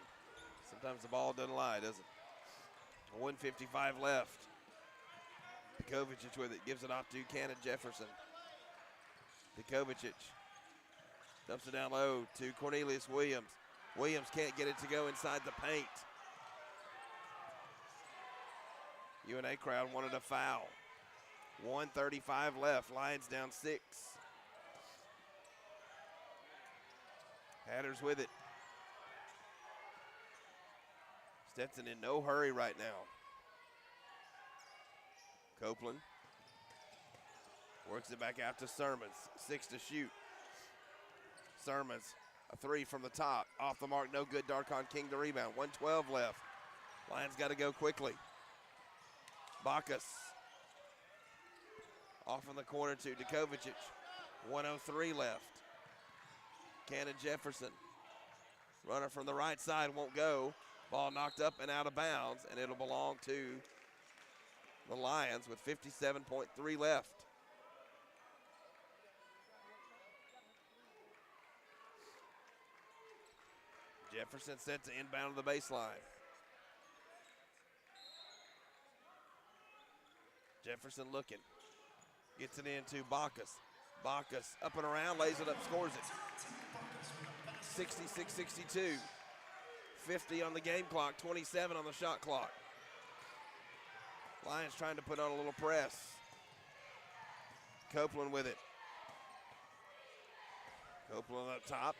Sometimes the ball doesn't lie, does it? 1:55 left. Dikovic with it, gives it off to Cannon Jefferson. Dikovic dumps it down low to Cornelius Williams. Williams can't get it to go inside the paint. UNA crowd wanted a foul. 1:35 left, Lions down 6. Hatters with it. Stetson in no hurry right now. Copeland works it back out to Sermons. 6 to shoot. Sermons, a 3 from the top. Off the mark, no good. Darkon King to rebound. 1:12 left. Lions got to go quickly. Bacchus. Off in the corner to Dikovic. 1:03 left. Cannon Jefferson. Runner from the right side won't go. Ball knocked up and out of bounds, and it'll belong to the Lions with 57.3 left. Jefferson set to inbound to the baseline. Jefferson looking. Gets it into Bacchus. Bacchus up and around, lays it up, scores it. 66-62. 50 on the game clock, 27 on the shot clock. Lions trying to put on a little press. Copeland with it. Copeland up top.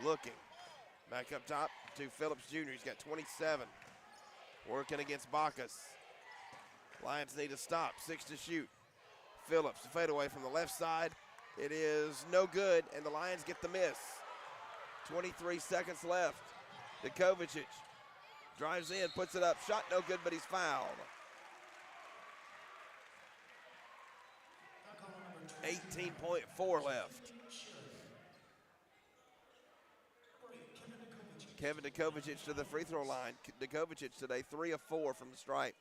Looking. Back up top to Phillips Jr. He's got 27. Working against Bacchus. Lions need to stop. 6 to shoot. Phillips, fade away from the left side. It is no good, and the Lions get the miss. 23 seconds left. Dikovic drives in, puts it up. Shot no good, but he's fouled. 18.4 left. Kevin Dikovic to the free throw line. Dikovic today 3 of 4 from the stripe.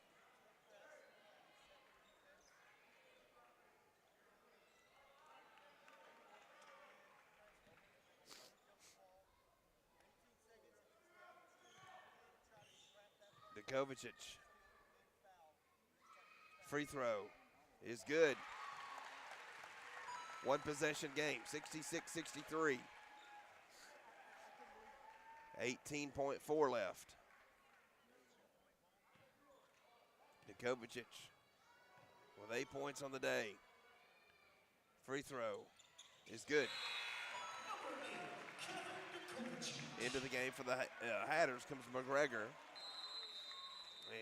Kovacic. Free throw is good. One possession game, 66-63. 18.4 left. Kovacic with 8 points on the day. Free throw is good. Into the game for the Hatters comes McGregor.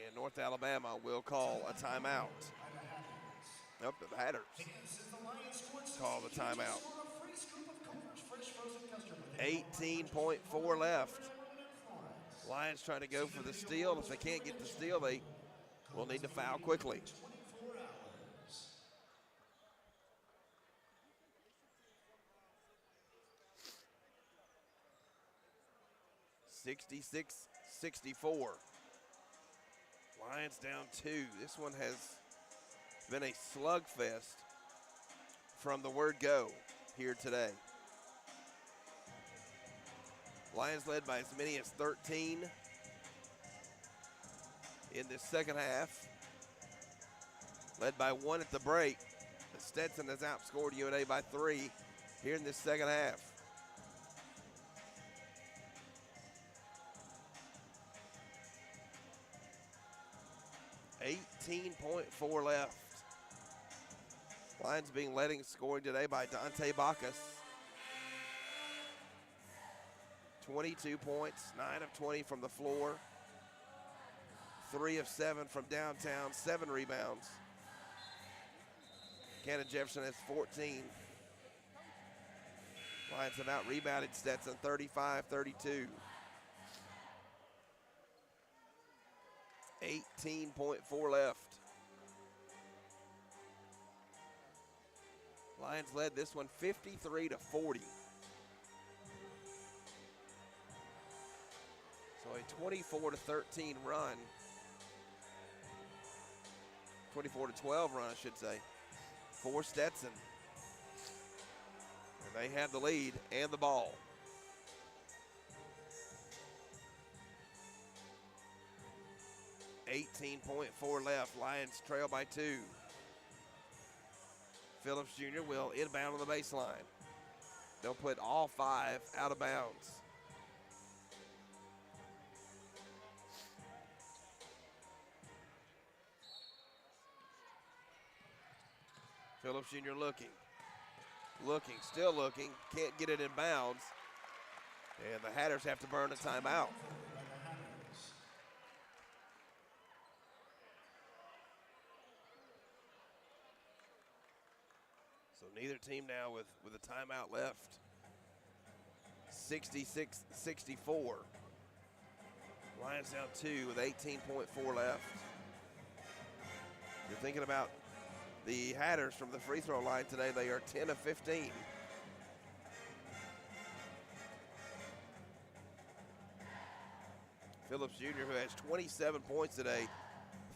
And North Alabama will call a timeout. Nope, the Hatters call the timeout. 18.4 left. Lions trying to go for the steal. If they can't get the steal, they will need to foul quickly. 66-64. Lions down 2. This one has been a slugfest from the word go here today. Lions led by as many as 13 in this second half. Led by 1 at the break. Stetson has outscored UNA by 3 here in this second half. .4 left. Lions being led in scoring today by Dante Bacchus. 22 points, 9 of 20 from the floor. 3 of 7 from downtown, 7 rebounds. Cannon Jefferson has 14. Lions have out-rebounded Stetson 35-32. 18.4 left. Lions led this one 53-40. So a 24-13 run. 24-12 run, I should say, for Stetson. And they have the lead and the ball. .4 left. Lions trail by 2. Phillips Jr. will inbound on the baseline. They'll put all 5 out of bounds. Phillips Jr. looking, still looking, can't get it in bounds. And the Hatters have to burn a timeout. So neither team now with a timeout left. 66-64. Lions down 2 with 18.4 left. You're thinking about the Hatters from the free throw line today. They are 10 of 15. Phillips Jr., who has 27 points today,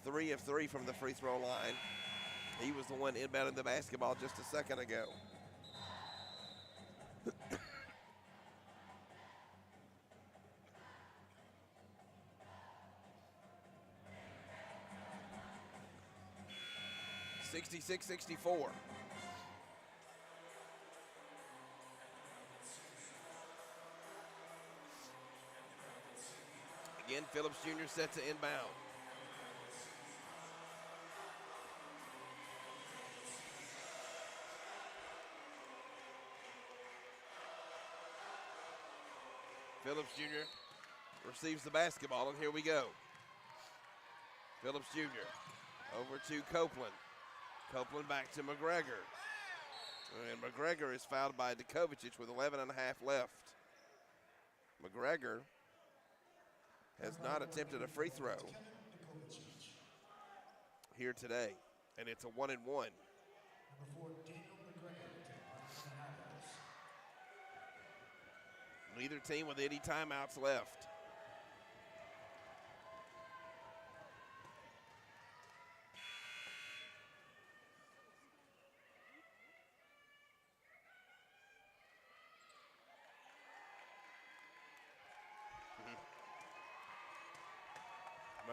3 of 3 from the free throw line. He was the one inbounding the basketball just a second ago. .66-64. Again, Phillips Jr. set to inbound. Phillips Jr. receives the basketball, and here we go. Phillips Jr. over to Copeland. Copeland back to McGregor. And McGregor is fouled by Kovacic with 11.5 left. McGregor has not attempted a free throw here today, and it's a 1-and-1. Neither team with any timeouts left.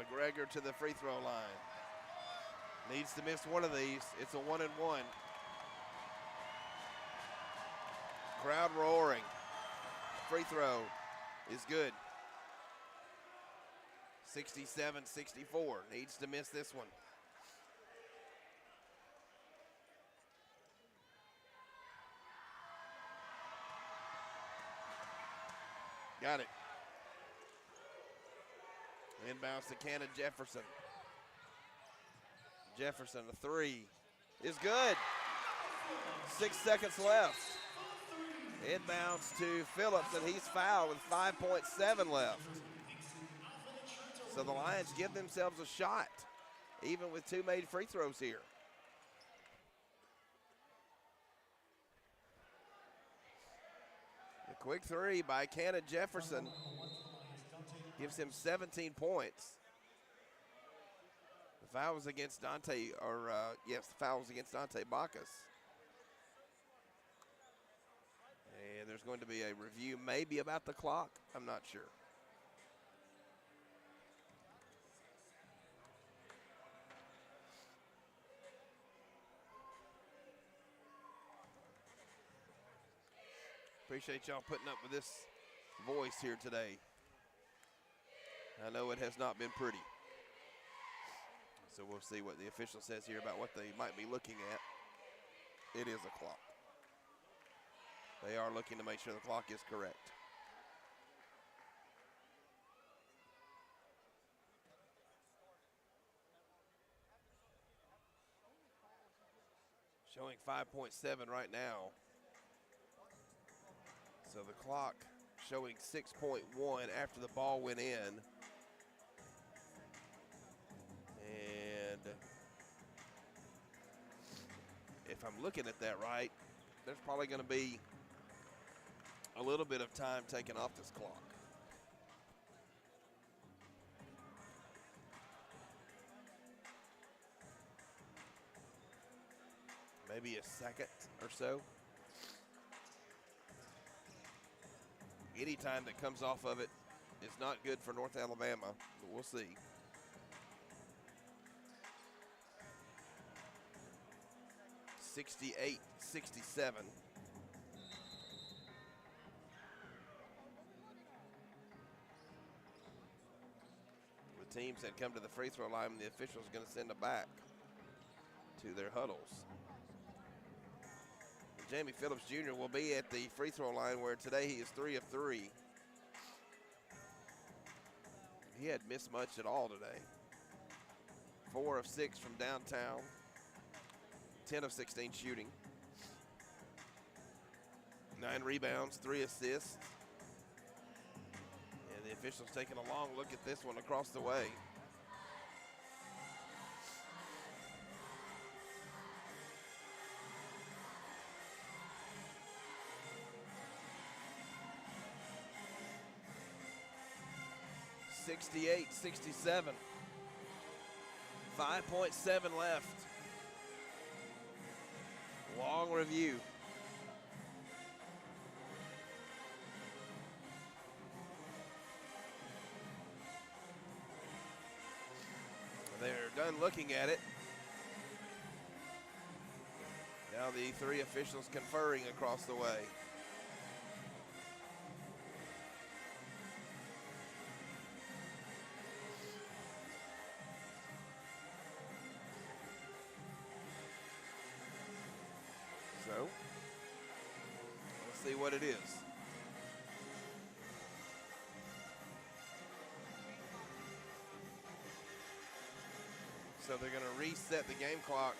McGregor to the free throw line. Needs to miss one of these. It's a 1-1. Crowd roaring. Free throw is good. 67-64. Needs to miss this one. Got it. Inbounds to Cannon Jefferson. Jefferson, a three is good. 6 seconds left. Inbounds to Phillips, and he's fouled with 5.7 left. So the Lions give themselves a shot, even with 2 made free throws here. A quick three by Cannon Jefferson gives him 17 points. The foul was against Dante, yes, the foul was against Dante Bacchus. And there's going to be a review maybe about the clock. I'm not sure. Appreciate y'all putting up with this voice here today. I know it has not been pretty. So we'll see what the official says here about what they might be looking at. It is a clock. They are looking to make sure the clock is correct. Showing 5.7 right now. So the clock showing 6.1 after the ball went in. And if I'm looking at that right, there's probably going to be a little bit of time taken off this clock. Maybe a second or so. Any time that comes off of it is not good for North Alabama, but we'll see. (68-67). The teams that come to the free throw line, the officials are going to send them back to their huddles. Jamie Phillips Jr. will be at the free throw line where today he is 3 of 3. He hadn't missed much at all today. 4 of 6 from downtown. 10 of 16 shooting. 9 rebounds, 3 assists. And the officials taking a long look at this one across the way. (68-67). 5.7 left. Long review. They're done looking at it. Now the 3 officials conferring across the way. So, let's see what it is. So they're going to reset the game clock.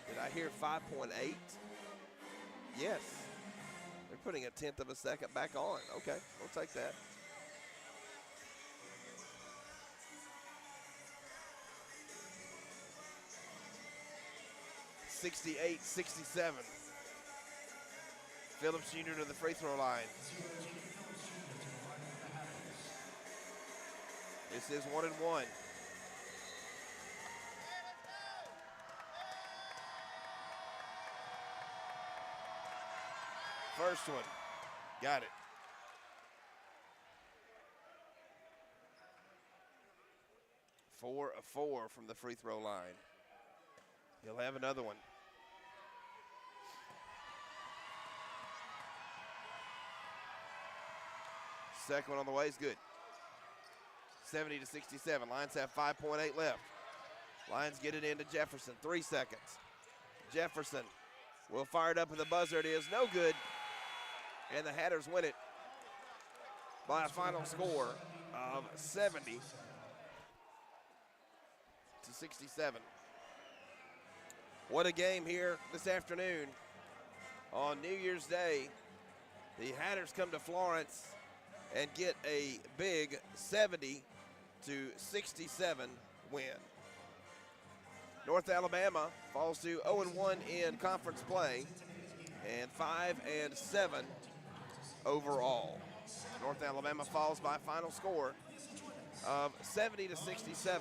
Did I hear 5.8? Yes. They're putting a 1/10 of a second back on. Okay, we'll take that. (68-67). Phillips Jr. to the free throw line. This is 1-1. First one. Got it. 4 of 4 from the free throw line. He'll have another one. Second one on the way is good. 70-67. Lions have 5.8 left. Lions get it into Jefferson. 3 seconds. Jefferson will fire it up at the buzzer. It is no good. And the Hatters win it by a final score of 70-67. What a game here this afternoon. On New Year's Day, the Hatters come to Florence and get a big 70-67 win. North Alabama falls to 0-1 in conference play and 5-7 overall. North Alabama falls by a final score of 70-67.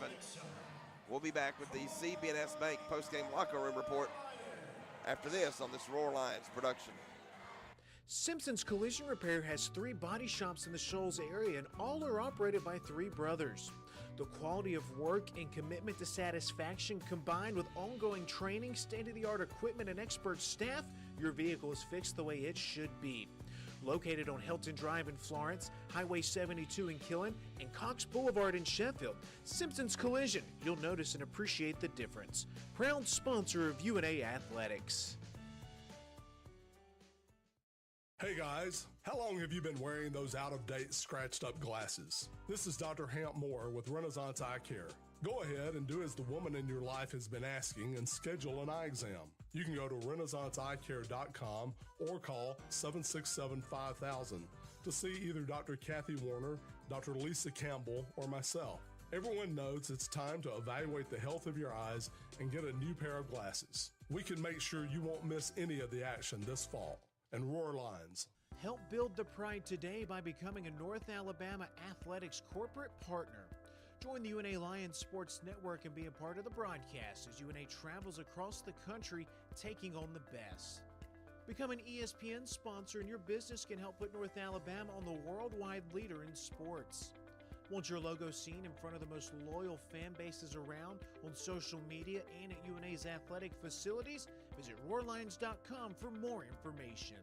We'll be back with the CBNS Bank postgame locker room report after this on this Roar Lions production. Simpson's Collision Repair has 3 body shops in the Shoals area, and all are operated by 3 brothers. The quality of work and commitment to satisfaction, combined with ongoing training, state-of-the-art equipment, and expert staff, your vehicle is fixed the way it should be. Located on Hilton Drive in Florence, Highway 72 in Killen, and Cox Boulevard in Sheffield, Simpson's Collision, you'll notice and appreciate the difference. Proud sponsor of UNA Athletics. Hey guys, how long have you been wearing those out-of-date, scratched-up glasses? This is Dr. Hamp Moore with Renaissance Eye Care. Go ahead and do as the woman in your life has been asking and schedule an eye exam. You can go to renaissanceeyecare.com or call 767-5000 to see either Dr. Kathy Warner, Dr. Lisa Campbell, or myself. Everyone knows it's time to evaluate the health of your eyes and get a new pair of glasses. We can make sure you won't miss any of the action this fall. And Roar Lions. Help build the pride today by becoming a North Alabama Athletics corporate partner. Join the UNA Lions Sports Network and be a part of the broadcast as UNA travels across the country taking on the best. Become an ESPN sponsor and your business can help put North Alabama on the worldwide leader in sports. Want your logo seen in front of the most loyal fan bases around on social media and at UNA's athletic facilities? Visit roarlions.com for more information.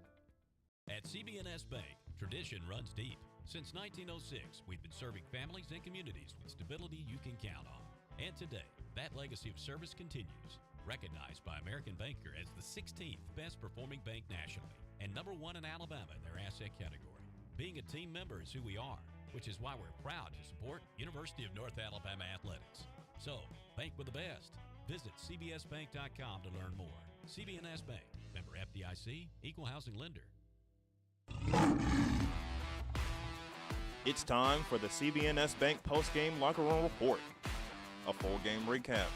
At CBNS Bank, tradition runs deep. Since 1906, we've been serving families and communities with stability you can count on. And today, that legacy of service continues. Recognized by American Banker as the 16th best performing bank nationally and #1 in Alabama in their asset category. Being a team member is who we are, which is why we're proud to support University of North Alabama Athletics. So, bank with the best. Visit cbsbank.com to learn more. CBNS Bank, member FDIC, equal housing lender. It's time for the CBNS Bank postgame locker room report. A full game recap,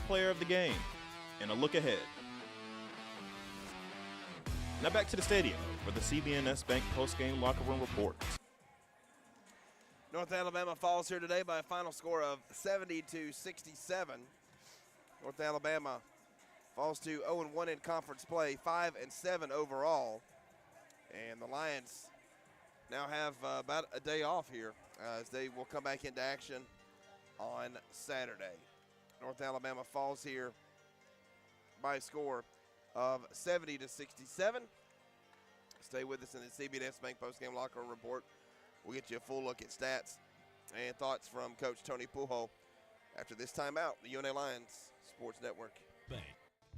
player of the game, and a look ahead. Now back to the stadium for the CBNS Bank postgame locker room report. North Alabama falls here today by a final score of 70-67. North Alabama falls to 0-1 in conference play, 5-7 overall. And the Lions now have about a day off here as they will come back into action on Saturday. North Alabama falls here by a score of 70-67. Stay with us in the CBNS Bank postgame locker room report. We'll get you a full look at stats and thoughts from Coach Tony Pujol after this timeout, the UNA Lions Sports Network. Bank.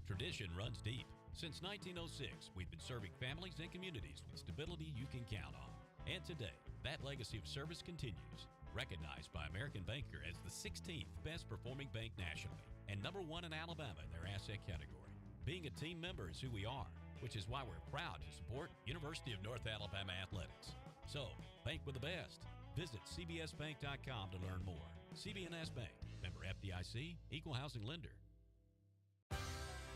Tradition runs deep. Since 1906, we've been serving families and communities with stability you can count on. And today, that legacy of service continues. Recognized by American Banker as the 16th best performing bank nationally and #1 in Alabama in their asset category. Being a team member is who we are, which is why we're proud to support University of North Alabama Athletics. So, bank with the best. Visit cbsbank.com to learn more. CBNS Bank, member FDIC, equal housing lender.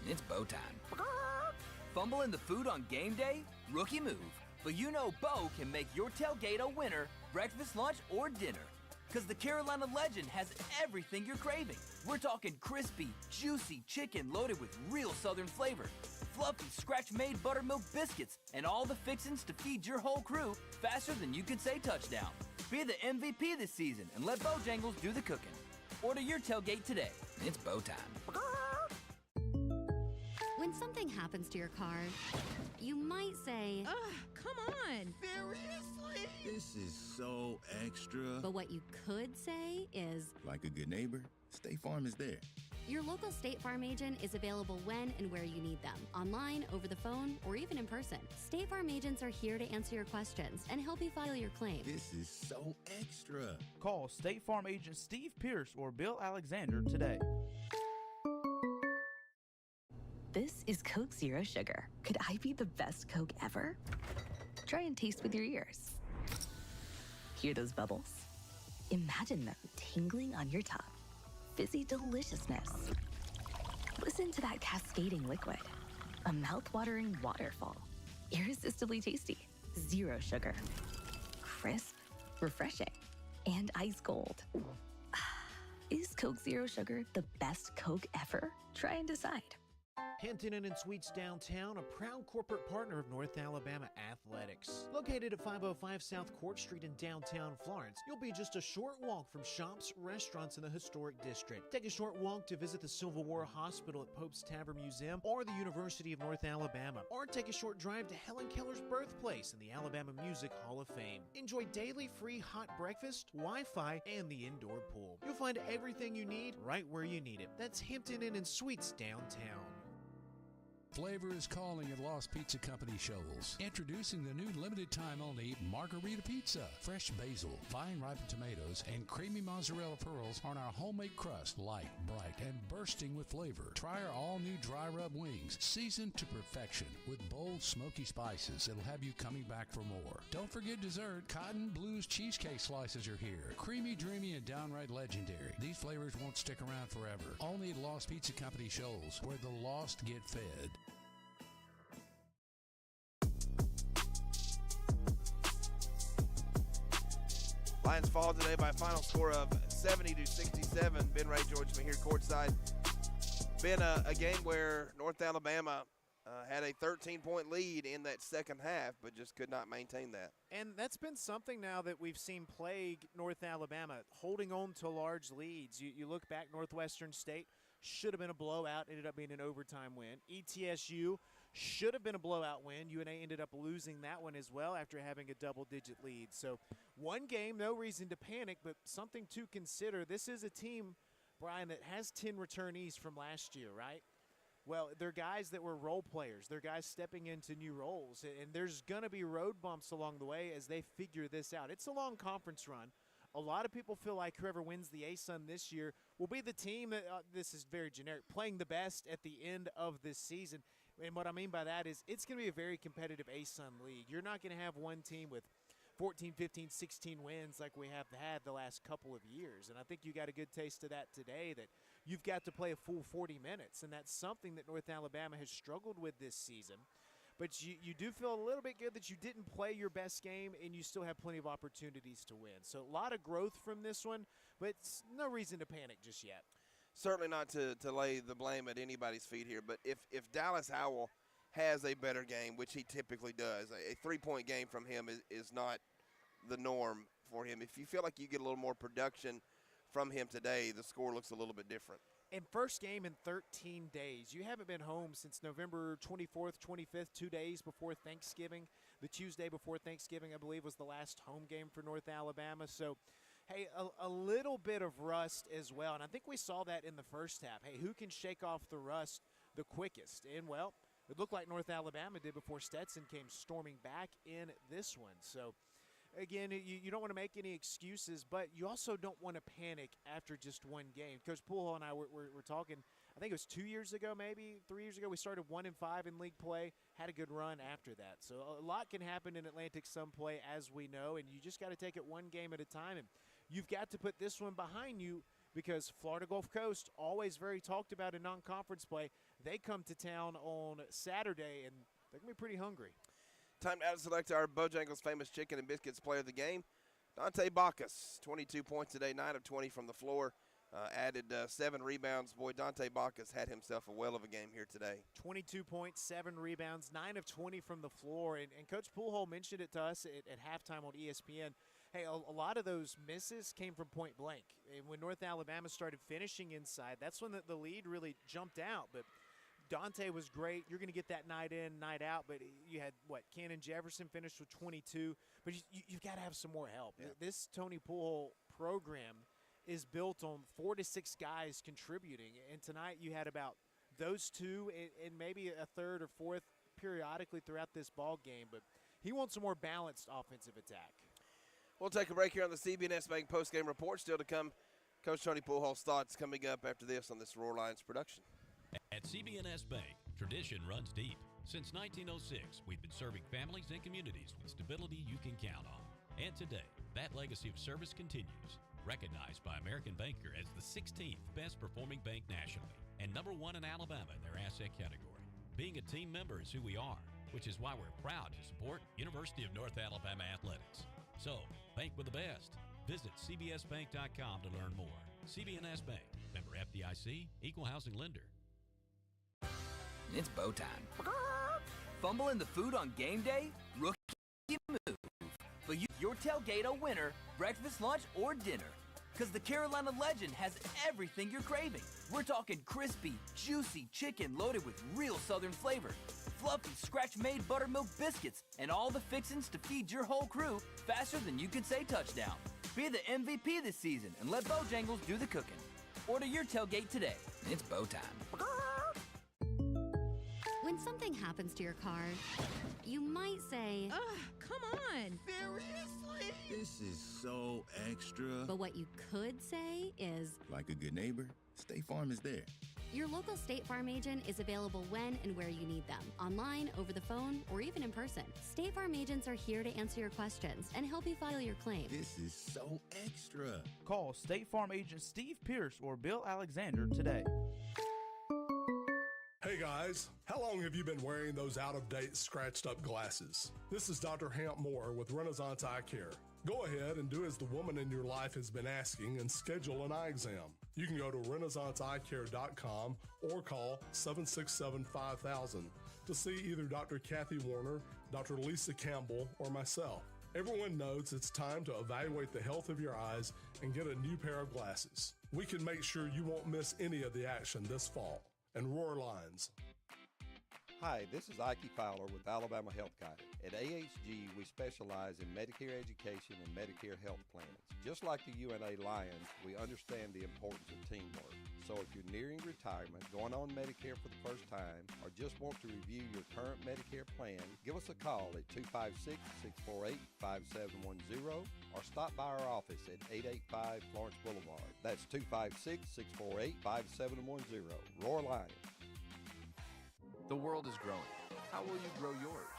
It's Bo time. Fumbling the food on game day? Rookie move. But you know Bo can make your tailgate a winner, breakfast, lunch, or dinner. Because the Carolina Legend has everything you're craving. We're talking crispy, juicy chicken loaded with real Southern flavor, fluffy scratch-made buttermilk biscuits, and all the fixins to feed your whole crew faster than you could say touchdown. Be the MVP this season and let Bojangles do the cooking. Order your tailgate today. It's bow time. When something happens to your car, you might say, Ugh, come on. Seriously? This is so extra. but what you could say is, Like a good neighbor, State Farm is there. your local State Farm agent is available when and where you need them, online, over the phone, or even in person. State Farm agents are here to answer your questions and help you file your claim. This is so extra. Call State Farm agent Steve Pierce or Bill Alexander today. This is Coke Zero Sugar. Could I be the best Coke ever? Try and taste with your ears. Hear those bubbles? Imagine them tingling on your tongue. Fizzy deliciousness. Listen to that cascading liquid. A mouth-watering waterfall. Irresistibly tasty. Zero sugar. Crisp, refreshing, and ice cold. Is Coke Zero Sugar the best Coke ever? Try and decide. Hampton Inn and Suites downtown, a proud corporate partner of North Alabama Athletics. Located at 505 South Court Street in downtown Florence, you'll be just a short walk from shops, restaurants in the historic district. Take a short walk to visit the Civil War Hospital at Pope's Tavern Museum or the University of North Alabama. Or take a short drive to Helen Keller's birthplace in the Alabama Music Hall of Fame. Enjoy daily free hot breakfast, Wi-Fi, and the indoor pool. You'll find everything you need right where you need it. That's Hampton Inn and Suites downtown. Flavor is calling at Lost Pizza Company Shoals. Introducing the new limited time only Margarita Pizza. Fresh basil, fine ripened tomatoes, and creamy mozzarella pearls on our homemade crust. Light, bright, and bursting with flavor. Try our all new dry rub wings, seasoned to perfection with bold smoky spices that'll have you coming back for more. Don't forget dessert. Cotton Blues cheesecake slices are here. Creamy, dreamy, and downright legendary. These flavors won't stick around forever. Only at Lost Pizza Company Shoals, where the lost get fed. Lions fall today by a final score of 70-67. Ben Ray, George here courtside. Been a game where North Alabama had a 13-point lead in that second half, but just could not maintain that. And that's been something now that we've seen plague North Alabama, holding on to large leads. You look back, Northwestern State should have been a blowout, ended up being an overtime win. ETSU should have been a blowout win. UNA ended up losing that one as well after having a double-digit lead. So one game, no reason to panic, but something to consider. This is a team, Brian, that has 10 returnees from last year, right? Well, they're guys that were role players. They're guys stepping into new roles, and there's going to be road bumps along the way as they figure this out. It's a long conference run. A lot of people feel like whoever wins the ASUN this year will be the team that, this is very generic, playing the best at the end of this season. And what I mean by that is it's going to be a very competitive ASUN league. You're not going to have one team with 14, 15, 16 wins like we have had the last couple of years. And I think you got a good taste of that today, that you've got to play a full 40 minutes. And that's something that North Alabama has struggled with this season. But you do feel a little bit good that you didn't play your best game and you still have plenty of opportunities to win. So a lot of growth from this one, but no reason to panic just yet. Certainly not to lay the blame at anybody's feet here, but if Dallas Howell has a better game, which he typically does, a three-point game from him is not the norm for him. If you feel like you get a little more production from him today, the score looks a little bit different. And first game in 13 days. You haven't been home since November 24th, 25th, 2 days before Thanksgiving. The Tuesday before Thanksgiving, I believe, was the last home game for North Alabama. So, hey, a little bit of rust as well. And I think we saw that in the first half. Hey, who can shake off the rust the quickest? And, well, it looked like North Alabama did before Stetson came storming back in this one. So, again, you don't want to make any excuses, but you also don't want to panic after just one game. Coach Poole and I were talking, I think it was 2 years ago, maybe 3 years ago. We started 1-5 in league play, had a good run after that. So a lot can happen in Atlantic Sun play, as we know, and you just got to take it one game at a time. And you've got to put this one behind you because Florida Gulf Coast, always very talked about in non-conference play, they come to town on Saturday, and they're going to be pretty hungry. Time now to select our Bojangles Famous Chicken and Biscuits player of the game. Dante Bacchus, 22 points today, 9 of 20 from the floor. Added 7 rebounds. Boy, Dante Bacchus had himself a well of a game here today. 22 points, 7 rebounds, 9 of 20 from the floor. And Coach Poolhole mentioned it to us at halftime on ESPN. Hey, a lot of those misses came from point blank. And when North Alabama started finishing inside, that's when the lead really jumped out. But Dante was great. You're going to get that night in, night out. But you had, Cannon Jefferson finished with 22. But you've got to have some more help. Yeah. This Tony Poole program is built on 4 to 6 guys contributing. And tonight you had about those two and maybe a third or fourth periodically throughout this ball game. But he wants a more balanced offensive attack. We'll take a break here on the CBNS Bank postgame report. Still to come, Coach Tony Poolhall's thoughts coming up after this on this Roar Lions production. At CBNS Bank, tradition runs deep. Since 1906, we've been serving families and communities with stability you can count on. And today, that legacy of service continues. Recognized by American Banker as the 16th best performing bank nationally and #1 in Alabama in their asset category. Being a team member is who we are, which is why we're proud to support University of North Alabama Athletics. So, bank with the best. Visit cbsbank.com to learn more. CBNS Bank, member FDIC, equal housing lender. It's bow time. Fumbling the food on game day? Rookie move. But your tailgate a winner, breakfast, lunch, or dinner. Because the Carolina Legend has everything you're craving. We're talking crispy, juicy chicken loaded with real Southern flavor, fluffy, scratch-made buttermilk biscuits, and all the fixins to feed your whole crew faster than you can say touchdown. Be the MVP this season and let Bojangles do the cooking. Order your tailgate today. It's bow time. When something happens to your car, you might say, Ugh, come on. Seriously? This is so extra. but what you could say is, Like a good neighbor, State Farm is there. your local State Farm agent is available when and where you need them, online, over the phone, or even in person. State Farm agents are here to answer your questions and help you file your claim. This is so extra. Call State Farm agent Steve Pierce or Bill Alexander today. Hey guys, how long have you been wearing those out-of-date, scratched-up glasses? This is Dr. Hamp Moore with Renaissance Eye Care. Go ahead and do as the woman in your life has been asking and schedule an eye exam. You can go to renaissanceeyecare.com or call 767-5000 to see either Dr. Kathy Warner, Dr. Lisa Campbell, or myself. Everyone knows it's time to evaluate the health of your eyes and get a new pair of glasses. We can make sure you won't miss any of the action this fall. And Roar Lines. Hi, this is Ike Fowler with Alabama Health Guidance. At AHG, we specialize in Medicare education and Medicare health plans. Just like the UNA Lions, we understand the importance of teamwork. So if you're nearing retirement, going on Medicare for the first time, or just want to review your current Medicare plan, give us a call at 256-648-5710 or stop by our office at 885 Florence Boulevard. That's 256-648-5710. Roar Lions. The world is growing. How will you grow yours?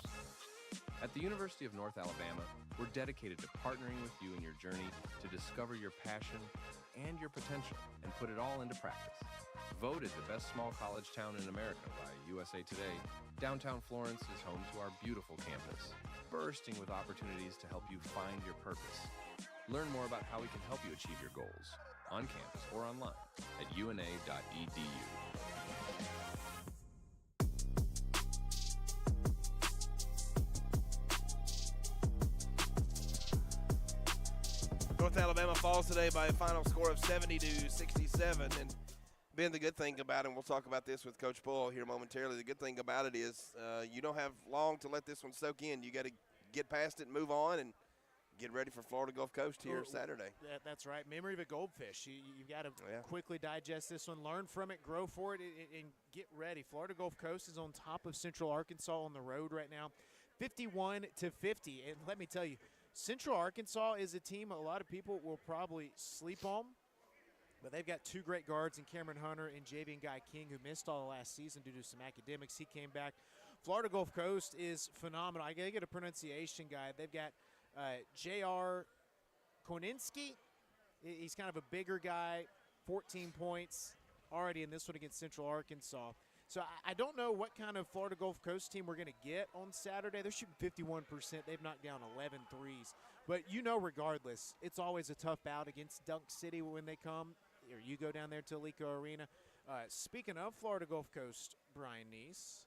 At the University of North Alabama, we're dedicated to partnering with you in your journey to discover your passion and your potential and put it all into practice. Voted the best small college town in America by USA Today, downtown Florence is home to our beautiful campus, bursting with opportunities to help you find your purpose. Learn more about how we can help you achieve your goals on campus or online at una.edu. North Alabama falls today by a final score of 70-67. And Ben, the good thing about it, and we'll talk about this with Coach Poole here momentarily, the good thing about it is you don't have long to let this one soak in. You got to get past it and move on and get ready for Florida Gulf Coast here Saturday. That's right. Memory of a goldfish. You've got to quickly digest this one, learn from it, grow for it, and get ready. Florida Gulf Coast is on top of Central Arkansas on the road right now, 51-50. And let me tell you, Central Arkansas is a team a lot of people will probably sleep on, but they've got two great guards in Cameron Hunter and Javian Guy King, who missed all the last season due to some academics. He came back. Florida Gulf Coast is phenomenal. I got to get a pronunciation guide. They've got J.R. Koninski. He's kind of a bigger guy, 14 points already in this one against Central Arkansas. So I don't know what kind of Florida Gulf Coast team we're going to get on Saturday. They're shooting 51%. They've knocked down 11 threes. But regardless, it's always a tough bout against Dunk City when they come, or you go down there to Alico Arena. Speaking of Florida Gulf Coast, Brian Neese,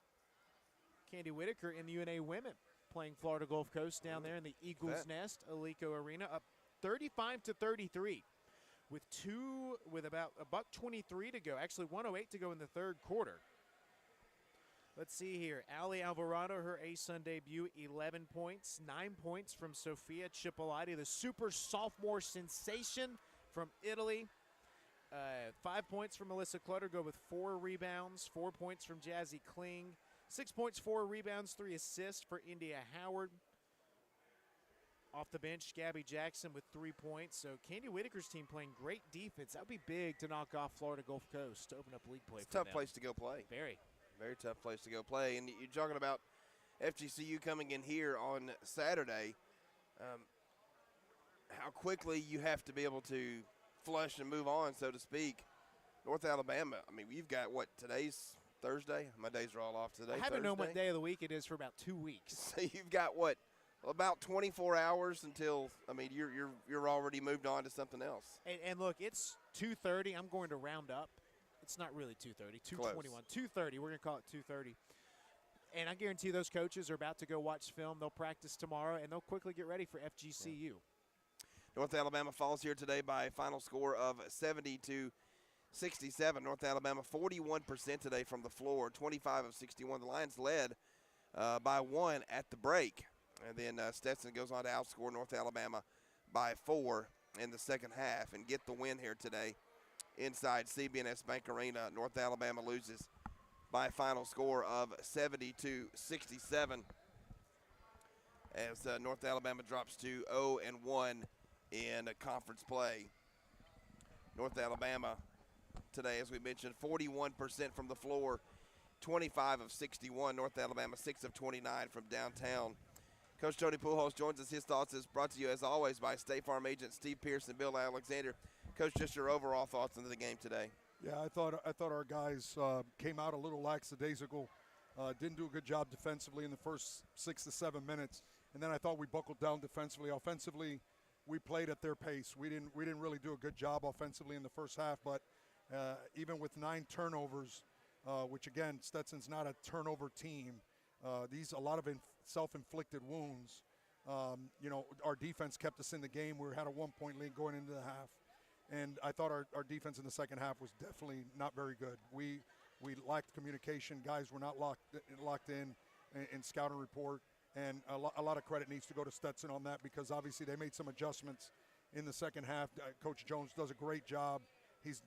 Candy Whitaker and the UNA women playing Florida Gulf Coast down there in the Eagles Nest Alico Arena, up 35-33 with about $1:23 to go. Actually, 1:08 to go in the third quarter. Let's see here. Ali Alvarado, her A-Sun debut, 11 points. 9 points from Sofia Cipollati, the super sophomore sensation from Italy. 5 points from Melissa Cluttergo with 4 rebounds. 4 points from Jazzy Kling. 6 points, 4 rebounds, 3 assists for India Howard. Off the bench, Gabby Jackson with 3 points. So Candy Whitaker's team playing great defense. That would be big to knock off Florida Gulf Coast to open up league play. It's a tough place to go play. Very tough place to go play. And you're talking about FGCU coming in here on Saturday. How quickly you have to be able to flush and move on, so to speak. North Alabama, I mean, you've got what, today's Thursday? My days are all off today. I haven't known what day of the week it is for about 2 weeks. So you've got what, about 24 hours until, I mean, you're already moved on to something else. And look, it's 2:30. I'm going to round up. It's not really 2:30, 2:21. 2:30, we're going to call it 2:30. And I guarantee those coaches are about to go watch film. They'll practice tomorrow, and they'll quickly get ready for FGCU. Yeah. North Alabama falls here today by a final score of 70-67. North Alabama 41% today from the floor, 25 of 61. The Lions led by 1 at the break. And then Stetson goes on to outscore North Alabama by 4 in the second half and get the win here today. Inside CB&S Bank Arena, North Alabama loses by a final score of 70-67 as North Alabama drops to 0-1 in conference play. North Alabama today, as we mentioned, 41% from the floor, 25 of 61. North Alabama 6 of 29 from downtown. Coach Tony Pujols joins us. His thoughts is brought to you, as always, by State Farm agent Steve Pierce and Bill Alexander. Coach, just your overall thoughts on the game today. Yeah, I thought our guys came out a little lackadaisical. Didn't do a good job defensively in the first 6 to 7 minutes, and then I thought we buckled down defensively. Offensively, we played at their pace. We didn't really do a good job offensively in the first half, but even with 9 turnovers, which again, Stetson's not a turnover team. A lot of self-inflicted wounds. Our defense kept us in the game. We had a 1-point lead going into the half. And I thought our defense in the second half was definitely not very good. We lacked communication. Guys were not locked in scout and report. And a lot of credit needs to go to Stetson on that because obviously they made some adjustments in the second half. Coach Jones does a great job. He's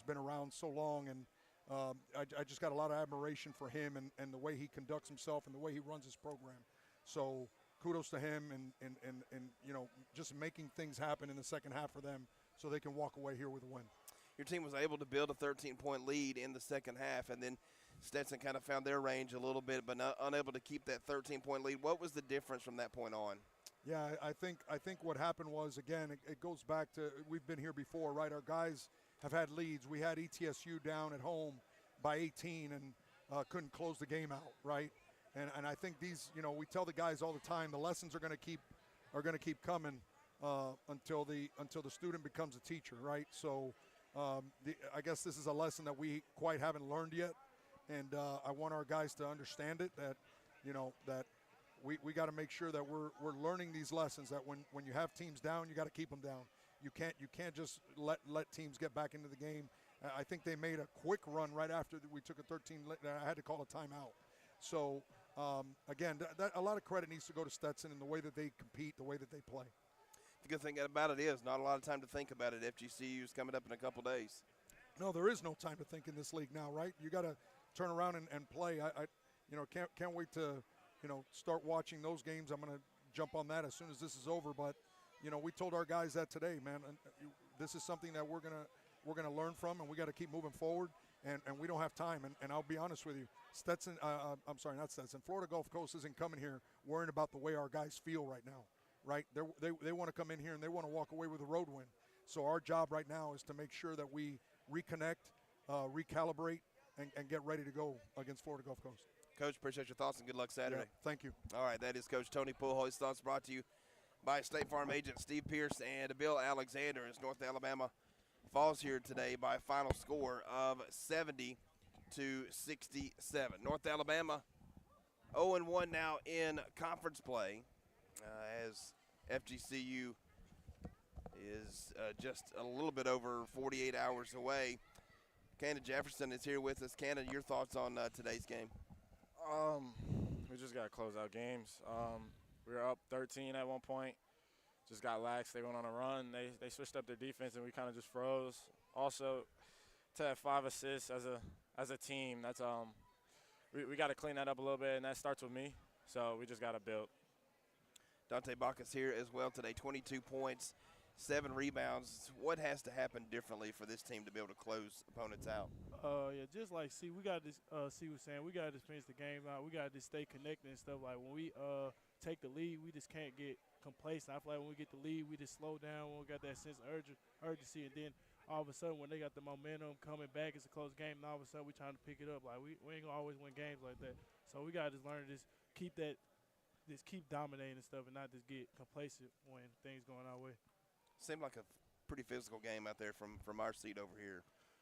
been around so long, and I just got a lot of admiration for him and the way he conducts himself and the way he runs his program. So kudos to him and just making things happen in the second half for them so they can walk away here with a win. Your team was able to build a 13-point lead in the second half, and then Stetson kind of found their range a little bit, but unable to keep that 13-point lead. What was the difference from that point on? Yeah, I think what happened was, again, it goes back to we've been here before, right? Our guys have had leads. We had ETSU down at home by 18 and couldn't close the game out, right? And I think these, we tell the guys all the time the lessons are going to keep coming until the student becomes a teacher, right? So I guess this is a lesson that we quite haven't learned yet, and I want our guys to understand it that that we got to make sure that we're learning these lessons. That when you have teams down, you got to keep them down. You can't just let teams get back into the game. I think they made a quick run right after we took a 13. I had to call a timeout. So again, a lot of credit needs to go to Stetson in the way that they compete, the way that they play. The good thing about it is not a lot of time to think about it. FGCU is coming up in a couple days. No, there is no time to think in this league now, right? You got to turn around and play. I can't wait to start watching those games. I'm going to jump on that as soon as this is over. But we told our guys that today, man. And this is something that we're gonna learn from, and we got to keep moving forward. And we don't have time. And I'll be honest with you, Stetson. I'm sorry, not Stetson. Florida Gulf Coast isn't coming here worrying about the way our guys feel right now. Right? They want to come in here and they want to walk away with a road win. So our job right now is to make sure that we reconnect, recalibrate, and get ready to go against Florida Gulf Coast. Coach, appreciate your thoughts and good luck Saturday. Yeah, thank you. All right, that is Coach Tony Pujols. His thoughts brought to you by State Farm agent Steve Pierce and Bill Alexander as North Alabama falls here today by a final score of 70-67. North Alabama 0-1 now in conference play as FGCU is just a little bit over 48 hours away. Cannon Jefferson is here with us. Cannon, your thoughts on today's game? We just got to close out games. We were up 13 at one point. Just got lax. They went on a run. They switched up their defense, and we kind of just froze. Also, to have 5 assists as a team, that's we got to clean that up a little bit, and that starts with me. So we just got to build. Dante Bacchus here as well today, 22 points, 7 rebounds. What has to happen differently for this team to be able to close opponents out? Yeah, just like we got this. Was saying we got to finish the game out. We got to stay connected and stuff. Like when we take the lead, we just can't get complacent. I feel like when we get the lead, we just slow down. When we got that sense of urgency, and then all of a sudden when they got the momentum coming back, it's a close game, and all of a sudden we trying to pick it up. Like we ain't gonna always win games like that. So we gotta just learn to just keep dominating and stuff, and not just get complacent when things going our way. Seemed like a pretty physical game out there from our seat over here.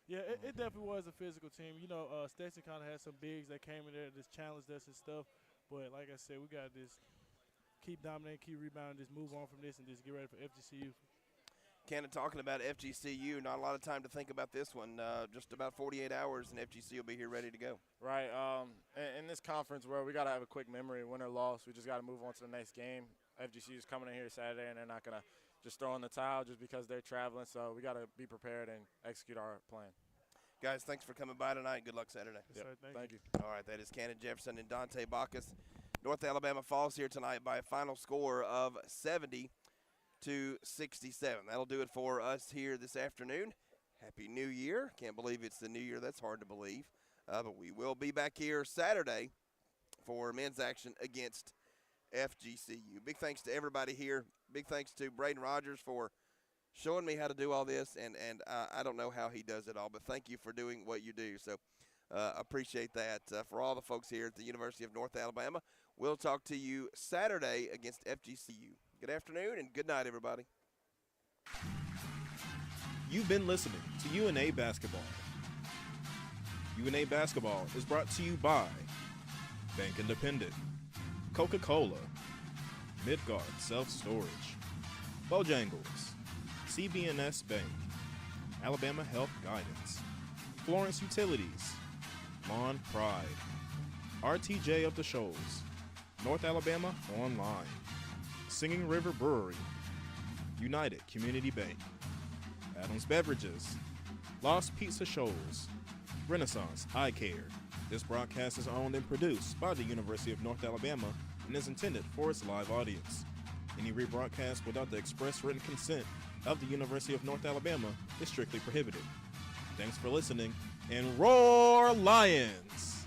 Yeah, it definitely was a physical team. You know, Stetson kind of had some bigs that came in there and just challenged us and stuff. But like I said, we got to just keep dominating, keep rebounding, just move on from this and just get ready for FGCU. Cannon, talking about FGCU, not a lot of time to think about this one. Just about 48 hours, and FGCU will be here ready to go. Right. In this conference where we got to have a quick memory, win or loss, we just got to move on to the next game. FGCU is coming in here Saturday, and they're not going to just throw in the towel just because they're traveling. So we got to be prepared and execute our plan. Guys, thanks for coming by tonight. Good luck Saturday. Yes, sir, thank you. All right, that is Cannon Jefferson and Dante Bacchus. North Alabama falls here tonight by a final score of 70-67. That'll do it for us here this afternoon. Happy New Year. Can't believe it's the new year. That's hard to believe. But we will be back here Saturday for men's action against FGCU. Big thanks to everybody here. Big thanks to Braden Rogers for showing me how to do all this, and I don't know how he does it all, but thank you for doing what you do. So appreciate that. For all the folks here at the University of North Alabama, we'll talk to you Saturday against FGCU. Good afternoon and good night, everybody. You've been listening to UNA Basketball. UNA Basketball is brought to you by Bank Independent, Coca-Cola, Midgard Self-Storage, Bojangles, CBNS Bank, Alabama Health Guidance, Florence Utilities, Lawn Pride, RTJ of the Shoals, North Alabama Online, Singing River Brewery, United Community Bank, Adams Beverages, Lost Pizza Shoals, Renaissance Eye Care. This broadcast is owned and produced by the University of North Alabama and is intended for its live audience. Any rebroadcast without the express written consent of the University of North Alabama is strictly prohibited. Thanks for listening, and roar Lions!